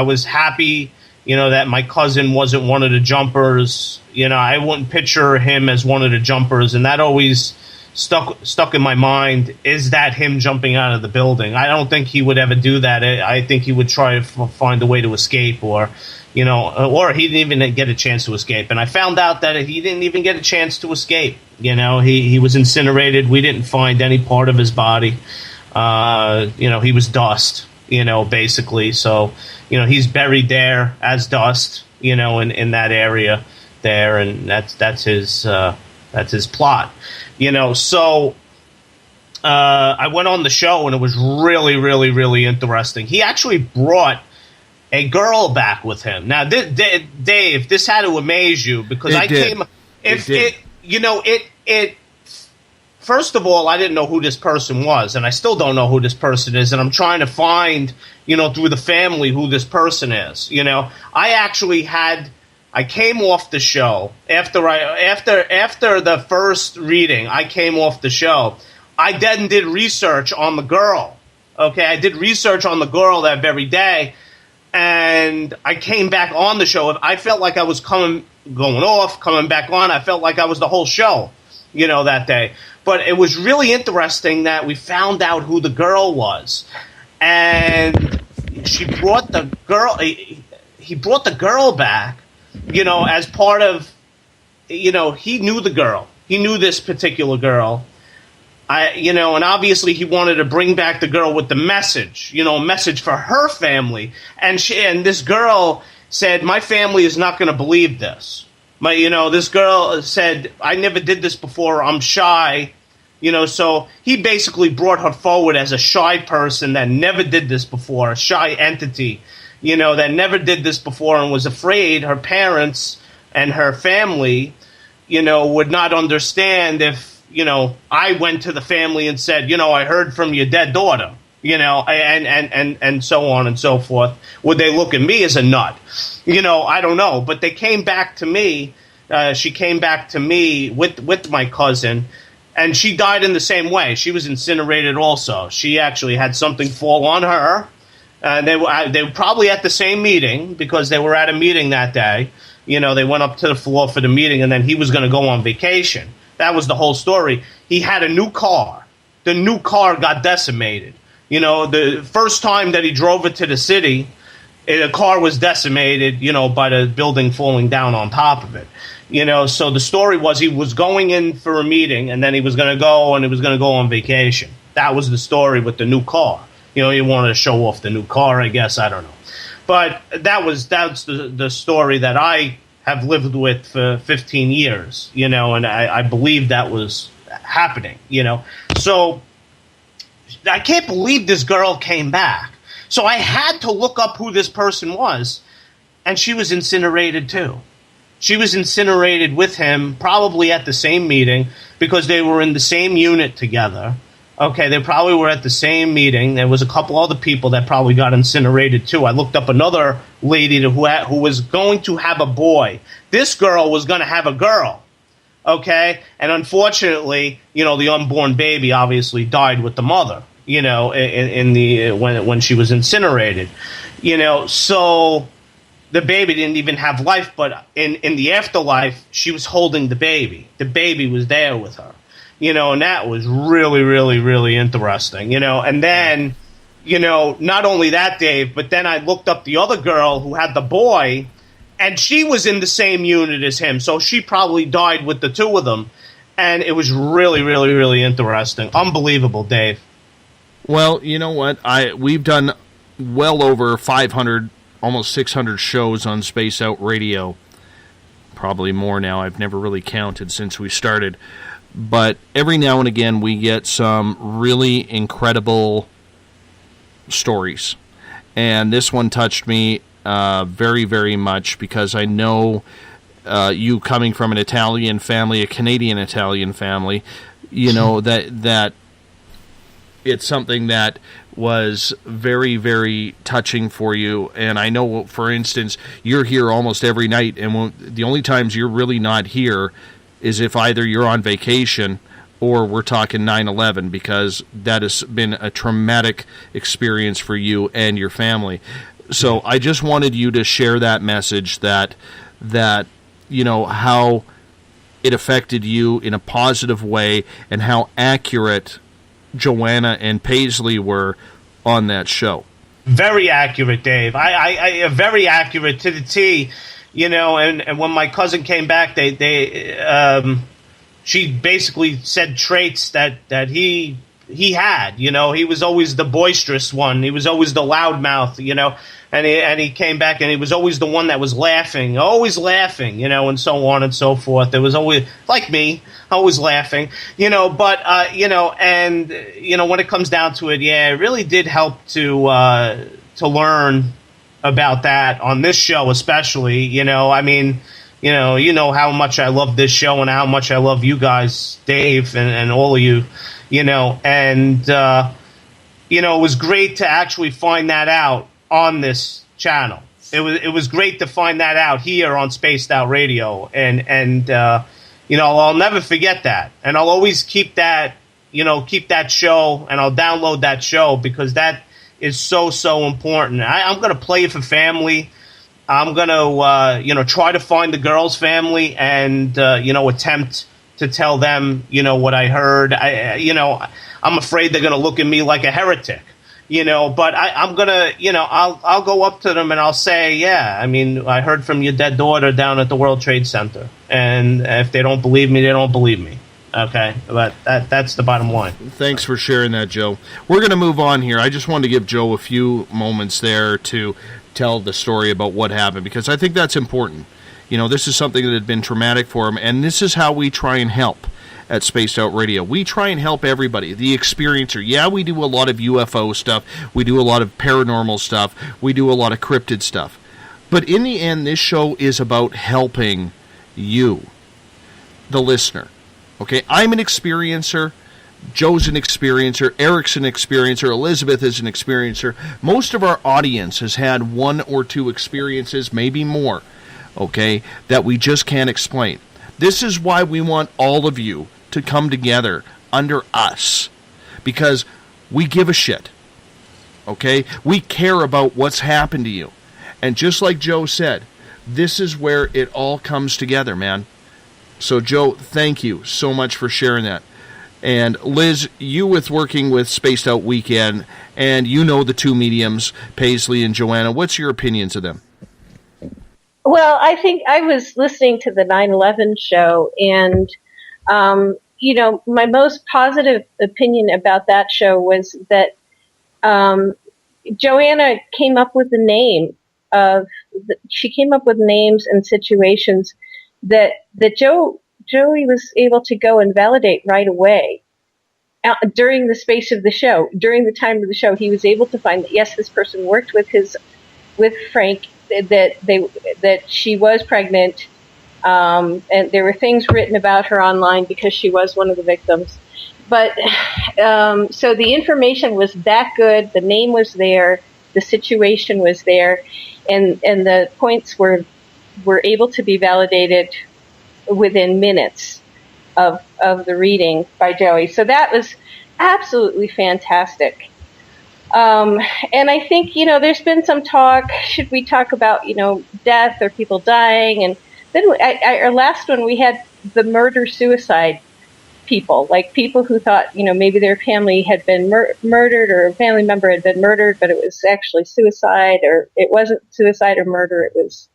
was happy, that my cousin wasn't one of the jumpers. I wouldn't picture him as one of the jumpers, and that always stuck in my mind. Is that him jumping out of the building? I don't think he would ever do that. I think he would try to find a way to escape, or he didn't even get a chance to escape. And I found out that he didn't even get a chance to escape. He was incinerated. We didn't find any part of his body. He was dust, basically. So, he's buried there as dust, in that area there, and that's his plot. So I went on the show, and it was really, really, really interesting. He actually brought a girl back with him. Now, Dave, this had to amaze you because first of all, I didn't know who this person was, and I still don't know who this person is, and I'm trying to find, through the family who this person is. I came off the show after the first reading. I came off the show. I then did research on the girl. Okay, I did research on the girl that very day, and I came back on the show. I felt like I was going off, coming back on. I felt like I was the whole show, that day. But it was really interesting that we found out who the girl was, and she brought the girl. He brought the girl back, as part of, he knew the girl. He knew this particular girl. And obviously he wanted to bring back the girl with the message, a message for her family. And this girl said, my family is not going to believe this. This girl said, I never did this before. I'm shy. So he basically brought her forward as a shy person that never did this before, a shy entity, that never did this before and was afraid her parents and her family, would not understand if, I went to the family and said, I heard from your dead daughter, and so on and so forth. Would they look at me as a nut? I don't know. But they came back to me. She came back to me with my cousin, and she died in the same way. She was incinerated also. She actually had something fall on her. They were probably at the same meeting because they were at a meeting that day. They went up to the floor for the meeting, and then he was going to go on vacation. That was the whole story. He had a new car. The new car got decimated. The first time that he drove it to the city, the car was decimated, by the building falling down on top of it. So the story was he was going in for a meeting, and then he was going to go on vacation. That was the story with the new car. He wanted to show off the new car, I guess. I don't know. But that's the story that I have lived with for 15 years, and I believe that was happening, So I can't believe this girl came back. So I had to look up who this person was, and she was incinerated too. She was incinerated with him, probably at the same meeting, because they were in the same unit together. Okay, they probably were at the same meeting. There was a couple other people that probably got incinerated too. I looked up another lady who was going to have a boy. This girl was going to have a girl. Okay, and unfortunately, the unborn baby obviously died with the mother. When she was incinerated. So the baby didn't even have life, but in the afterlife, she was holding the baby. The baby was there with her. and that was really, really, really interesting, and then, not only that, Dave, but then I looked up the other girl who had the boy, and she was in the same unit as him, so she probably died with the two of them, and it was really, really, really interesting. Unbelievable, Dave. Well, you know what? We've done well over 500, almost 600 shows on Space Out Radio. Probably more now. I've never really counted since we started. But every now and again we get some really incredible stories. And this one touched me very, very much because I know you coming from an Italian family, a Canadian-Italian family, that it's something that was very, very touching for you. And I know, for instance, you're here almost every night, and the only times you're really not here is if either you're on vacation or we're talking 9/11, because that has been a traumatic experience for you and your family. So I just wanted you to share that message that how it affected you in a positive way and how accurate Joanna and Paisley were on that show. Very accurate, Dave. I very accurate to the T. And when my cousin came back, she basically said traits that he had. He was always the boisterous one. He was always the loudmouth. And he came back and he was always the one that was laughing, and so on and so forth. It was always like me, always laughing, But and when it comes down to it, it really did help to learn about that on this show, especially. I mean, how much I love this show and how much I love you guys, Dave, and all of you, and it was great to actually find that out on this channel. It was great to find that out here on Spaced Out Radio, and I'll never forget that, and I'll always keep that show, and I'll download that show because that is so important. I'm going to play it for family. I'm going to try to find the girl's family and attempt to tell them what I heard. I'm afraid they're going to look at me like a heretic. But I'm gonna, I'll go up to them and I'll say, I heard from your dead daughter down at the World Trade Center, and if they don't believe me, they don't believe me. Okay, but that's the bottom line. Thanks for sharing that, Joe. We're gonna move on here. I just wanted to give Joe a few moments there to tell the story about what happened, because I think that's important. This is something that had been traumatic for him, and this is how we try and help. At Spaced Out Radio, we try and help everybody, the experiencer. Yeah, we do a lot of UFO stuff, we do a lot of paranormal stuff, we do a lot of cryptid stuff. But in the end, this show is about helping you, the listener. Okay, I'm an experiencer, Joe's an experiencer, Eric's an experiencer, Elizabeth is an experiencer. Most of our audience has had one or two experiences, maybe more, okay, that we just can't explain. This is why we want all of you to come together under us, because we give a shit, okay? We care about what's happened to you. And just like Joe said, this is where it all comes together, man. So, Joe, thank you so much for sharing that. And, Liz, you with working with Spaced Out Weekend, and the two mediums, Paisley and Joanna, what's your opinions of them? Well, I think I was listening to the 9/11 show, and, my most positive opinion about that show was that Joanna came up with the name she came up with names and situations that Joey was able to go and validate right away. During the space of the show, during the time of the show, he was able to find that, yes, this person worked with Frank, that she was pregnant, and there were things written about her online because she was one of the victims. But so the information was that good, the name was there, the situation was there, and the points were able to be validated within minutes of the reading by Joey. So that was absolutely fantastic. And I think, there's been some talk, should we talk about, death or people dying? And then our last one, we had the murder-suicide people, like people who thought, maybe their family had been murdered or a family member had been murdered, but it was actually suicide, or it wasn't suicide or murder, it was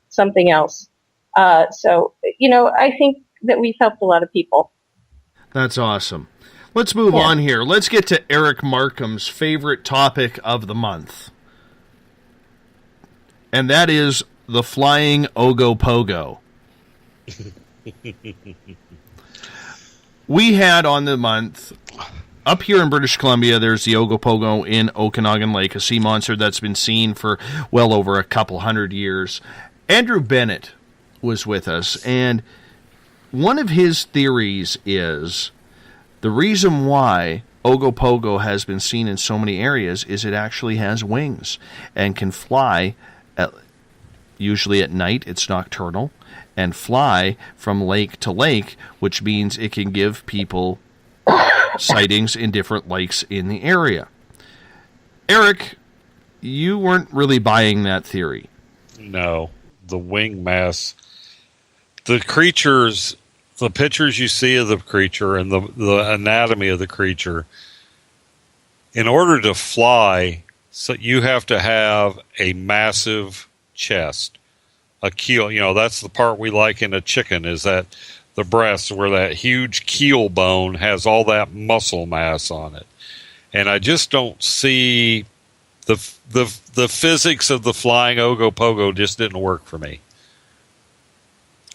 something else. So, I think that we've helped a lot of people. That's awesome. Let's move on here. Let's get to Eric Marcum's favorite topic of the month. And that is the flying Ogopogo. We had on the month, up here in British Columbia, there's the Ogopogo in Okanagan Lake, a sea monster that's been seen for well over a couple hundred years. Andrew Bennett was with us, and one of his theories is the reason why Ogopogo has been seen in so many areas is it actually has wings and can fly, usually at night. It's nocturnal, and fly from lake to lake, which means it can give people sightings in different lakes in the area. Eric, you weren't really buying that theory. No, the wing mass, the creatures, the pictures you see of the creature and the anatomy of the creature, in order to fly, so you have to have a massive chest. A keel, that's the part we like in a chicken, is that the breast where that huge keel bone has all that muscle mass on it. And I just don't see the physics of the flying Ogopogo just didn't work for me.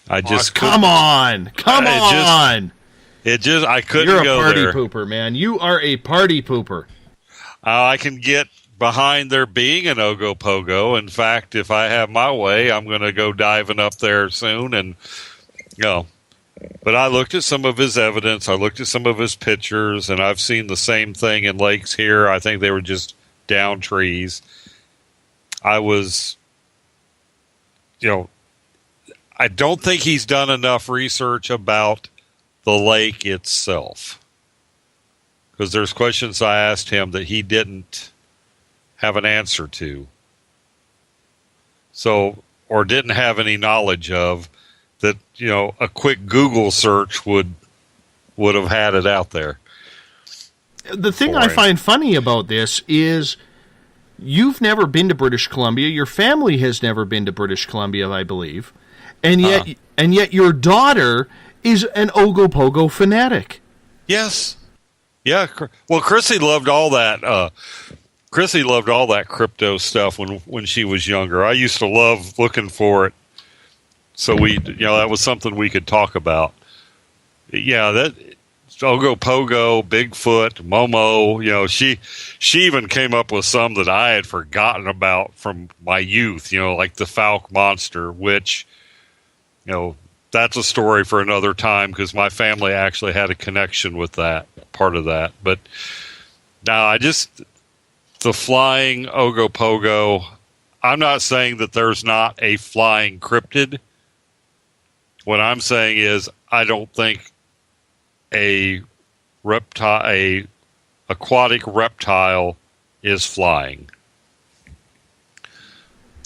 I just come on. I couldn't You're a go party there. pooper, man. You are a party pooper. I can get behind there being an Ogopogo. In fact, if I have my way, I'm going to go diving up there soon. And but I looked at some of his evidence. I looked at some of his pictures, and I've seen the same thing in lakes here. I think they were just down trees. I was, I don't think he's done enough research about the lake itself, because there's questions I asked him that he didn't have an answer to. So, or didn't have any knowledge of, that, a quick Google search would have had it out there. The thing I find funny about this is you've never been to British Columbia. Your family has never been to British Columbia, I believe. And yet your daughter is an Ogopogo fanatic. Yes. Yeah. Well, Chrissy loved all that. Chrissy loved all that crypto stuff when she was younger. I used to love looking for it. So that was something we could talk about. Yeah, that Ogopogo, Bigfoot, Momo, she even came up with some that I had forgotten about from my youth, like the Falk monster, which, that's a story for another time, because my family actually had a connection with that, part of that. But now the flying Ogopogo, I'm not saying that there's not a flying cryptid. What I'm saying is I don't think a aquatic reptile is flying.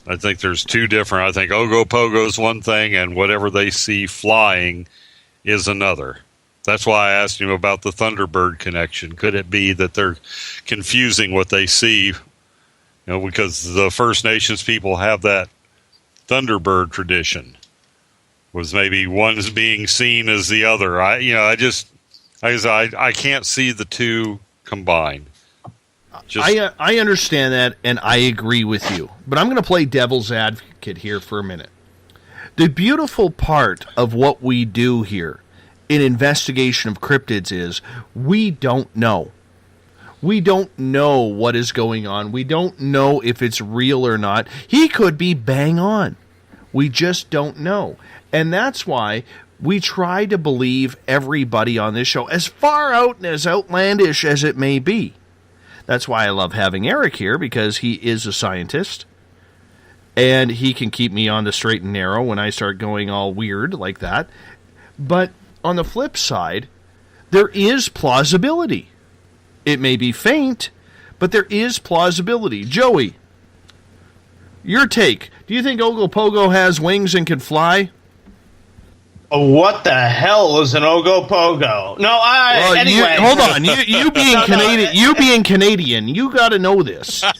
I think there's two different. I think Ogopogo is one thing, and whatever they see flying is another. That's why I asked him about the Thunderbird connection. Could it be that they're confusing what they see? Because the First Nations people have that Thunderbird tradition. Was maybe one's being seen as the other. I can't see the two combined. I understand that, and I agree with you. But I'm going to play devil's advocate here for a minute. The beautiful part of what we do here in investigation of cryptids is we don't know. We don't know what is going on. We don't know if it's real or not. He could be bang on. We just don't know. And that's why we try to believe everybody on this show, as far out and as outlandish as it may be. That's why I love having Eric here, because he is a scientist. And he can keep me on the straight and narrow when I start going all weird like that. But on the flip side, there is plausibility. It may be faint, but there is plausibility. Joey, your take. Do you think Ogopogo has wings and can fly? What the hell is an Ogopogo? No, anyway. Hold on. You being Canadian, you being Canadian, you got to know this. All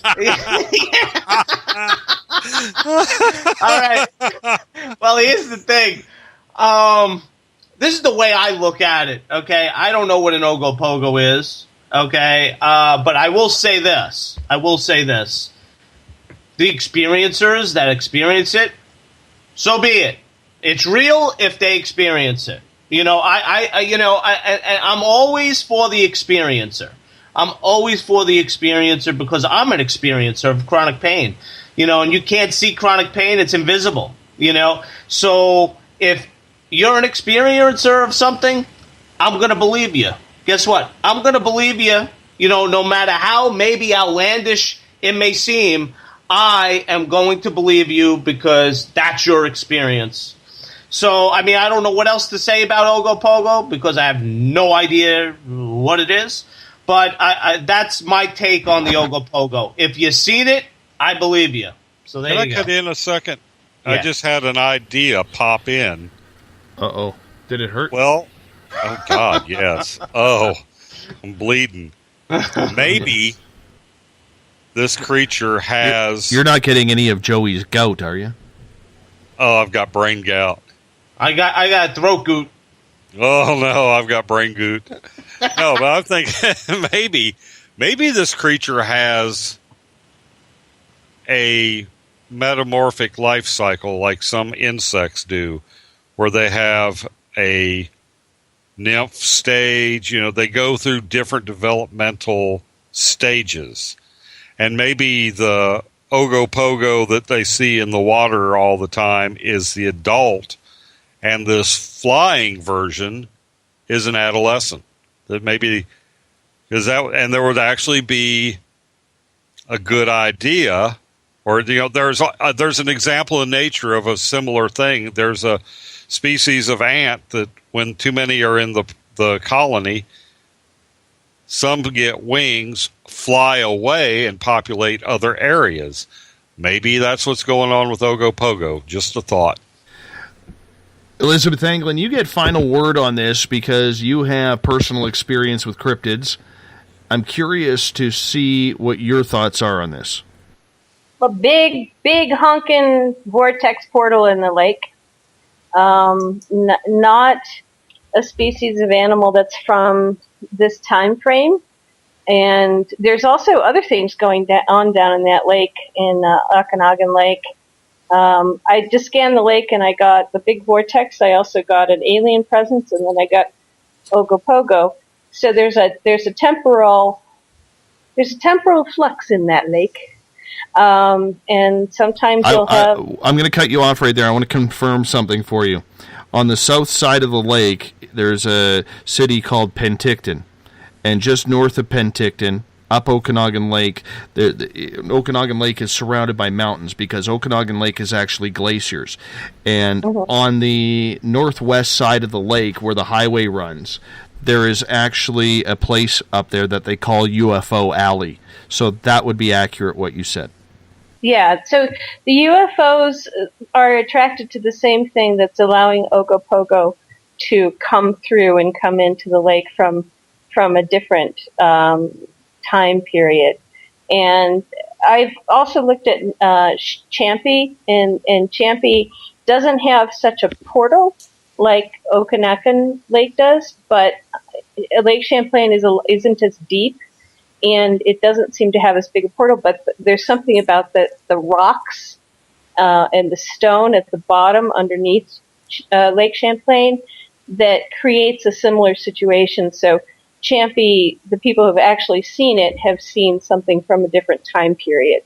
right. Well, here's the thing. This is the way I look at it. Okay, I don't know what an Ogopogo is. Okay, but I will say this. The experiencers that experience it, so be it. It's real if they experience it. I'm always for the experiencer. Because I'm an experiencer of chronic pain. And you can't see chronic pain; it's invisible. So if you're an experiencer of something, I'm going to believe you. Guess what? I'm going to believe you. No matter how maybe outlandish it may seem, I am going to believe you because that's your experience. So, I don't know what else to say about Ogopogo because I have no idea what it is. But that's my take on the Ogopogo. If you've seen it, I believe you. So there Can you I go. cut in a second? Yeah. I just had an idea pop in. Uh-oh. Did it hurt? Well, oh, God, yes. Oh, I'm bleeding. Maybe this creature has... You're not getting any of Joey's gout, are you? Oh, I've got brain gout. I got throat gout. Oh, no, I've got brain gout. No, but I'm thinking maybe this creature has a metamorphic life cycle like some insects do, where they have a nymph stage. They go through different developmental stages. And maybe the Ogopogo that they see in the water all the time is the adult, and this flying version is an adolescent. That maybe and there would actually be a good idea, or there's an example in nature of a similar thing. There's a species of ant that when too many are in the colony, some get wings, fly away, and populate other areas. Maybe that's what's going on with Ogopogo. Just a thought. Elizabeth Anglin, you get final word on this because you have personal experience with cryptids. I'm curious to see what your thoughts are on this. A big honking vortex portal in the lake. Not a species of animal that's from this time frame. And there's also other things going on down in that lake, in Okanagan Lake. I just scanned the lake and I got the big vortex. I also got an alien presence, and then I got Ogopogo. So there's a temporal flux in that lake. And sometimes you'll have... I'm going to cut you off right there. I want to confirm something for you. On the south side of the lake, there's a city called Penticton. And just north of Penticton, up Okanagan Lake, Okanagan Lake is surrounded by mountains because Okanagan Lake is actually glaciers. And on the northwest side of the lake where the highway runs, there is actually a place up there that they call UFO Alley. So that would be accurate what you said. Yeah, so the UFOs are attracted to the same thing that's allowing Ogopogo to come through and come into the lake from a different time period. And I've also looked at Champy, and Champy doesn't have such a portal like Okanagan Lake does, but Lake Champlain isn't as deep, and it doesn't seem to have as big a portal, but there's something about the rocks and the stone at the bottom underneath Lake Champlain that creates a similar situation. So Champy, the people who have actually seen it have seen something from a different time period.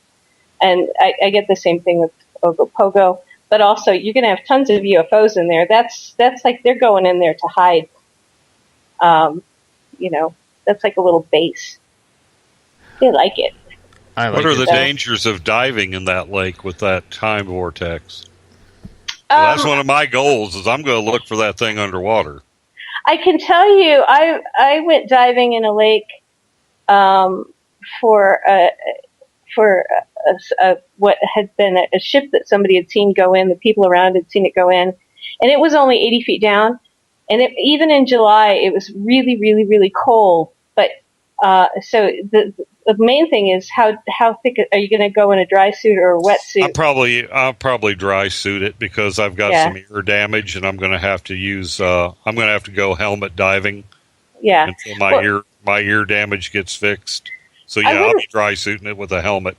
And I get the same thing with Ogopogo, but also you're going to have tons of UFOs in there. That's like they're going in there to hide. That's like a little base. They like it. What are the dangers of diving in that lake with that time vortex? That's one of my goals, is I'm going to look for that thing underwater. I can tell you, I went diving in a lake for what had been a ship that somebody had seen go in. The people around had seen it go in, and it was only 80 feet down. And even in July, it was really, really, really cold. But so the main thing is how thick are you going to go in a dry suit or a wet suit? I'll probably dry suit it because I've got some ear damage, and I'm going to have to use. I'm going to have to go helmet diving. Yeah, until my ear damage gets fixed. So yeah, I'll be dry suiting it with a helmet.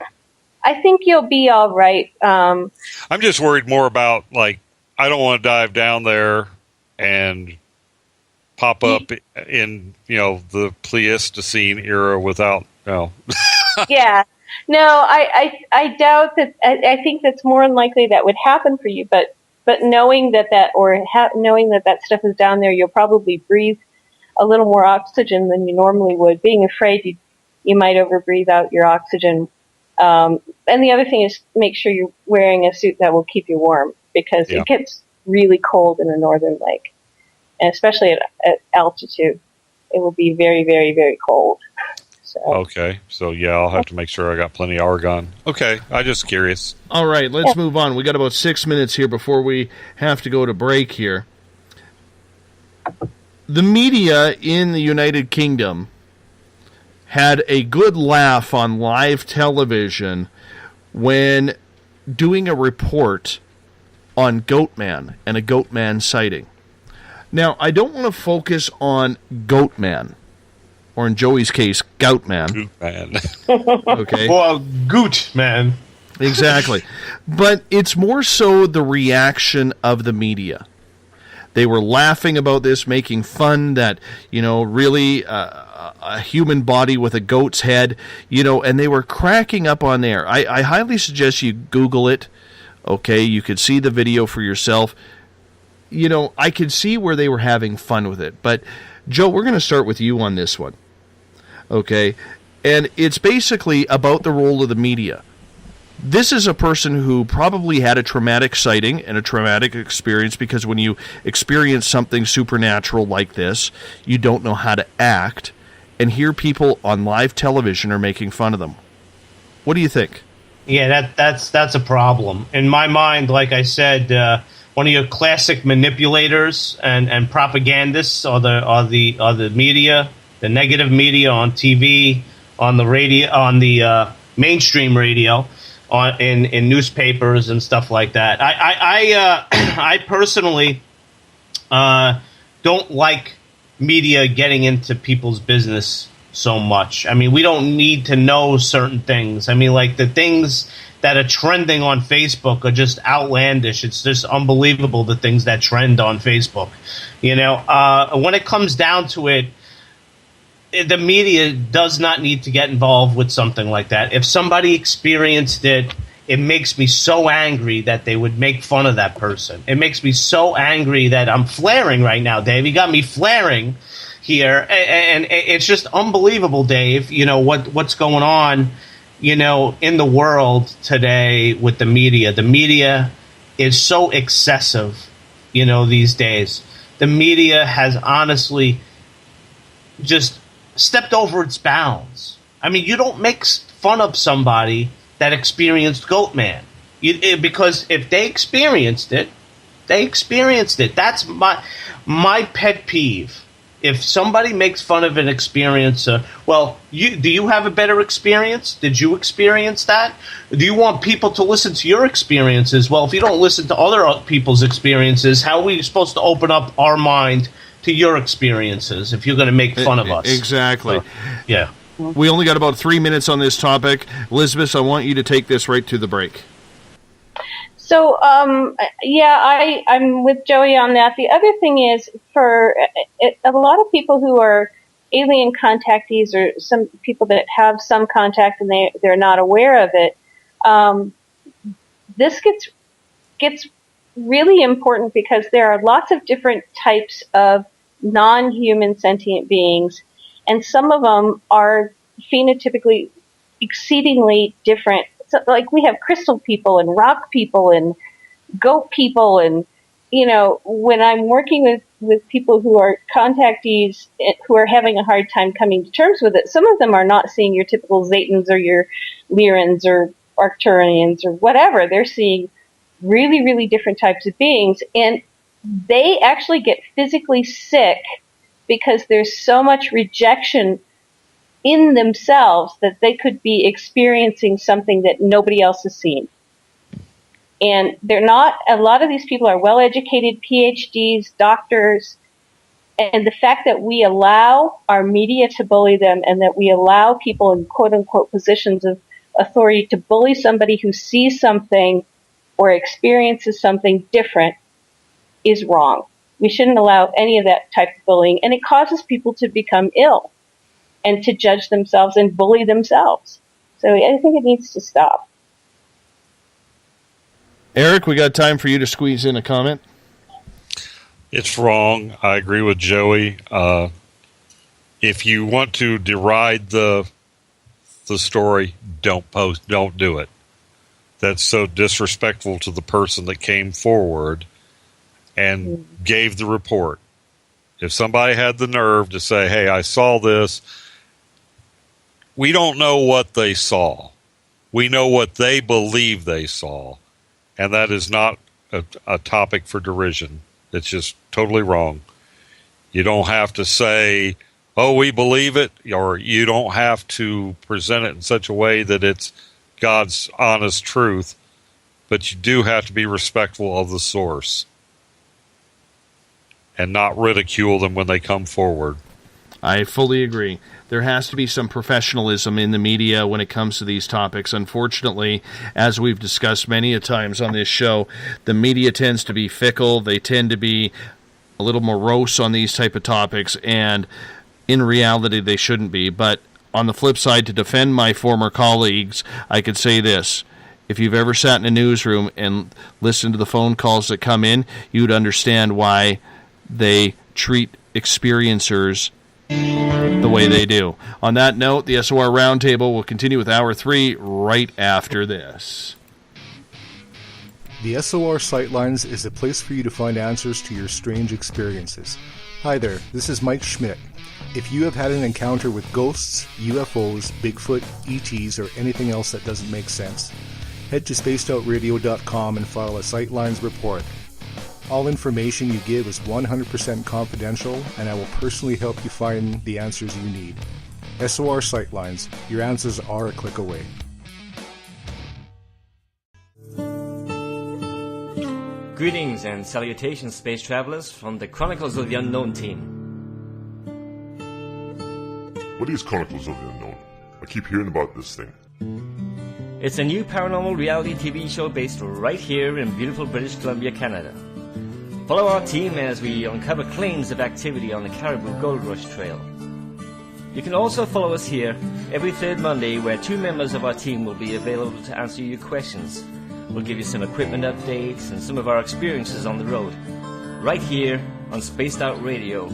I think you'll be all right. I'm just worried more about I don't want to dive down there and pop up in the Pleistocene era without Yeah, no, I doubt that. I think that's more unlikely that would happen for you. But knowing knowing that stuff is down there, you'll probably breathe a little more oxygen than you normally would. Being afraid you might overbreathe out your oxygen. And the other thing is make sure you're wearing a suit that will keep you warm because it gets really cold in the northern lake. And especially at altitude, it will be very, very, very cold. So. Okay, so yeah, I'll have to make sure I got plenty of argon. Okay, I'm just curious. All right, let's move on. We got about 6 minutes here before we have to go to break here. The media in the United Kingdom had a good laugh on live television when doing a report on Goatman and a Goatman sighting. Now, I don't want to focus on Goatman, or in Joey's case, Goutman. Goutman. Okay. Well, Gootman. Exactly. But it's more so the reaction of the media. They were laughing about this, making fun that, really a human body with a goat's head, and they were cracking up on there. I highly suggest you Google it. Okay, you could see the video for yourself. I could see where they were having fun with it. But, Joe, we're going to start with you on this one. Okay? And it's basically about the role of the media. This is a person who probably had a traumatic sighting and a traumatic experience because when you experience something supernatural like this, you don't know how to act. And here people on live television are making fun of them. What do you think? Yeah, that's a problem. In my mind, like I said, one of your classic manipulators and propagandists are the media, the negative media on TV, on the radio, on the mainstream radio, in newspapers and stuff like that. I personally don't like media getting into people's business so much. I mean, we don't need to know certain things. I mean, like the things that are trending on Facebook are just outlandish. It's just unbelievable, the things that trend on Facebook. When it comes down to it, the media does not need to get involved with something like that. If somebody experienced it, it makes me so angry that they would make fun of that person. It makes me so angry that I'm flaring right now, Dave. You got me flaring here, and it's just unbelievable, Dave. What's going on, in the world today with the media. The media is so excessive, these days. The media has honestly just stepped over its bounds. I mean, you don't make fun of somebody that experienced Goatman. Because if they experienced it, they experienced it. That's my pet peeve. If somebody makes fun of an experiencer, well, do you have a better experience? Did you experience that? Do you want people to listen to your experiences? Well, if you don't listen to other people's experiences, how are we supposed to open up our mind to your experiences if you're going to make fun of us? Exactly. Yeah. We only got about 3 minutes on this topic. Elizabeth, I want you to take this right to the break. So, I'm with Joey on that. The other thing is, for a lot of people who are alien contactees or some people that have some contact and they're not aware of it, this gets really important because there are lots of different types of non-human sentient beings, and some of them are phenotypically exceedingly different. So, like, we have crystal people and rock people and goat people, and when I'm working with people who are contactees who are having a hard time coming to terms with it, some of them are not seeing your typical Zetans or your Lyrans or Arcturians or whatever. They're seeing really, really different types of beings, and they actually get physically sick because there's so much rejection in themselves that they could be experiencing something that nobody else has seen. And they're not, a lot of these people are well-educated PhDs, doctors, and the fact that we allow our media to bully them and that we allow people in quote-unquote positions of authority to bully somebody who sees something or experiences something different is wrong. We shouldn't allow any of that type of bullying, and it causes people to become ill and to judge themselves and bully themselves. So I think it needs to stop. Eric, we got time for you to squeeze in a comment? It's wrong. I agree with Joey. If you want to deride the story, don't do it. That's so disrespectful to the person that came forward and gave the report. If somebody had the nerve to say, hey, I saw this, we don't know what they saw. We know what they believe they saw. And that is not a topic for derision. It's just totally wrong. You don't have to say, oh, we believe it, or you don't have to present it in such a way that it's God's honest truth, but you do have to be respectful of the source and not ridicule them when they come forward. I fully agree. There has to be some professionalism in the media when it comes to these topics. Unfortunately, as we've discussed many a times on this show, the media tends to be fickle. They tend to be a little morose on these type of topics, and in reality, they shouldn't be. But on the flip side, to defend my former colleagues, I could say this. If you've ever sat in a newsroom and listened to the phone calls that come in, you'd understand why they treat experiencers the way they do. On that note, the SOR Roundtable will continue with Hour 3 right after this. The SOR Sightlines is a place for you to find answers to your strange experiences. Hi there, this is Mike Schmidt. If you have had an encounter with ghosts, UFOs, Bigfoot, ETs, or anything else that doesn't make sense, head to spacedoutradio.com and file a Sightlines report. All information you give is 100% confidential, and I will personally help you find the answers you need. SOR Sightlines, your answers are a click away. Greetings and salutations, space travelers, from the Chronicles of the Unknown team. What is Chronicles of the Unknown? I keep hearing about this thing. It's a new paranormal reality TV show based right here in beautiful British Columbia, Canada. Follow our team as we uncover claims of activity on the Caribou Gold Rush Trail. You can also follow us here every third Monday, where 2 members of our team will be available to answer your questions. We'll give you some equipment updates and some of our experiences on the road, right here on Spaced Out Radio.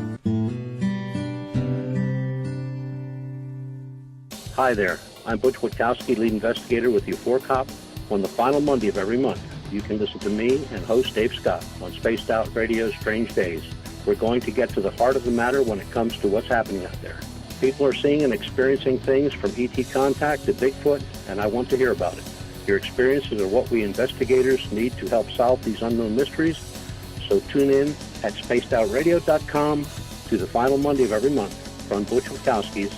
Hi there, I'm Butch Witkowski, lead investigator with the UFOR Cop. On the final Monday of every month, you can listen to me and host Dave Scott on Spaced Out Radio's Strange Days. We're going to get to the heart of the matter when it comes to what's happening out there. People are seeing and experiencing things from ET contact to Bigfoot, and I want to hear about it. Your experiences are what we investigators need to help solve these unknown mysteries. So tune in at spacedoutradio.com to the final Monday of every month from Butch Witkowski's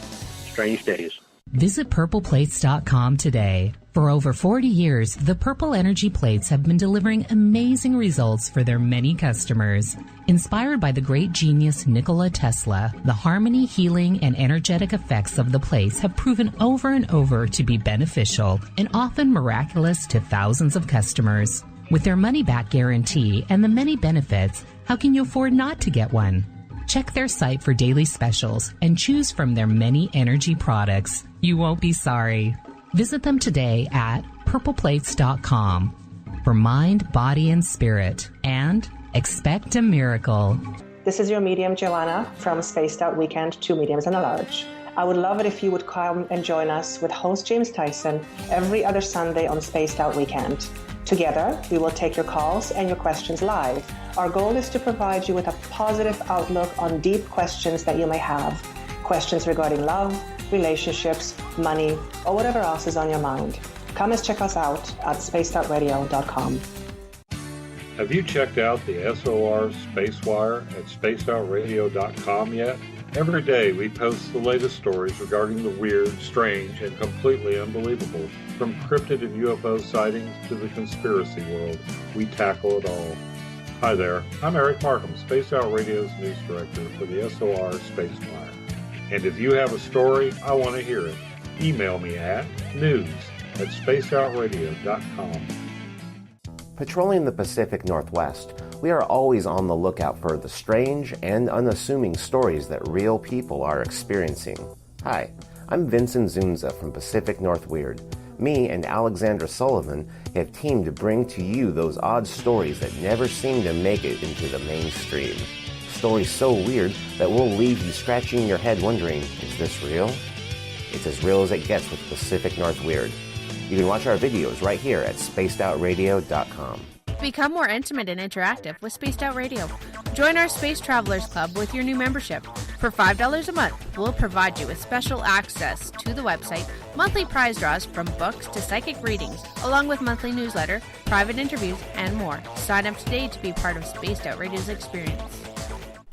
Strange Days. Visit purpleplates.com today. For over 40 years, the Purple Energy Plates have been delivering amazing results for their many customers. Inspired by the great genius Nikola Tesla, the harmony, healing, and energetic effects of the plates have proven over and over to be beneficial and often miraculous to thousands of customers. With their money-back guarantee and the many benefits, how can you afford not to get one? Check their site for daily specials and choose from their many energy products. You won't be sorry. Visit them today at purpleplates.com for mind, body, and spirit, and expect a miracle. This is your medium, Joanna, from Spaced Out Weekend, 2 mediums and a large. I would love it if you would come and join us with host James Tyson every other Sunday on Spaced Out Weekend. Together, we will take your calls and your questions live. Our goal is to provide you with a positive outlook on deep questions that you may have. Questions regarding love, relationships, money, or whatever else is on your mind. Come and check us out at spacedoutradio.com. Have you checked out the SOR Spacewire at spacedoutradio.com yet? Every day we post the latest stories regarding the weird, strange, and completely unbelievable. From cryptid and UFO sightings to the conspiracy world, we tackle it all. Hi there, I'm Eric Marcum, Spaced Out Radio's news director for the SOR Spacewire. And if you have a story, I want to hear it. Email me at news@spacedoutradio.com. Patrolling the Pacific Northwest, we are always on the lookout for the strange and unassuming stories that real people are experiencing. Hi, I'm Vincent Zunza from Pacific North Weird. Me and Alexandra Sullivan have teamed to bring to you those odd stories that never seem to make it into the mainstream. Stories so weird that will leave you scratching your head wondering, is this real? It's as real as it gets with Pacific North Weird. You can watch our videos right here at spacedoutradio.com. Become more intimate and interactive with Spaced Out Radio. Join our Space Travelers Club with your new membership. For $5 a month, we'll provide you with special access to the website, monthly prize draws from books to psychic readings, along with monthly newsletter, private interviews, and more. Sign up today to be part of Spaced Out Radio's experience.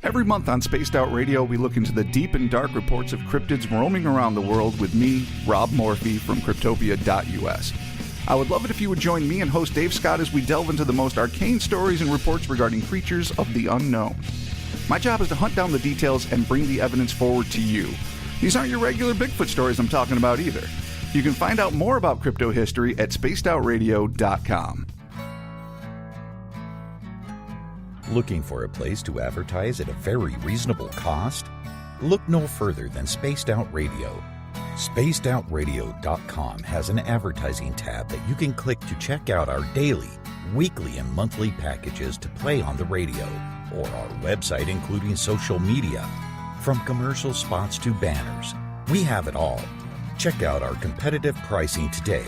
Every month on Spaced Out Radio, we look into the deep and dark reports of cryptids roaming around the world with me, Rob Morphy, from Cryptopia.us. I would love it if you would join me and host Dave Scott as we delve into the most arcane stories and reports regarding creatures of the unknown. My job is to hunt down the details and bring the evidence forward to you. These aren't your regular Bigfoot stories I'm talking about either. You can find out more about crypto history at spacedoutradio.com. Looking for a place to advertise at a very reasonable cost? Look no further than Spaced Out Radio. SpacedOutRadio.com has an advertising tab that you can click to check out our daily, weekly, and monthly packages to play on the radio, or our website including social media. From commercial spots to banners, we have it all. Check out our competitive pricing today.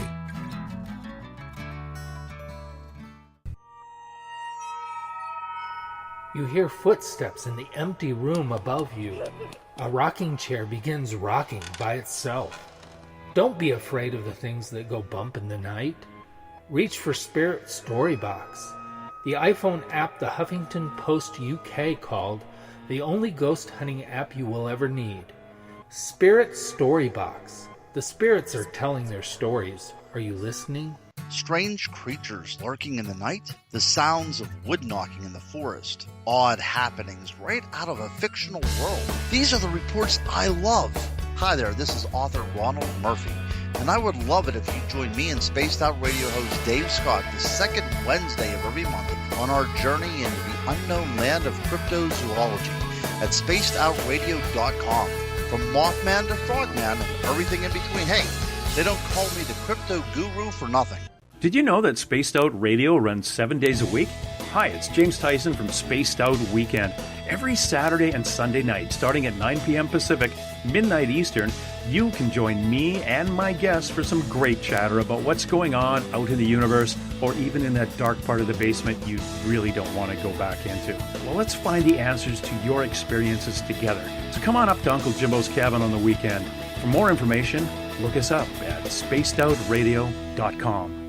You hear footsteps in the empty room above you. A rocking chair begins rocking by itself. Don't be afraid of the things that go bump in the night. Reach for Spirit Storybox, the iPhone app the Huffington Post UK called the only ghost hunting app you will ever need. Spirit Storybox. The spirits are telling their stories. Are you listening? Strange creatures lurking in the night, the sounds of wood knocking in the forest, odd happenings right out of a fictional world. These are the reports I love. Hi there, this is author Ronald Murphy, and I would love it if you join me and Spaced Out Radio host Dave Scott the second Wednesday of every month on our journey into the unknown land of cryptozoology at spacedoutradio.com. From Mothman to Frogman and everything in between. Hey, they don't call me the crypto guru for nothing. Did you know that Spaced Out Radio runs 7 days a week? Hi, it's James Tyson from Spaced Out Weekend. Every Saturday and Sunday night, starting at 9 p.m. Pacific, midnight Eastern, you can join me and my guests for some great chatter about what's going on out in the universe, or even in that dark part of the basement you really don't want to go back into. Well, let's find the answers to your experiences together. So come on up to Uncle Jimbo's cabin on the weekend. For more information, look us up at spacedoutradio.com.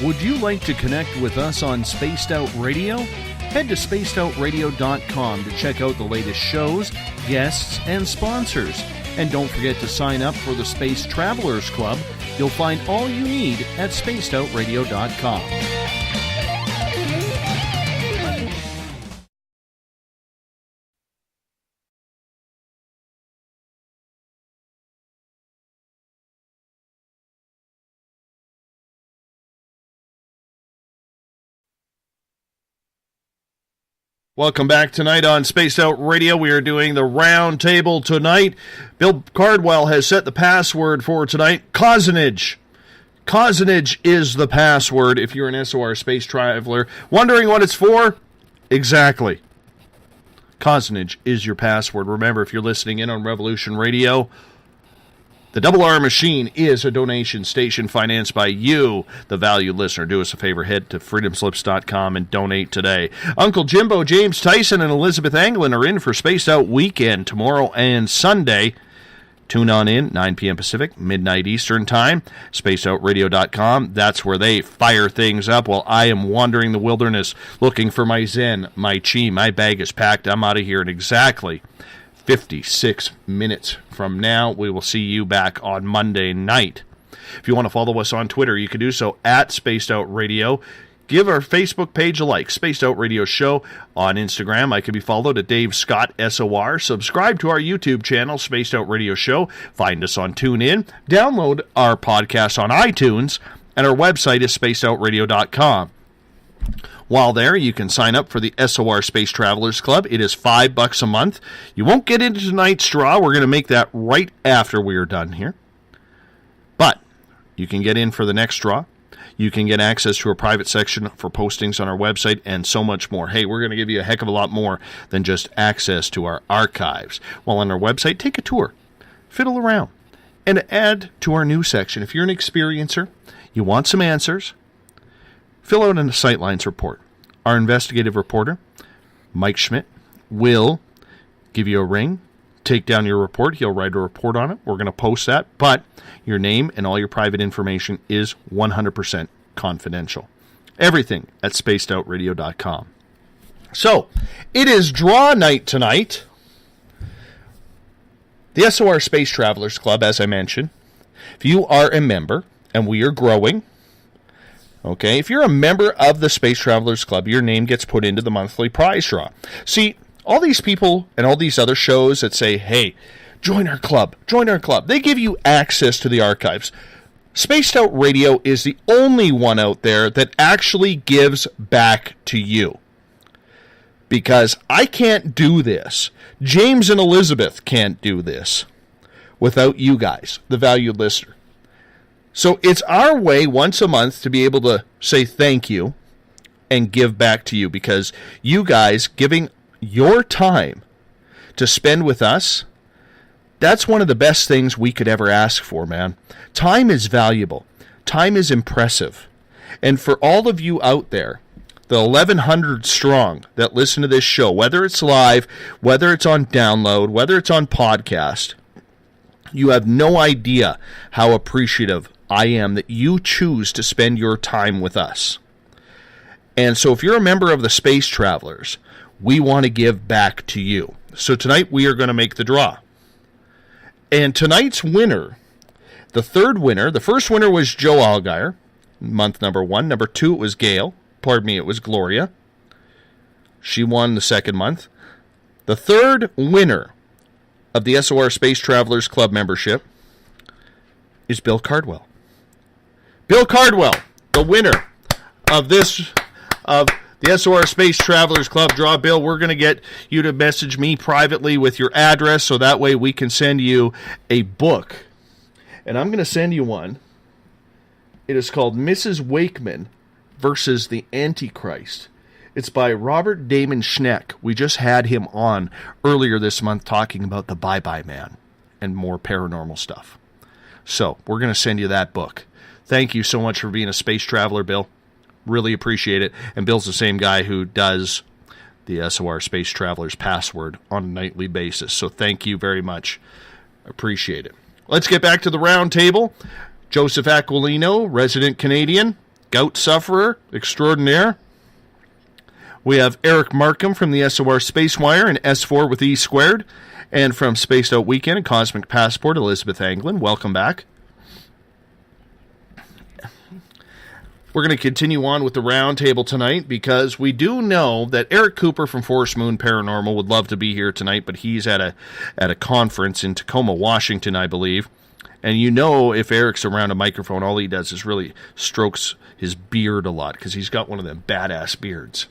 Would you like to connect with us on Spaced Out Radio? Head to spacedoutradio.com to check out the latest shows, guests, and sponsors. And don't forget to sign up for the Space Travelers Club. You'll find all you need at spacedoutradio.com. Welcome back tonight on Spaced Out Radio. We are doing the Roundtable tonight. Bill Cardwell has set the password for tonight. Cozenage. Cozenage is the password if you're an SOR space traveler. Wondering what it's for? Exactly. Cozenage is your password. Remember, if you're listening in on Revolution Radio, The Double R Machine is a donation station financed by you, the valued listener. Do us a favor, head to freedomslips.com and donate today. Uncle Jimbo, James Tyson, and Elizabeth Anglin are in for Spaced Out Weekend tomorrow and Sunday. Tune on in, 9 p.m. Pacific, midnight Eastern Time, spacedoutradio.com. That's where they fire things up while I am wandering the wilderness looking for my Zen, my Chi. My bag is packed. I'm out of here in exactly 56 minutes from now. We will see you back on Monday night. If you want to follow us on Twitter, you can do so at Spaced Out Radio. Give our Facebook page a like, Spaced Out Radio Show. On Instagram, I can be followed at Dave Scott SOR. Subscribe to our YouTube channel, Spaced Out Radio Show. Find us on TuneIn. Download our podcast on iTunes. And our website is spacedoutradio.com. While there, you can sign up for the SOR Space Travelers Club. It is $5 a month. You won't get into tonight's draw. We're going to make that right after we are done here. But you can get in for the next draw. You can get access to a private section for postings on our website and so much more. Hey, we're going to give you a heck of a lot more than just access to our archives. While on our website, take a tour, fiddle around, and add to our news section. If you're an experiencer, you want some answers, fill out a Sightlines report. Our investigative reporter, Mike Schmidt, will give you a ring, take down your report. He'll write a report on it. We're going to post that, but your name and all your private information is 100% confidential. Everything at spacedoutradio.com. So, it is draw night tonight. The SOR Space Travelers Club, as I mentioned, if you are a member, and we are growing, okay, if you're a member of the Space Travelers Club, your name gets put into the monthly prize draw. See, all these people and all these other shows that say, hey, join our club, they give you access to the archives. Spaced Out Radio is the only one out there that actually gives back to you. Because I can't do this. James and Elizabeth can't do this without you guys, the valued listener. So it's our way once a month to be able to say thank you and give back to you, because you guys giving your time to spend with us, that's one of the best things we could ever ask for, man. Time is valuable. Time is impressive. And for all of you out there, the 1,100 strong that listen to this show, whether it's live, whether it's on download, whether it's on podcast, you have no idea how appreciative I am that you choose to spend your time with us. And so if you're a member of the Space Travelers, we want to give back to you. So tonight we are going to make the draw. And tonight's winner, the third winner, the first winner was Joe Allgaier, month number 1. Number 2, it was Gail. Pardon me, it was Gloria. She won the second month. The third winner of the SOR Space Travelers Club membership is Bill Cardwell. Bill Cardwell, the winner of the SOR Space Travelers Club draw. Bill, we're going to get you to message me privately with your address so that way we can send you a book. And I'm going to send you one. It is called Mrs. Wakeman versus the Antichrist. It's by Robert Damon Schneck. We just had him on earlier this month talking about the Bye-Bye Man and more paranormal stuff. So we're going to send you that book. Thank you so much for being a space traveler, Bill. Really appreciate it. And Bill's the same guy who does the SOR Space Travelers Password on a nightly basis. So thank you very much. Appreciate it. Let's get back to the round table. Joseph Aquilino, resident Canadian, gout sufferer extraordinaire. We have Eric Marcum from the SOR Spacewire and S4 with E squared. And from Spaced Out Weekend and Cosmic Passport, Elizabeth Anglin. Welcome back. We're going to continue on with the round table tonight because we do know that Eric Cooper from Forest Moon Paranormal would love to be here tonight, but he's at a conference in Tacoma, Washington, I believe. And you know, if Eric's around a microphone, all he does is really strokes his beard a lot because he's got one of them badass beards.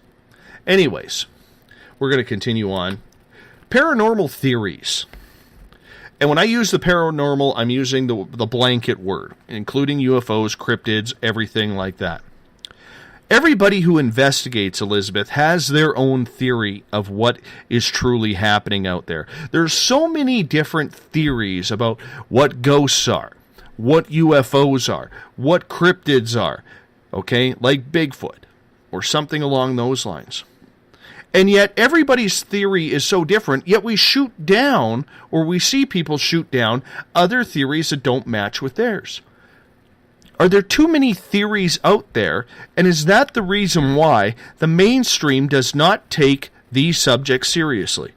Anyways, we're going to continue on. Paranormal theories. And when I use the paranormal, I'm using the blanket word, including UFOs, cryptids, everything like that. Everybody who investigates, Elizabeth, has their own theory of what is truly happening out there. There's so many different theories about what ghosts are, what UFOs are, what cryptids are, okay, like Bigfoot or something along those lines. And yet everybody's theory is so different, yet we shoot down, or we see people shoot down, other theories that don't match with theirs. Are there too many theories out there, and is that the reason why the mainstream does not take these subjects seriously?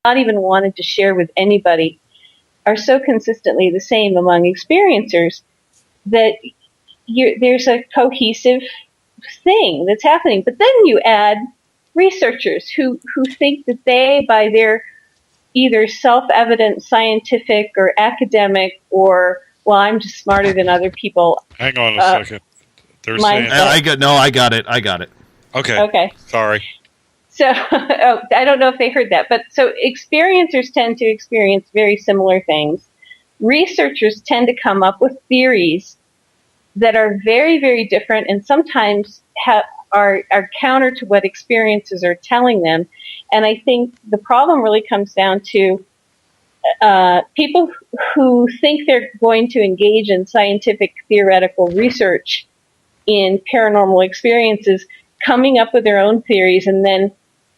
Not even wanted to share with anybody are so consistently the same among experiencers that there's a cohesive thing that's happening. But then you add researchers who think that they, by their either self-evident scientific or academic or, well, I'm just smarter than other people. Hang on a second. They're saying I got it. Okay. Sorry. So, I don't know if they heard that, but so experiencers tend to experience very similar things. Researchers tend to come up with theories that are very, very different and sometimes are counter to what experiencers are telling them. And I think the problem really comes down to people who think they're going to engage in scientific theoretical research in paranormal experiences, coming up with their own theories and then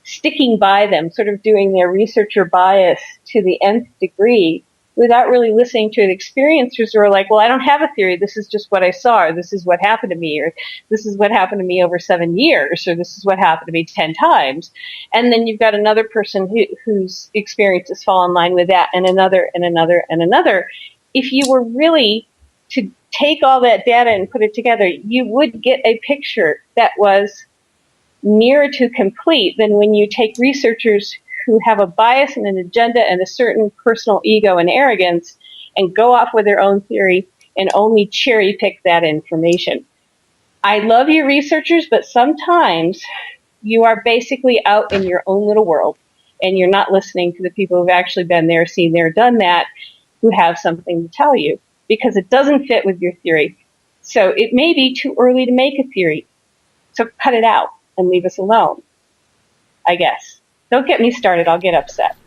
sticking by them, sort of doing their researcher bias to the nth degree without really listening to the experiencers who are like, well, I don't have a theory. This is just what I saw, or this is what happened to me, or this is what happened to me over 7 years, or this is what happened to me 10 times. And then you've got another person whose experiences fall in line with that, and another, and another, and another. If you were really to take all that data and put it together, you would get a picture that was nearer to complete than when you take researchers who have a bias and an agenda and a certain personal ego and arrogance and go off with their own theory and only cherry pick that information. I love you researchers, but sometimes you are basically out in your own little world and you're not listening to the people who've actually been there, seen there, done that, who have something to tell you because it doesn't fit with your theory. So it may be too early to make a theory. So cut it out and leave us alone, I guess. Don't get me started. I'll get upset.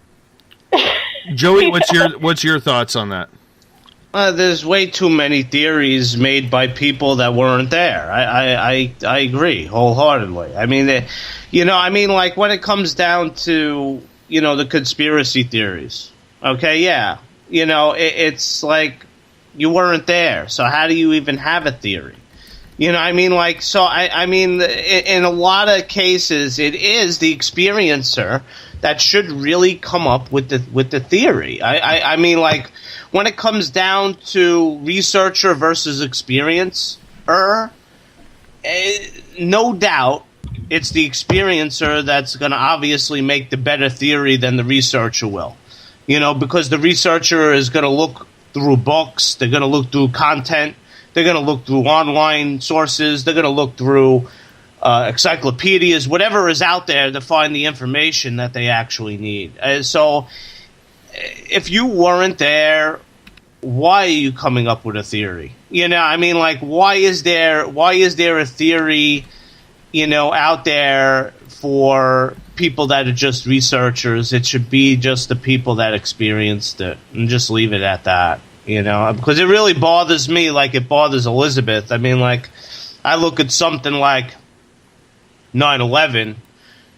Joey, what's your thoughts on that? There's way too many theories made by people that weren't there. I agree wholeheartedly. I mean, like when it comes down to, the conspiracy theories, okay, yeah. It's like you weren't there. So how do you even have a theory? In a lot of cases, it is the experiencer that should really come up with the theory. I mean, like, when it comes down to researcher versus experiencer, no doubt it's the experiencer that's going to obviously make the better theory than the researcher will. Because the researcher is going to look through books, they're going to look through content, they're going to look through online sources. They're going to look through encyclopedias, whatever is out there to find the information that they actually need. So if you weren't there, why are you coming up with a theory? Why is there a theory, out there for people that are just researchers? It should be just the people that experienced it and just leave it at that. Because it really bothers me like it bothers Elizabeth. I mean, like, I look at something like 9/11,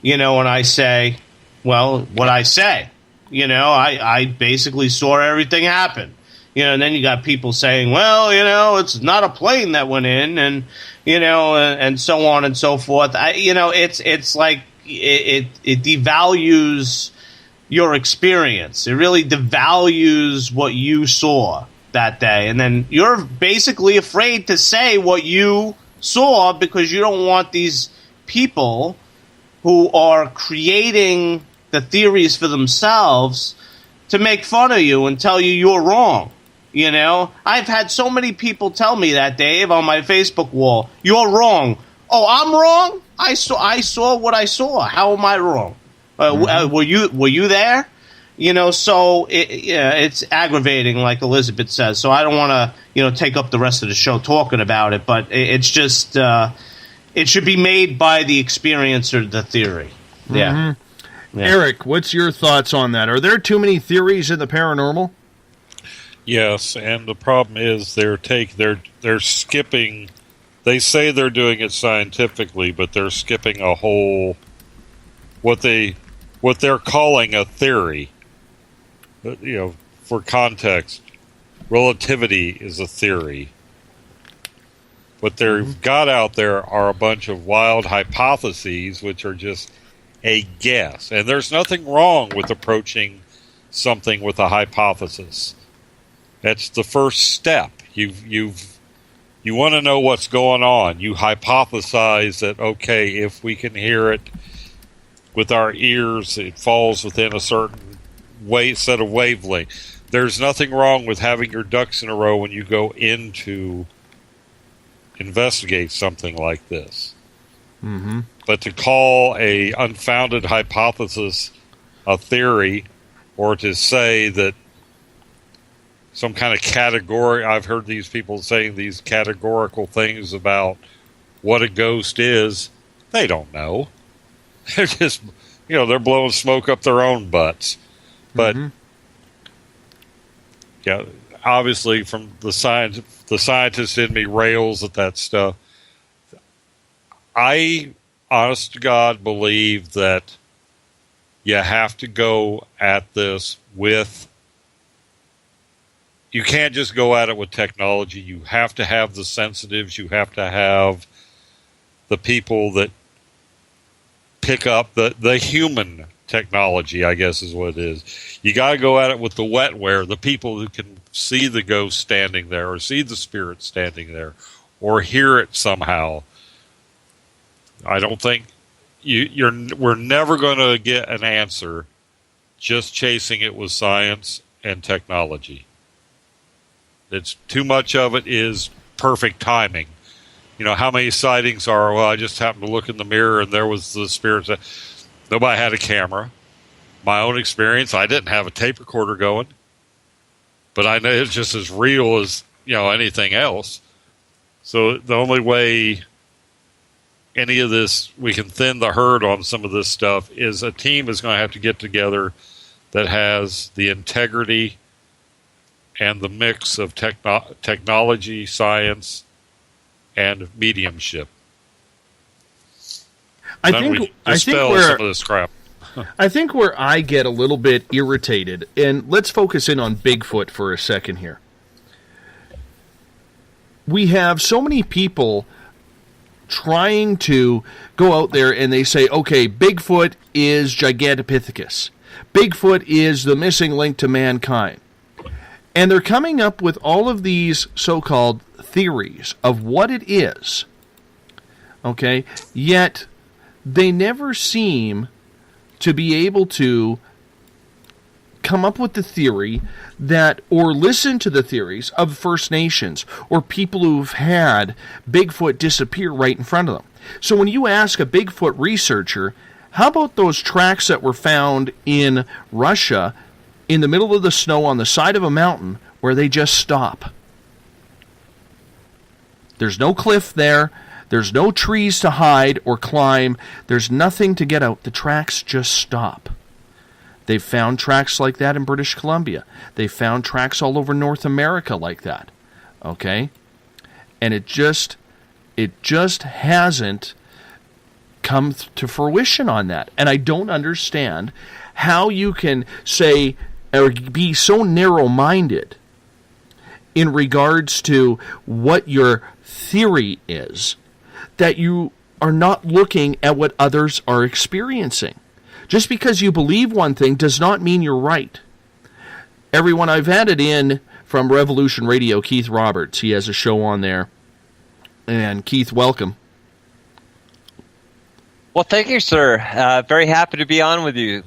and I say, Well, what I say, I basically saw everything happen. And then you got people saying, well, it's not a plane that went in, and and so on and so forth. It's like it devalues your experience. It really devalues what you saw that day, and then you're basically afraid to say what you saw because you don't want these people who are creating the theories for themselves to make fun of you and tell you you're wrong. I've had so many people tell me that, Dave, on my Facebook wall. You're wrong. Oh, I'm wrong? I saw what I saw. How am I wrong? Were you there? So it's aggravating, like Elizabeth says. So I don't want to take up the rest of the show talking about it, but it's just it should be made by the experiencer, the theory. Yeah. Yeah. Eric, what's your thoughts on that? Are there too many theories in the paranormal? Yes, and the problem is they're skipping. They say they're doing it scientifically, but they're skipping a whole what they're calling a theory. For context, relativity is a theory. What they've got out there are a bunch of wild hypotheses, which are just a guess. And there's nothing wrong with approaching something with a hypothesis. That's the first step. You want to know what's going on. You hypothesize that, okay, if we can hear it with our ears, it falls within a certain set of wavelength. There's nothing wrong with having your ducks in a row when you go in to investigate something like this. Mm-hmm. But to call a unfounded hypothesis a theory, or to say that some kind of category, I've heard these people saying these categorical things about what a ghost is. They don't know. They're just, they're blowing smoke up their own butts. But, yeah, obviously from the scientist in me rails at that stuff. I, honest to God, believe that you have to go at this with... You can't just go at it with technology. You have to have the sensitives. You have to have the people that pick up the human technology, I guess is what it is. You got to go at it with the wetware, the people who can see the ghost standing there or see the spirit standing there or hear it somehow. I don't think we're never going to get an answer just chasing it with science and technology. It's too much of it is perfect timing. How many sightings are, well, I just happened to look in the mirror and there was the spirit. Nobody had a camera. My own experience, I didn't have a tape recorder going. But I know it's just as real as, anything else. So the only way any of this, we can thin the herd on some of this stuff, is a team is going to have to get together that has the integrity and the mix of technology, science, and mediumship. I think where some of this crap. I think where I get a little bit irritated, and let's focus in on Bigfoot for a second here. We have so many people trying to go out there and they say, okay, Bigfoot is Gigantopithecus. Bigfoot is the missing link to mankind. And they're coming up with all of these so-called theories of what it is. Okay? Yet, they never seem to be able to come up with the theory that, or listen to the theories of First Nations or people who've had Bigfoot disappear right in front of them. So when you ask a Bigfoot researcher, how about those tracks that were found in Russia in the middle of the snow on the side of a mountain where they just stop? There's no cliff there. There's no trees to hide or climb. There's nothing to get out. The tracks just stop. They've found tracks like that in British Columbia. They've found tracks all over North America like that. Okay? And it just hasn't come to fruition on that. And I don't understand how you can say or be so narrow-minded in regards to what your theory is that you are not looking at what others are experiencing. Just because you believe one thing does not mean you're right. Everyone, I've had it in from Revolution Radio, Keith Roberts. He has a show on there. And Keith, welcome. Well, thank you, sir. Very happy to be on with you.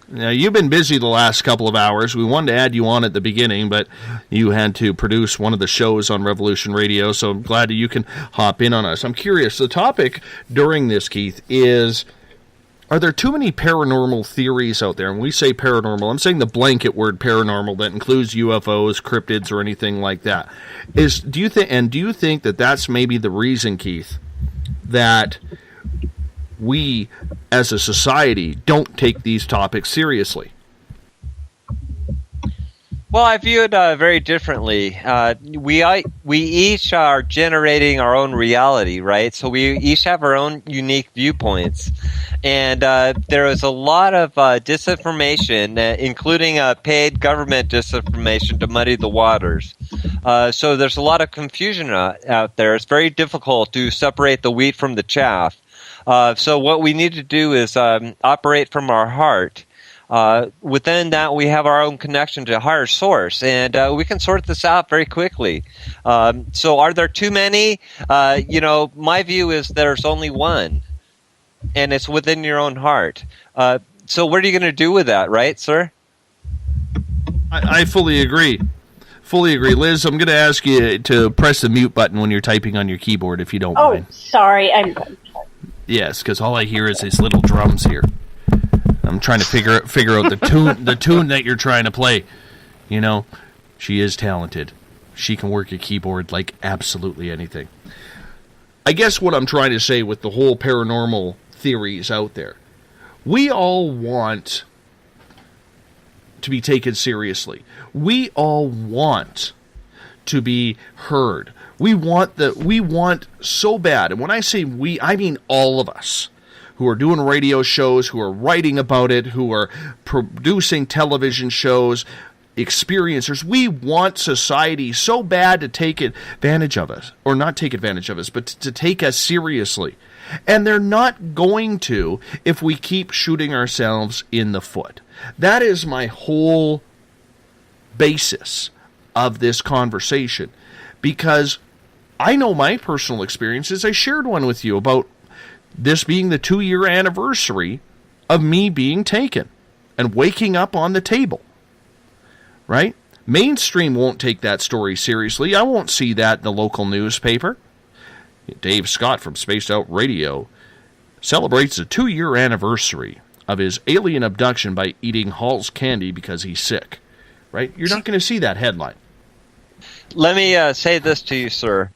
Now, you've been busy the last couple of hours. We wanted to add you on at the beginning, but you had to produce one of the shows on Revolution Radio, so I'm glad that you can hop in on us. I'm curious, the topic during this, Keith, is, are there too many paranormal theories out there? And when we say paranormal, I'm saying the blanket word paranormal that includes UFOs, cryptids, or anything like that. Do you think that that's maybe the reason, Keith, that we as a society don't take these topics seriously? Well, I view it very differently. We each are generating our own reality, right? So we each have our own unique viewpoints. And there is a lot of disinformation, including paid government disinformation to muddy the waters. So there's a lot of confusion out there. It's very difficult to separate the wheat from the chaff. So what we need to do is operate from our heart. Within that, we have our own connection to a higher source, and we can sort this out very quickly. So are there too many? My view is there's only one, and it's within your own heart. So what are you going to do with that, right, sir? I fully agree. Fully agree. Liz, I'm going to ask you to press the mute button when you're typing on your keyboard, if you don't mind. Oh, sorry. Yes, because all I hear is these little drums here. I'm trying to figure out the tune that you're trying to play. You know, she is talented. She can work a keyboard like absolutely anything. I guess what I'm trying to say with the whole paranormal theories out there, we all want to be taken seriously. We all want to be heard. We want so bad. And when I say we, I mean all of us who are doing radio shows, who are writing about it, who are producing television shows, experiencers. We want society so bad to take advantage of us, or not take advantage of us, but to take us seriously. And they're not going to if we keep shooting ourselves in the foot. That is my whole basis of this conversation, because I know my personal experiences. I shared one with you about this being the 2-year anniversary of me being taken and waking up on the table, right? Mainstream won't take that story seriously. I won't see that in the local newspaper. Dave Scott from Spaced Out Radio celebrates the 2-year anniversary of his alien abduction by eating Hall's candy because he's sick, right? You're not going to see that headline. Let me say this to you, sir.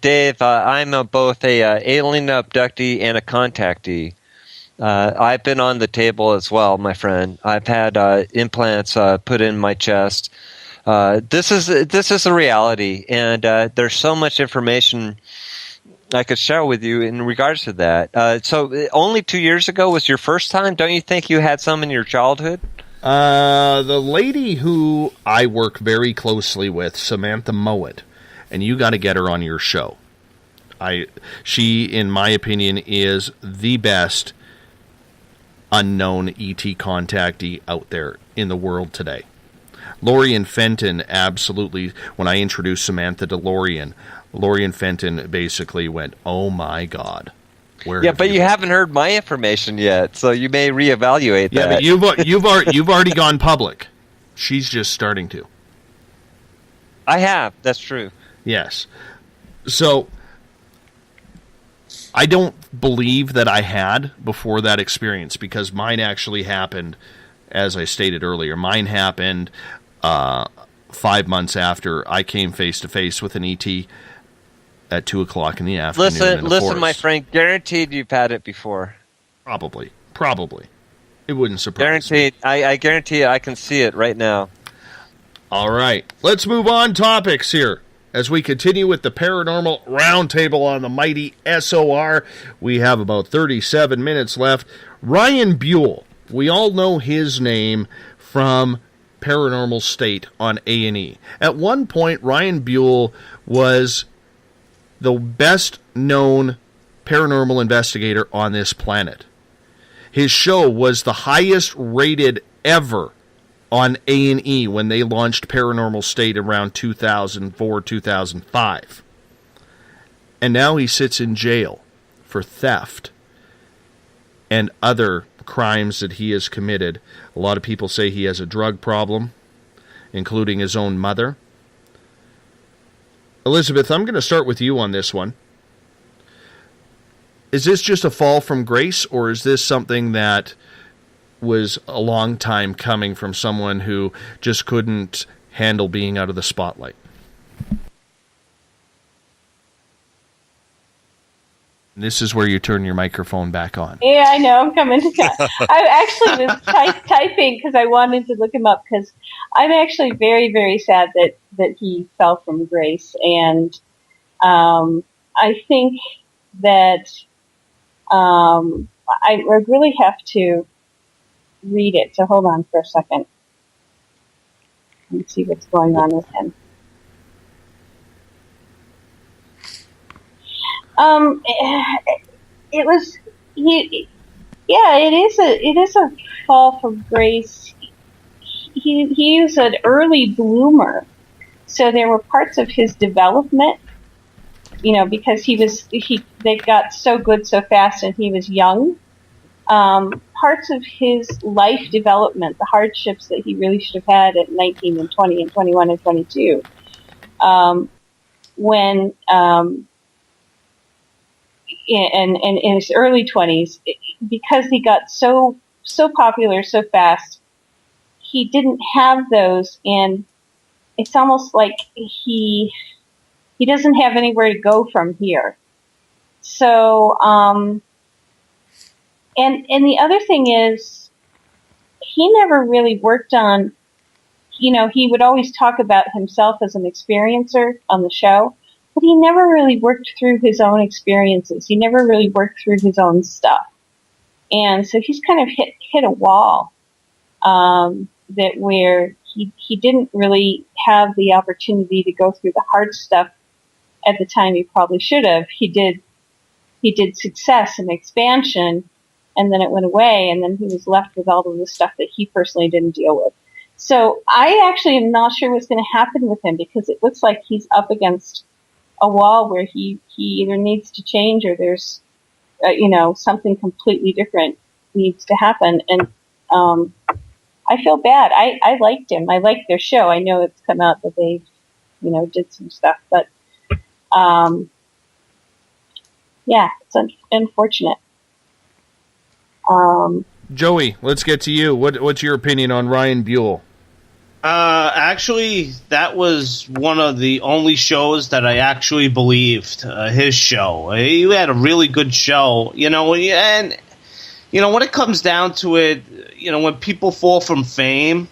Dave, I'm both a alien abductee and a contactee. I've been on the table as well, my friend. I've had implants put in my chest. This is a reality, and there's so much information I could share with you in regards to that. So only 2 years ago was your first time? Don't you think you had some in your childhood? The lady who I work very closely with, Samantha Mowat, and you got to get her on your show. She, in my opinion, is the best unknown ET contactee out there in the world today. Lorian Fenton, absolutely, when I introduced Samantha to Lorian Fenton basically went, "Oh my God." But you haven't heard my information yet, so you may reevaluate that. Yeah, but you've already gone public. She's just starting to. I have. That's true. Yes. So I don't believe that I had before that experience, because mine actually happened, as I stated earlier. Mine happened 5 months after I came face to face with an ET at 2:00 in the afternoon. Listen, my friend. Guaranteed, you've had it before. Probably. It wouldn't surprise me. Guaranteed. I guarantee you, I can see it right now. All right, let's move on topics here. as we continue with the Paranormal Roundtable on the mighty SOR. We have about 37 minutes left. Ryan Buell. We all know his name from Paranormal State on A&E. At one point, Ryan Buell was the best-known paranormal investigator on this planet. His show was the highest-rated ever on A&E when they launched Paranormal State around 2004, 2005. And now he sits in jail for theft and other crimes that he has committed. A lot of people say he has a drug problem, including his own mother. Elizabeth, I'm going to start with you on this one. Is this just a fall from grace, or is this something that was a long time coming from someone who just couldn't handle being out of the spotlight? This is where you turn your microphone back on. Yeah, I know. I'm coming to that. I actually was typing because I wanted to look him up, because I'm actually very, very sad that he fell from grace. And I think that I really have to read it. So hold on for a second. Let me see what's going on with him. It was he. Yeah, it is a fall from grace. He was an early bloomer, so there were parts of his development, because they got so good so fast and he was young. Parts of his life development, the hardships that he really should have had at 19 and 20 and 21 and 22, when in his early 20s, because he got so popular so fast, he didn't have those, and it's almost like he doesn't have anywhere to go from here. So, and the other thing is, he never really worked on, he would always talk about himself as an experiencer on the show, but he never really worked through his own experiences. He never really worked through his own stuff. And so he's kind of hit a wall, that where he didn't really have the opportunity to go through the hard stuff at the time he probably should have. He did success and expansion, and then it went away, and then he was left with all of the stuff that he personally didn't deal with. So I actually am not sure what's going to happen with him, because it looks like he's up against a wall where he either needs to change, or there's, something completely different needs to happen. And I feel bad. I liked him. I liked their show. I know it's come out that they, did some stuff, but yeah, it's unfortunate. Joey, let's get to you. What's your opinion on Ryan Buell? Actually, that was one of the only shows that I actually believed, his show. He had a really good show, and, when it comes down to it, when people fall from fame,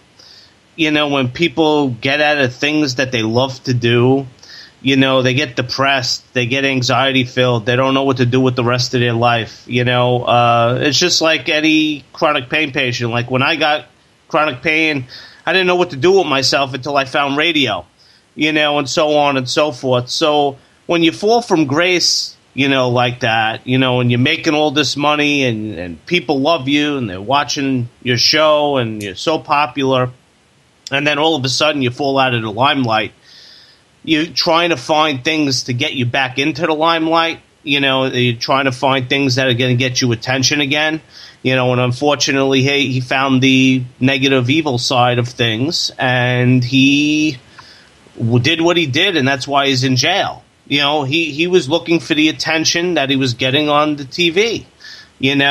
when people get out of things that they love to do, they get depressed, they get anxiety filled, they don't know what to do with the rest of their life, it's just like any chronic pain patient. Like when I got chronic pain, I didn't know what to do with myself until I found radio, and so on and so forth. So when you fall from grace, like that, and you're making all this money and people love you and they're watching your show and you're so popular, and then all of a sudden you fall out of the limelight, you're trying to find things to get you back into the limelight. You're trying to find things that are going to get you attention again. And unfortunately, he found the negative, evil side of things, and he did what he did, and that's why he's in jail. He was looking for the attention that he was getting on the TV, and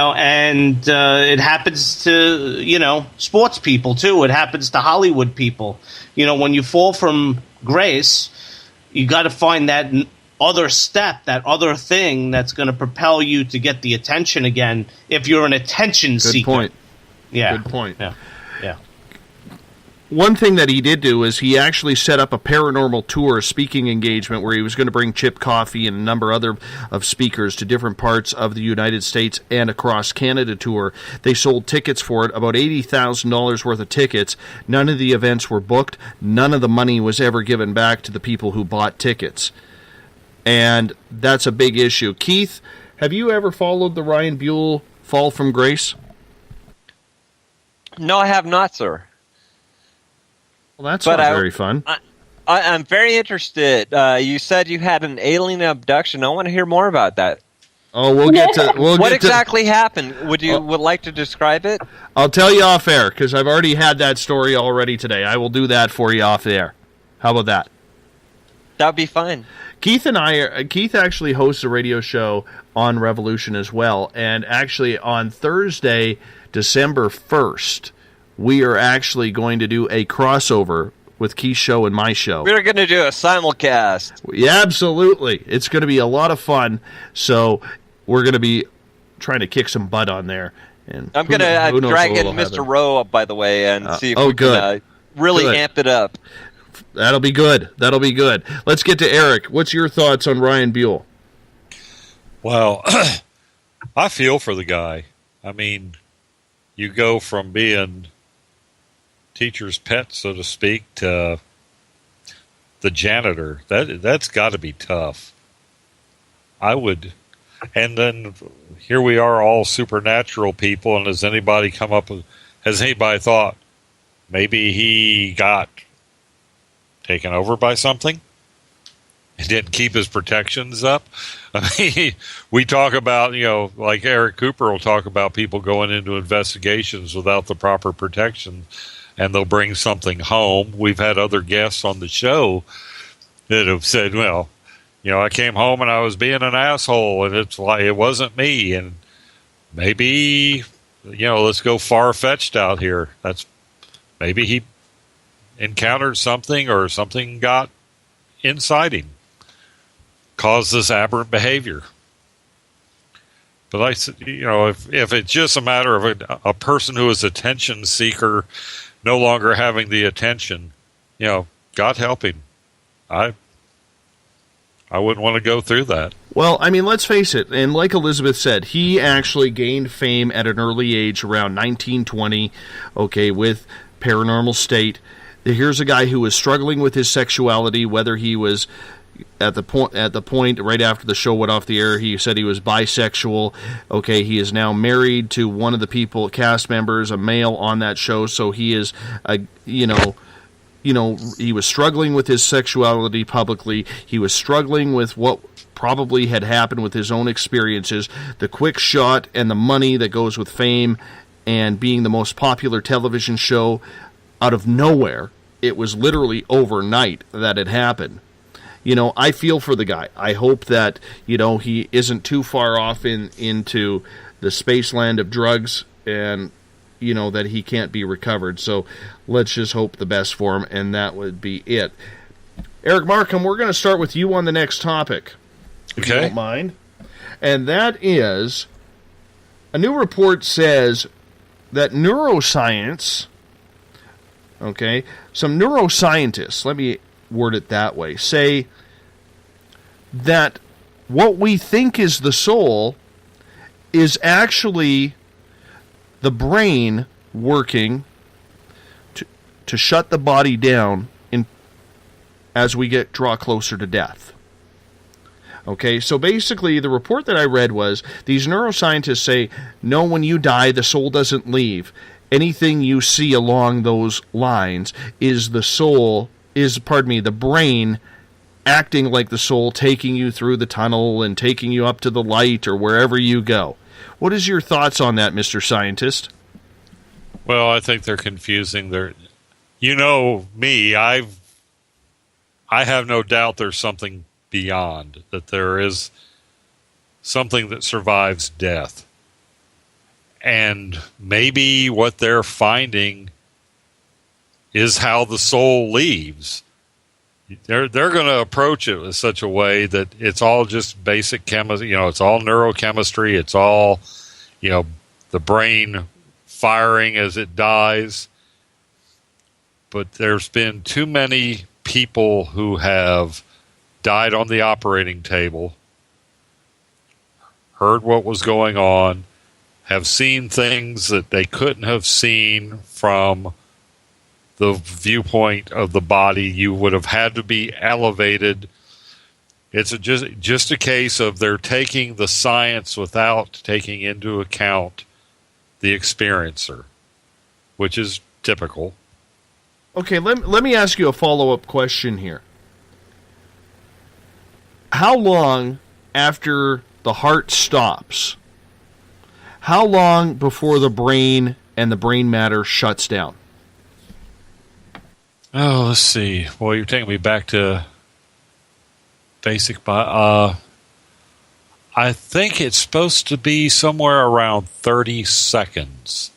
it happens to, sports people too. It happens to Hollywood people. When you fall from grace, you got to find that other step, that other thing that's going to propel you to get the attention again, if you're an attention seeker. Good point. Yeah. Good point. Yeah. one thing that he did do is he actually set up a paranormal tour, a speaking engagement, where he was going to bring Chip Coffey and a number of speakers to different parts of the United States and across Canada tour. They sold tickets for it, about $80,000 worth of tickets. None of the events were booked. None of the money was ever given back to the people who bought tickets. And that's a big issue. Keith, have you ever followed the Ryan Buell fall from grace? No, I have not, sir. Well, that's not very fun. I'm very interested. You said you had an alien abduction. I want to hear more about that. Oh, we'll get to... What exactly happened? Would like to describe it? I'll tell you off air, because I've already had that story already today. I will do that for you off air. How about that? That'd be fine. Keith actually hosts a radio show on Revolution as well, and actually on Thursday, December 1st, we are actually going to do a crossover with Keith's show and my show. We're going to do a simulcast. Yeah, absolutely. It's going to be a lot of fun, so we're going to be trying to kick some butt on there. And I'm going to drag in Mr. Rowe up, by the way, and see if we can really amp it up. That'll be good. That'll be good. Let's get to Eric. What's your thoughts on Ryan Buell? Well, I feel for the guy. I mean, you go from being teacher's pet, so to speak, to the janitor. That's got to be tough. I would. And then here we are, all supernatural people, and has anybody thought maybe he got taken over by something? He didn't keep his protections up. I mean, we talk about, like Eric Cooper will talk about people going into investigations without the proper protection, and they'll bring something home. We've had other guests on the show that have said, well, I came home and I was being an asshole, and it's like, it wasn't me. And maybe, let's go far-fetched out here. Maybe he encountered something, or something got inside him, caused this aberrant behavior. But if it's just a matter of a person who is attention seeker no longer having the attention, God help him. I wouldn't want to go through that. Well, I mean, let's face it, and like Elizabeth said, he actually gained fame at an early age, around 1920, with Paranormal State. Here's a guy who was struggling with his sexuality, whether he was at the point right after the show went off the air, he said he was bisexual. He is now married to one of the cast members, a male on that show, so he is, he was struggling with his sexuality publicly. He was struggling with what probably had happened with his own experiences, the quick shot and the money that goes with fame, and being the most popular television show out of nowhere. It was literally overnight that it happened. I feel for the guy. I hope that, he isn't too far off into the space land of drugs, and, that he can't be recovered. So let's just hope the best for him, and that would be it. Eric Marcum, we're going to start with you on the next topic, if you don't mind. And that is, a new report says that neuroscience, some neuroscientists, let me word it that way, say that what we think is the soul is actually the brain working to shut the body down as we draw closer to death. So basically the report that I read was these neuroscientists say, no, when you die, the soul doesn't leave. Anything you see along those lines is the brain acting like the soul, taking you through the tunnel and taking you up to the light or wherever you go. What is your thoughts on that, Mr. Scientist? Well, I think they're confusing. Me, I have no doubt there's something beyond, that there is something that survives death. And maybe what they're finding is how the soul leaves. They're going to approach it in such a way that it's all just basic chemistry. It's all neurochemistry. It's all, the brain firing as it dies. but there's been too many people who have died on the operating table, heard what was going on, have seen things that they couldn't have seen from the viewpoint of the body. You would have had to be elevated. It's just a case of they're taking the science without taking into account the experiencer, which is typical. Okay, let me ask you a follow-up question here. How long after the heart stops, how long before the brain and the brain matter shuts down? Oh, let's see. Well, you're taking me back to basic. I think it's supposed to be somewhere around 30 seconds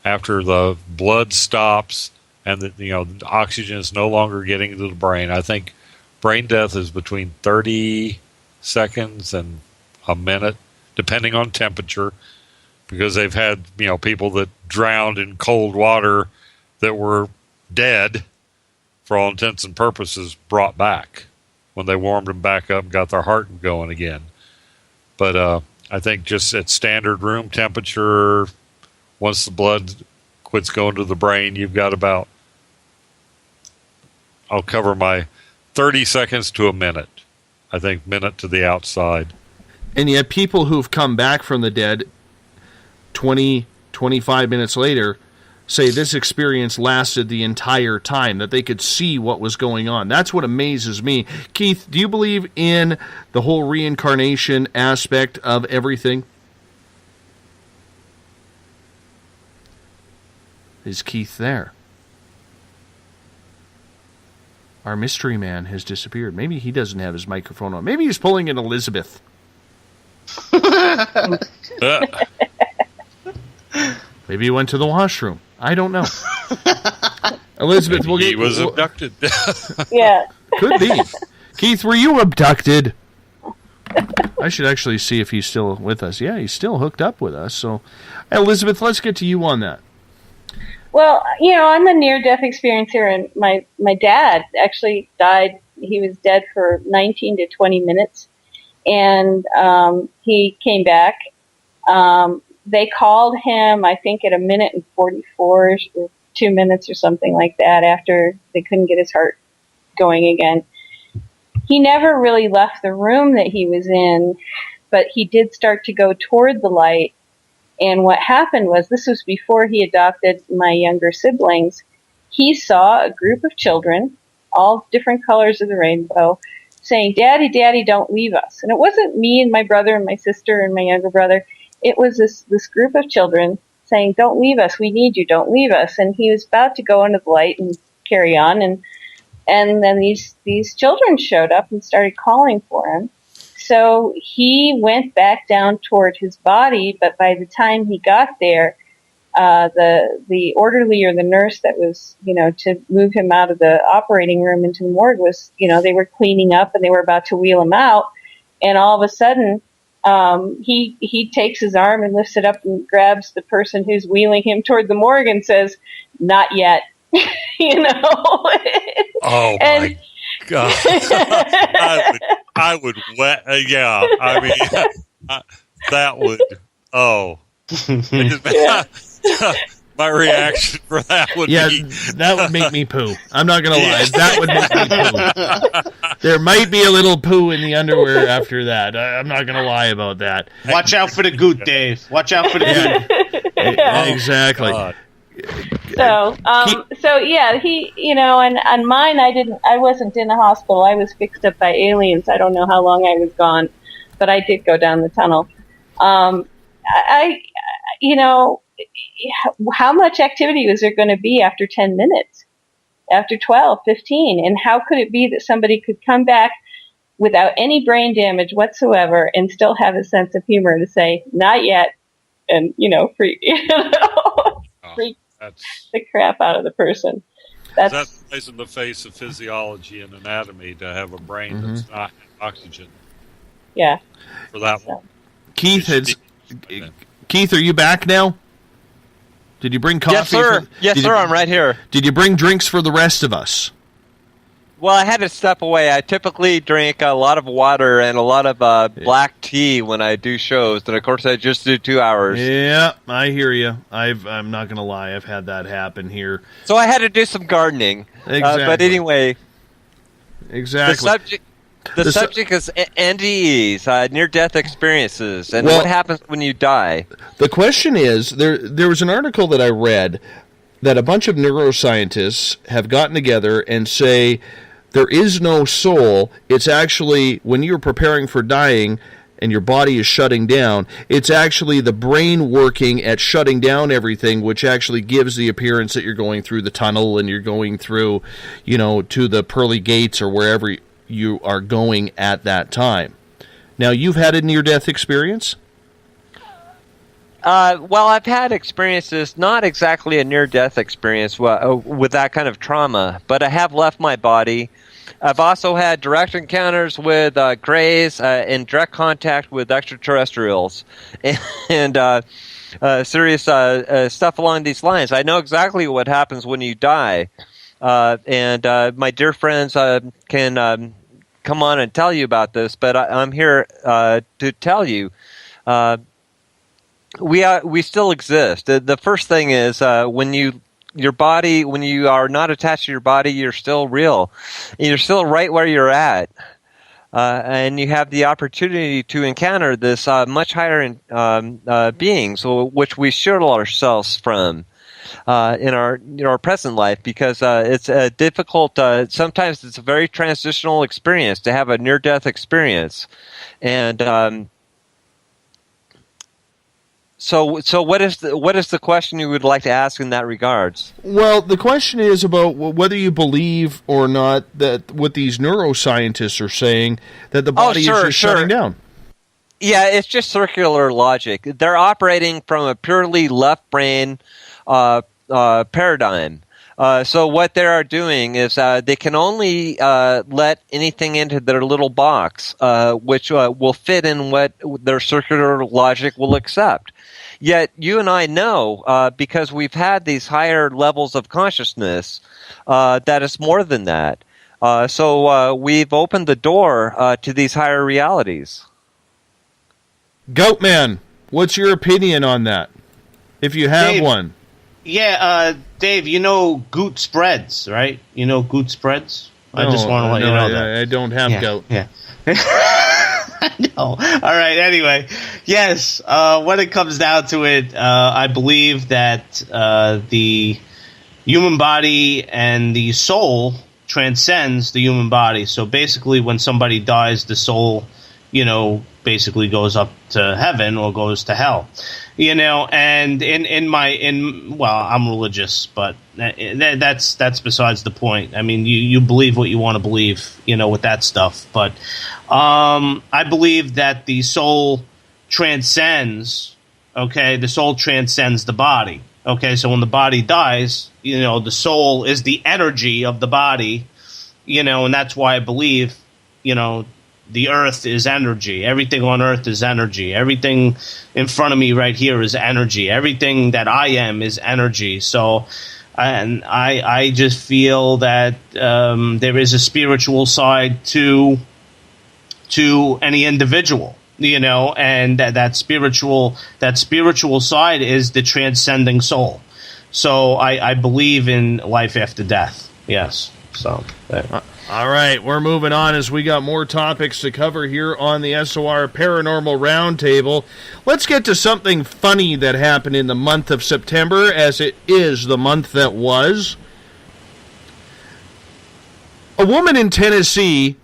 after the blood stops and the oxygen is no longer getting to the brain. I think brain death is between 30 seconds and a minute, depending on temperature, because they've had people that drowned in cold water that were dead, for all intents and purposes, brought back when they warmed them back up and got their heart going again. But I think just at standard room temperature, once the blood quits going to the brain, you've got about, I'll cover my 30 seconds to a minute. I think minute to the outside. And yet people who've come back from the dead 20, 25 minutes later say this experience lasted the entire time, that they could see what was going on. That's what amazes me. Keith, do you believe in the whole reincarnation aspect of everything? Is Keith there? Our mystery man has disappeared. Maybe he doesn't have his microphone on. Maybe he's pulling an Elizabeth. Maybe he went to the washroom. I don't know. Elizabeth, he was abducted. Yeah. Could be. Keith, were you abducted? I should actually see if he's still with us. Yeah, he's still hooked up with us. So, Elizabeth, let's get to you on that. Well, I'm a near-death experiencer, and my dad actually died. He was dead for 19 to 20 minutes, and he came back. They called him, I think, at 1:44 or 2 minutes or something like that after they couldn't get his heart going again. He never really left the room that he was in, but he did start to go toward the light. And what happened was, this was before he adopted my younger siblings, he saw a group of children, all different colors of the rainbow, saying, "Daddy, Daddy, don't leave us." And it wasn't me and my brother and my sister and my younger brother. It was this group of children saying, "Don't leave us. We need you. Don't leave us." And he was about to go into the light and carry on. And then these children showed up and started calling for him. So he went back down toward his body, but by the time he got there, the orderly or the nurse that was, to move him out of the operating room into the morgue was, they were cleaning up and they were about to wheel him out. And all of a sudden, he takes his arm and lifts it up and grabs the person who's wheeling him toward the morgue and says, "Not yet." Oh, my God. I would wet. Yeah. I mean, that would. Oh. My reaction for that would be. That would make me poo. I'm not going to lie. That would make me poo. There might be a little poo in the underwear after that. I'm not going to lie about that. Watch out for the goot, Dave. Watch out for the goot. Exactly. God. So yeah, he, and mine, I wasn't in a hospital. I was fixed up by aliens. I don't know how long I was gone, but I did go down the tunnel. How much activity was there going to be after 10 minutes, after 12, 15? And how could it be that somebody could come back without any brain damage whatsoever and still have a sense of humor to say, "Not yet," and, freak the crap out of the person. That plays in the face of physiology and anatomy to have a brain that's not oxygen. Yeah. For that one. Keith, are you back now? Did you bring coffee? Yes, sir. Yes, sir. I'm right here. Did you bring drinks for the rest of us? Well, I had to step away. I typically drink a lot of water and a lot of black tea when I do shows. And, of course, I just do 2 hours. Yeah, I hear you. I'm not going to lie. I've had that happen here. So I had to do some gardening. Exactly. But anyway. Exactly. The subject is NDEs, near-death experiences, and what happens when you die. The question is, there was an article that I read that a bunch of neuroscientists have gotten together and say there is no soul. It's actually, when you're preparing for dying and your body is shutting down, it's actually the brain working at shutting down everything, which actually gives the appearance that you're going through the tunnel and you're going through, to the pearly gates or wherever you are going at that time. Now, you've had a near-death experience? Well, I've had experiences, not exactly a near-death experience with that kind of trauma, but I have left my body. I've also had direct encounters with greys in direct contact with extraterrestrials and serious stuff along these lines. I know exactly what happens when you die, and my dear friends can come on and tell you about this, but I'm here to tell you we still exist. The first thing is when you are not attached to your body, you're still real. You're still right where you're at. And you have the opportunity to encounter this much higher beings, which we shield ourselves from in our present life, because it's a difficult. Sometimes it's a very transitional experience to have a near-death experience, and So what is the question you would like to ask in that regards? Well, the question is about whether you believe or not that what these neuroscientists are saying, that the body is just shutting down. Yeah, it's just circular logic. They're operating from a purely left brain paradigm. So what they are doing is they can only let anything into their little box, which will fit in what their circular logic will accept. Yet you and I know, because we've had these higher levels of consciousness, that it's more than that. So we've opened the door to these higher realities. Goatman, what's your opinion on that, if you have Dave, one? Yeah, Dave, goat spreads, right? Goat spreads? I just want to let you know that. I don't have goat. Yeah. No. All right, anyway. Yes, when it comes down to it, I believe that the human body and the soul transcends the human body. So basically when somebody dies, the soul, basically goes up to heaven or goes to hell. And I'm religious, but that's besides the point. I mean, you believe what you want to believe, with that stuff. But I believe that the soul transcends. Okay, the soul transcends the body. Okay, so when the body dies, the soul is the energy of the body. And that's why I believe, the earth is energy. Everything on earth is energy. Everything in front of me right here is energy. Everything that I am is energy. So, and I just feel that there is a spiritual side to any individual, and that spiritual side is the transcending soul. So I believe in life after death. Yes. So. All right, we're moving on as we got more topics to cover here on the SOR Paranormal Round Table. Let's get to something funny that happened in the month of September, as it is the month that was. A woman in Tennessee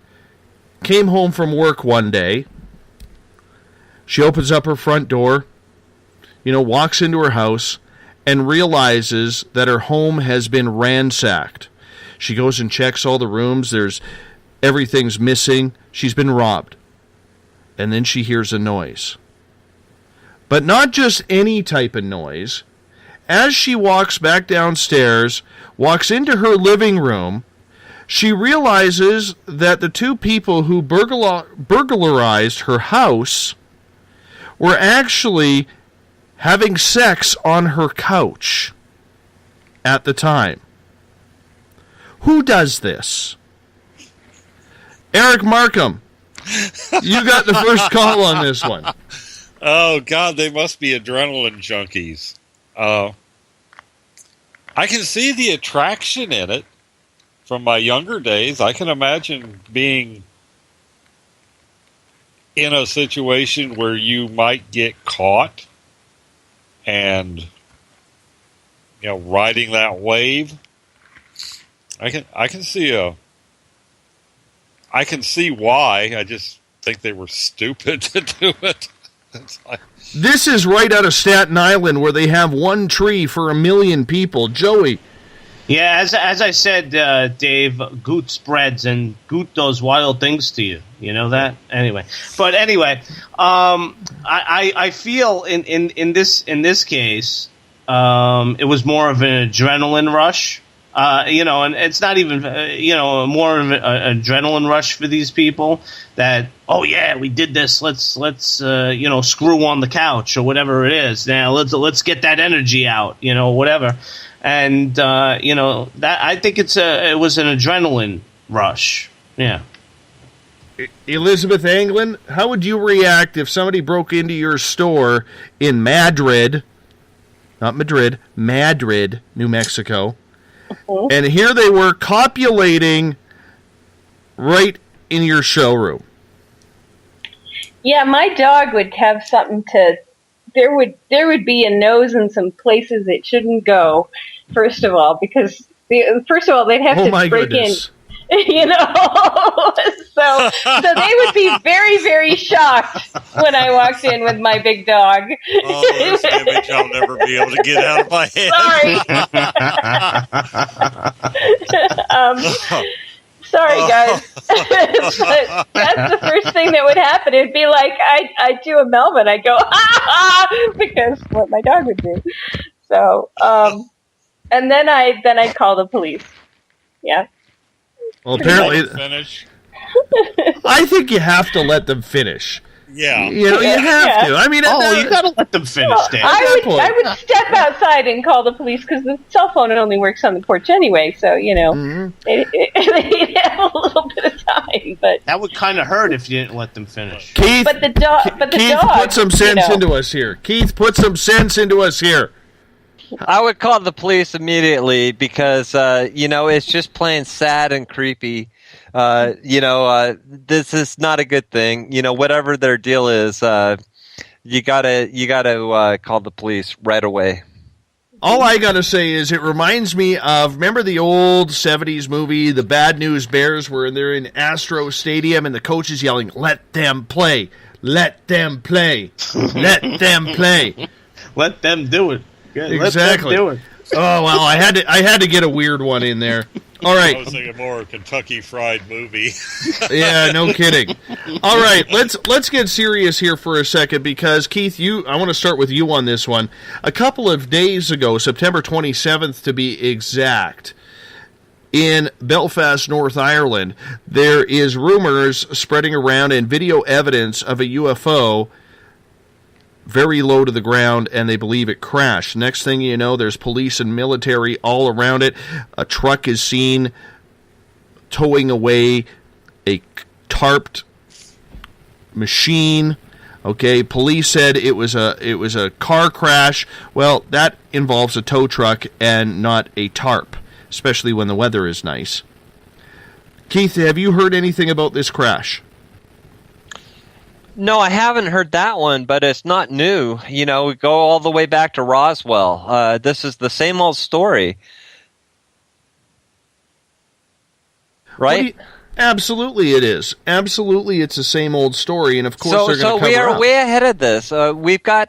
came home from work one day. She opens up her front door, walks into her house, and realizes that her home has been ransacked. She goes and checks all the rooms. Everything's missing. She's been robbed. And then she hears a noise. But not just any type of noise. As she walks back downstairs, walks into her living room, she realizes that the two people who burglarized her house were actually having sex on her couch at the time. Who does this? Eric Marcum, you got the first call on this one. Oh, God, they must be adrenaline junkies. I can see the attraction in it from my younger days. I can imagine being in a situation where you might get caught and, you know, riding that wave. I can see why. I just think they were stupid to do it. This is right out of Staten Island, where they have one tree for 1 million people. Joey. Yeah, as I said, Dave, Goot spreads, and Goot does wild things to you. You know that? Anyway. I feel in this case, it was more of an adrenaline rush. And it's not even, more of an adrenaline rush for these people that, oh yeah, we did this. Let's screw on the couch or whatever it is. Now let's get that energy out, whatever. And, that I think it was an adrenaline rush. Yeah. Elizabeth Anglin, how would you react if somebody broke into your store in Madrid, not Madrid, Madrid, New Mexico, and here they were copulating right in your showroom? Yeah, my dog would have something to. There would be a nose in some places it shouldn't go. First of all, because they'd have to break goodness. in. So they would be very, very shocked when I walked in with my big dog. Oh, this image I'll never be able to get out of my head. Sorry, guys. But that's the first thing that would happen. It'd be like I'd do a Melvin. I'd go, because what my dog would do. So, and then I'd call the police. Yeah. Well, apparently, finish. I think you have to let them finish. Yeah, you have to. I mean, you got to let them finish. Dave. I would step outside and call the police because the cell phone only works on the porch anyway. So they'd have a little bit of time. But that would kind of hurt if you didn't let them finish. Keith, but the dog. Put some sense into us here. Keith, put some sense into us here. I would call the police immediately because, it's just plain sad and creepy. This is not a good thing. Whatever their deal is, you gotta call the police right away. All I gotta say is it reminds me of, remember the old 70s movie, The Bad News Bears, where they're in Astro Stadium and the coach is yelling, "Let them play, let them play, let them play." Let them do it. Good. Exactly. Let them do it. Oh well, I had to get a weird one in there. All right. I was thinking more of a Kentucky Fried Movie. Yeah, no kidding. All right, let's get serious here for a second because Keith, I want to start with you on this one. A couple of days ago, September 27th to be exact, in Belfast, North Ireland, there is rumors spreading around and video evidence of a UFO very low to the ground, and they believe it crashed. Next thing you know, there's police and military all around it. A truck is seen towing away a tarped machine. Okay, police said it was a car crash. Well, that involves a tow truck and not a tarp, especially when the weather is nice. Keith, have you heard anything about this crash? No, I haven't heard that one, but it's not new. We go all the way back to Roswell. This is the same old story. Right? Absolutely it is. Absolutely it's the same old story, and of course they're going to cover So we are up. way ahead of this. We've got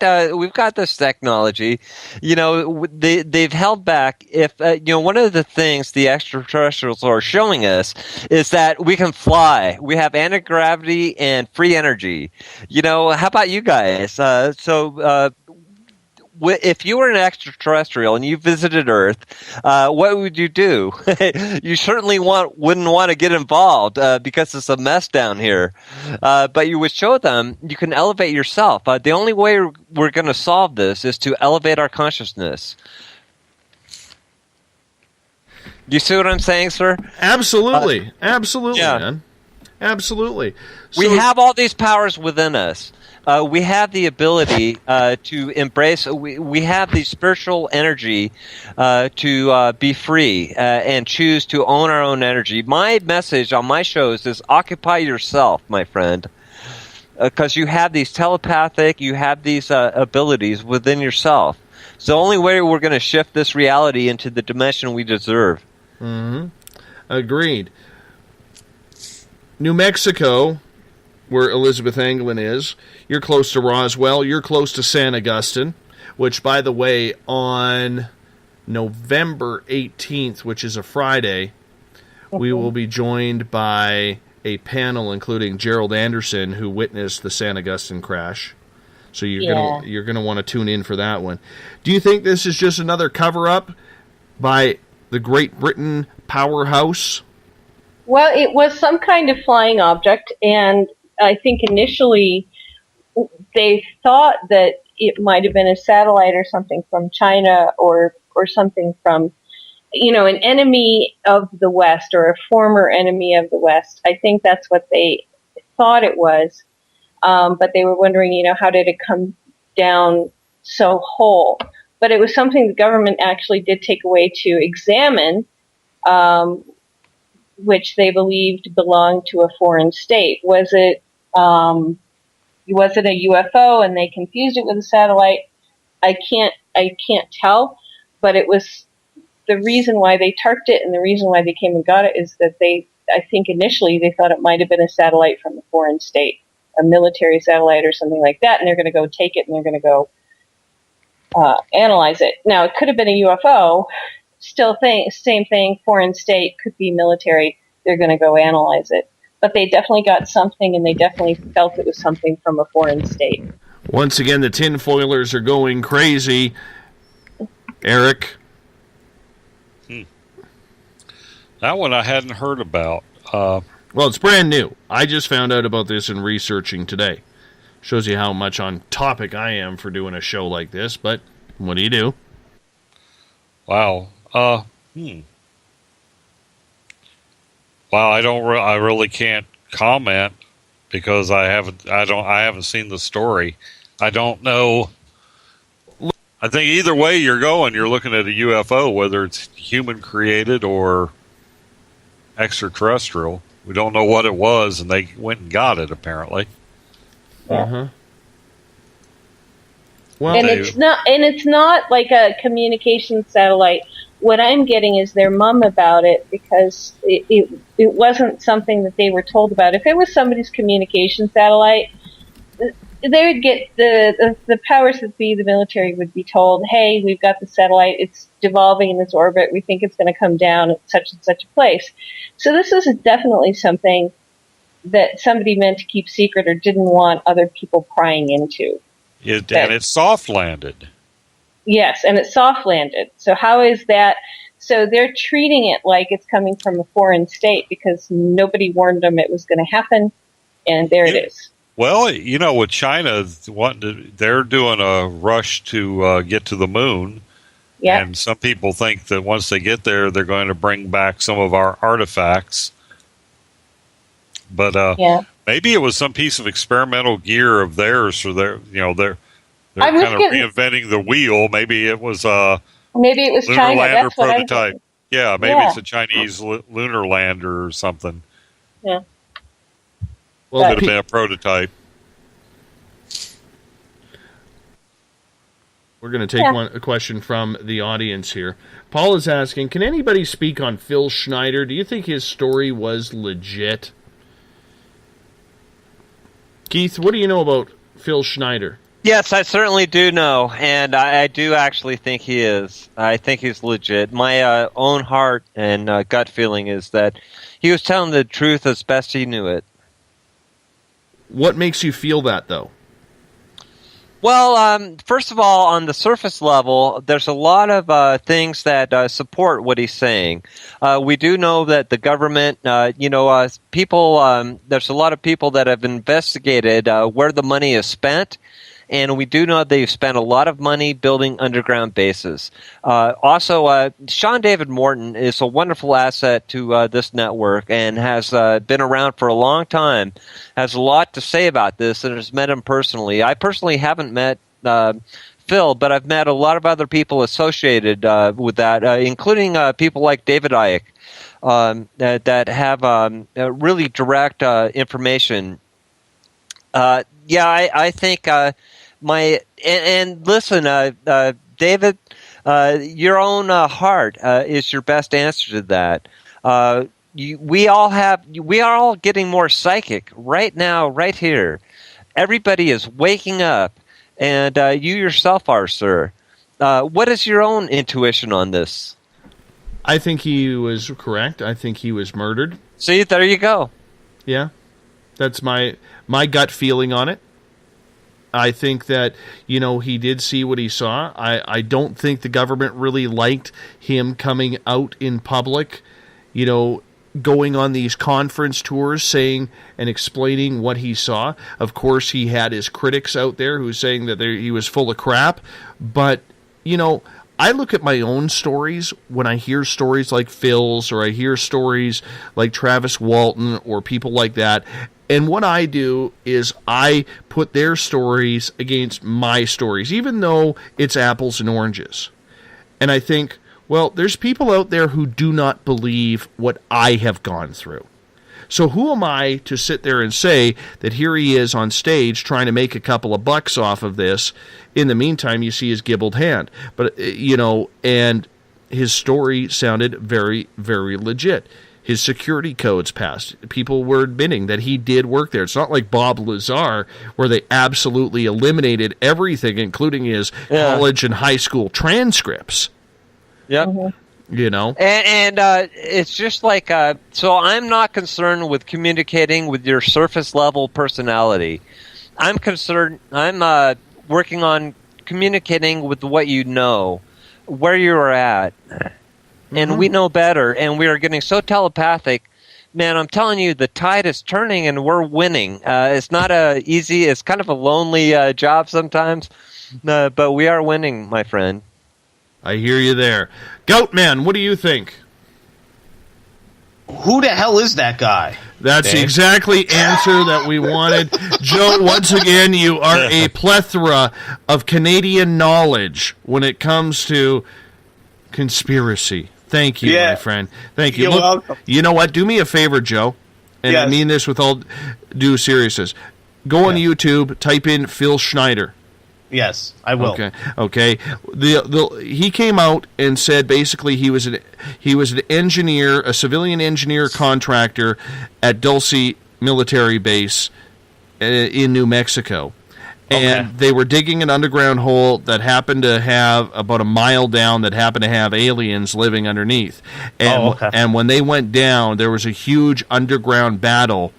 this technology. They've held back. If one of the things the extraterrestrials are showing us is that we can fly. We have anti-gravity and free energy. How about you guys? if you were an extraterrestrial and you visited Earth, what would you do? You certainly wouldn't want to get involved because it's a mess down here. But you would show them you can elevate yourself. The only way we're going to solve this is to elevate our consciousness. Do you see what I'm saying, sir? Absolutely. Absolutely, man. Absolutely. We have all these powers within us. We have the ability to embrace, we have the spiritual energy to be free and choose to own our own energy. My message on my shows is occupy yourself, my friend. Because you have these telepathic, you have these abilities within yourself. It's the only way we're going to shift this reality into the dimension we deserve. Mm-hmm. Agreed. New Mexico, where Elizabeth Anglin is, you're close to Roswell, you're close to San Augustine, which, by the way, on November 18th, which is a Friday, we will be joined by a panel including Gerald Anderson, who witnessed the San Augustine crash. So you're gonna want to tune in for that one. Do you think this is just another cover-up by the Great Britain powerhouse? Well, it was some kind of flying object, and I think initially they thought that it might have been a satellite or something from China or something from, an enemy of the West or a former enemy of the West. I think that's what they thought it was. But they were wondering, how did it come down so whole? But it was something the government actually did take away to examine, which they believed belonged to a foreign state. Was it a UFO and they confused it with a satellite? I can't tell, but it was the reason why they tarped it and the reason why they came and got it is that I think initially they thought it might have been a satellite from a foreign state, a military satellite or something like that, and they're going to go take it and they're going to go analyze it. Now, it could have been a UFO. Still, same thing, foreign state, could be military. They're going to go analyze it. But they definitely got something, and they definitely felt it was something from a foreign state. Once again, the tinfoilers are going crazy. Eric? That one I hadn't heard about. Well, it's brand new. I just found out about this in researching today. Shows you how much on topic I am for doing a show like this, but what do you do? Wow. Well, I really can't comment because I haven't seen the story. I don't know. I think either way you're looking at a UFO, whether it's human created or extraterrestrial. We don't know what it was, and they went and got it apparently. Uh-huh. Well, and it's not like a communication satellite. What I'm getting is their mum about it because it wasn't something that they were told about. If it was somebody's communication satellite, they would get the powers that be, the military would be told, hey, we've got the satellite, it's devolving in its orbit, we think it's going to come down at such and such a place. So this is definitely something that somebody meant to keep secret or didn't want other people prying into. And it's soft landed. Yes, and it's soft landed. So how is that? So they're treating it like it's coming from a foreign state because nobody warned them it was going to happen, and there it is. Well, with China, they're doing a rush to get to the moon. Yeah. And some people think that once they get there, they're going to bring back some of our artifacts. But maybe it was some piece of experimental gear of theirs, or they're kind of reinventing the wheel. Maybe it was China. That's prototype. Yeah, maybe it's a Chinese lunar lander or something. Yeah. Well, could have been a prototype. We're going to take a question from the audience here. Paul is asking, can anybody speak on Phil Schneider? Do you think his story was legit? Keith, what do you know about Phil Schneider? Yes, I certainly do know, and I do actually think he is. I think he's legit. My own heart and gut feeling is that he was telling the truth as best he knew it. What makes you feel that, though? Well, first of all, on the surface level, there's a lot of things that support what he's saying. We do know that the government, people, there's a lot of people that have investigated where the money is spent. And we do know they've spent a lot of money building underground bases. Also, Sean David Morton is a wonderful asset to this network and has been around for a long time, has a lot to say about this, and has met him personally. I personally haven't met Phil, but I've met a lot of other people associated with that, including people like David Icke that have really direct information. I think listen, David, your own heart is your best answer to that. We are all getting more psychic right now, right here. Everybody is waking up, and you yourself are, sir. What is your own intuition on this? I think he was correct. I think he was murdered. See, there you go. Yeah, that's my gut feeling on it. I think that, he did see what he saw. I don't think the government really liked him coming out in public, going on these conference tours saying and explaining what he saw. Of course, he had his critics out there who were saying that he was full of crap. But, I look at my own stories when I hear stories like Phil's, or I hear stories like Travis Walton or people like that. And what I do is I put their stories against my stories, even though it's apples and oranges. And I think, well, there's people out there who do not believe what I have gone through. So who am I to sit there and say that here he is on stage trying to make a couple of bucks off of this? In the meantime, you see his gibbled hand. But, and his story sounded very, very legit. His security codes passed. People were admitting that he did work there. It's not like Bob Lazar, where they absolutely eliminated everything, including his college and high school transcripts. Yep. And it's just like, so I'm not concerned with communicating with your surface level personality. I'm working on communicating with what you know, where you're at. And we know better, and we are getting so telepathic. Man, I'm telling you, the tide is turning, and we're winning. It's not easy. It's kind of a lonely job sometimes, but we are winning, my friend. I hear you there. Goatman, what do you think? Who the hell is that guy? That's the exactly answer that we wanted. Joe, once again, you are a plethora of Canadian knowledge when it comes to conspiracy. Thank you, my friend. Thank you. You're welcome. You know what? Do me a favor, Joe, and I mean this with all due seriousness. Go on YouTube, type in Phil Schneider. Yes, I will. Okay. He came out and said basically he was an engineer, a civilian engineer contractor at Dulce Military Base in New Mexico. And they were digging an underground hole that happened to have, about a mile down, that happened to have aliens living underneath. And when they went down, there was a huge underground battle,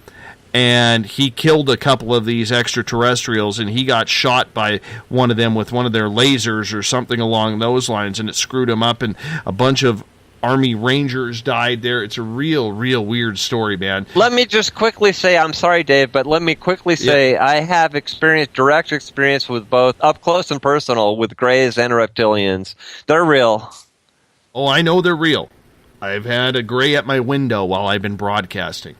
and he killed a couple of these extraterrestrials, and he got shot by one of them with one of their lasers or something along those lines, and it screwed him up, and a bunch of Army Rangers died there. It's a real weird story, man. Let me just quickly say, I'm sorry, Dave, but let me quickly say I have direct experience with both, up close and personal, with Greys and reptilians. They're real. Oh, I know they're real. I've had a Grey at my window while I've been broadcasting.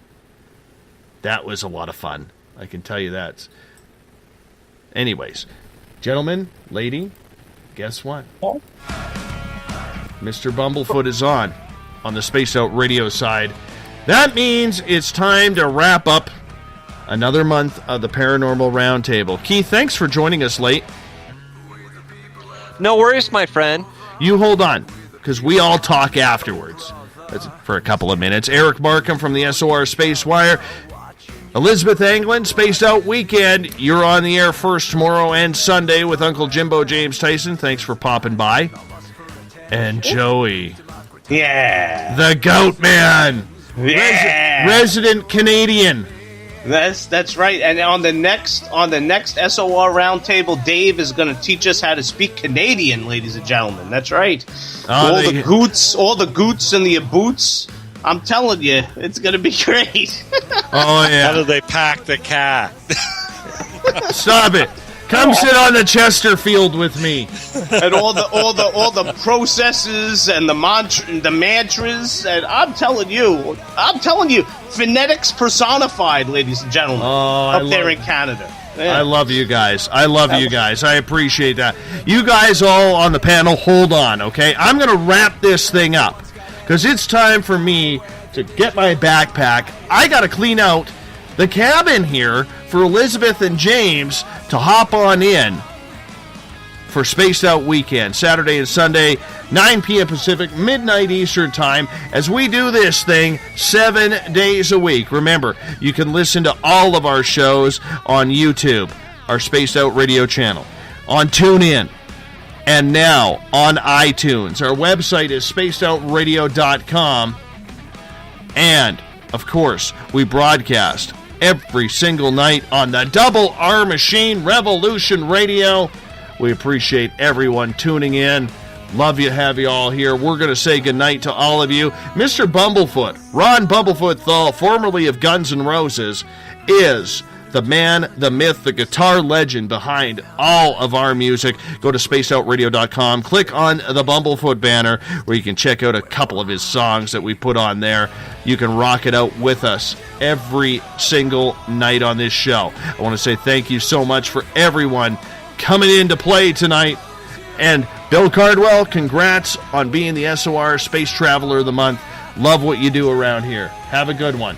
That was a lot of fun. I can tell you that. Anyways, gentlemen, lady, guess what? Mr. Bumblefoot is on the Space Out Radio side. That means it's time to wrap up another month of the Paranormal Round Table. Keith, thanks for joining us late. No worries, my friend. You hold on, because we all talk afterwards. That's for a couple of minutes. Eric Marcum from the SOR Space Wire. Elizabeth Anglin, Spaced Out Weekend. You're on the air first tomorrow and Sunday with Uncle Jimbo James Tyson. Thanks for popping by. And Joey. Yeah. The Goat Man. Yeah. Resident Canadian. That's right. And on the next SOR Roundtable, Dave is going to teach us how to speak Canadian, ladies and gentlemen. That's right. All the goots and the boots. I'm telling you, it's going to be great. Oh yeah. How do they pack the cat? Stop it. Come sit on the Chesterfield with me. And all the processes and the mantras, and I'm telling you, phonetics personified, ladies and gentlemen, up there in Canada. Yeah. I love you guys. I appreciate that. You guys all on the panel, hold on, okay? I'm going to wrap this thing up because it's time for me to get my backpack. I got to clean out the cabin here for Elizabeth and James to hop on in for Spaced Out Weekend, Saturday and Sunday, 9 p.m. Pacific, midnight Eastern Time, as we do this thing 7 days a week. Remember, you can listen to all of our shows on YouTube, our Spaced Out Radio channel, on TuneIn, and now on iTunes. Our website is spacedoutradio.com, and, of course, we broadcast every single night on the Double R Machine Revolution Radio. We appreciate everyone tuning in. Love you, have you all here. We're going to say goodnight to all of you. Mr. Bumblefoot, Ron Bumblefoot THAL, formerly of Guns N' Roses, is the man, the myth, the guitar legend behind all of our music. Go to spacedoutradio.com, click on the Bumblefoot banner where you can check out a couple of his songs that we put on there. You can rock it out with us every single night on this show. I want to say thank you so much for everyone coming in to play tonight. And Bill Cardwell, congrats on being the SOR Space Traveler of the Month. Love what you do around here. Have a good one.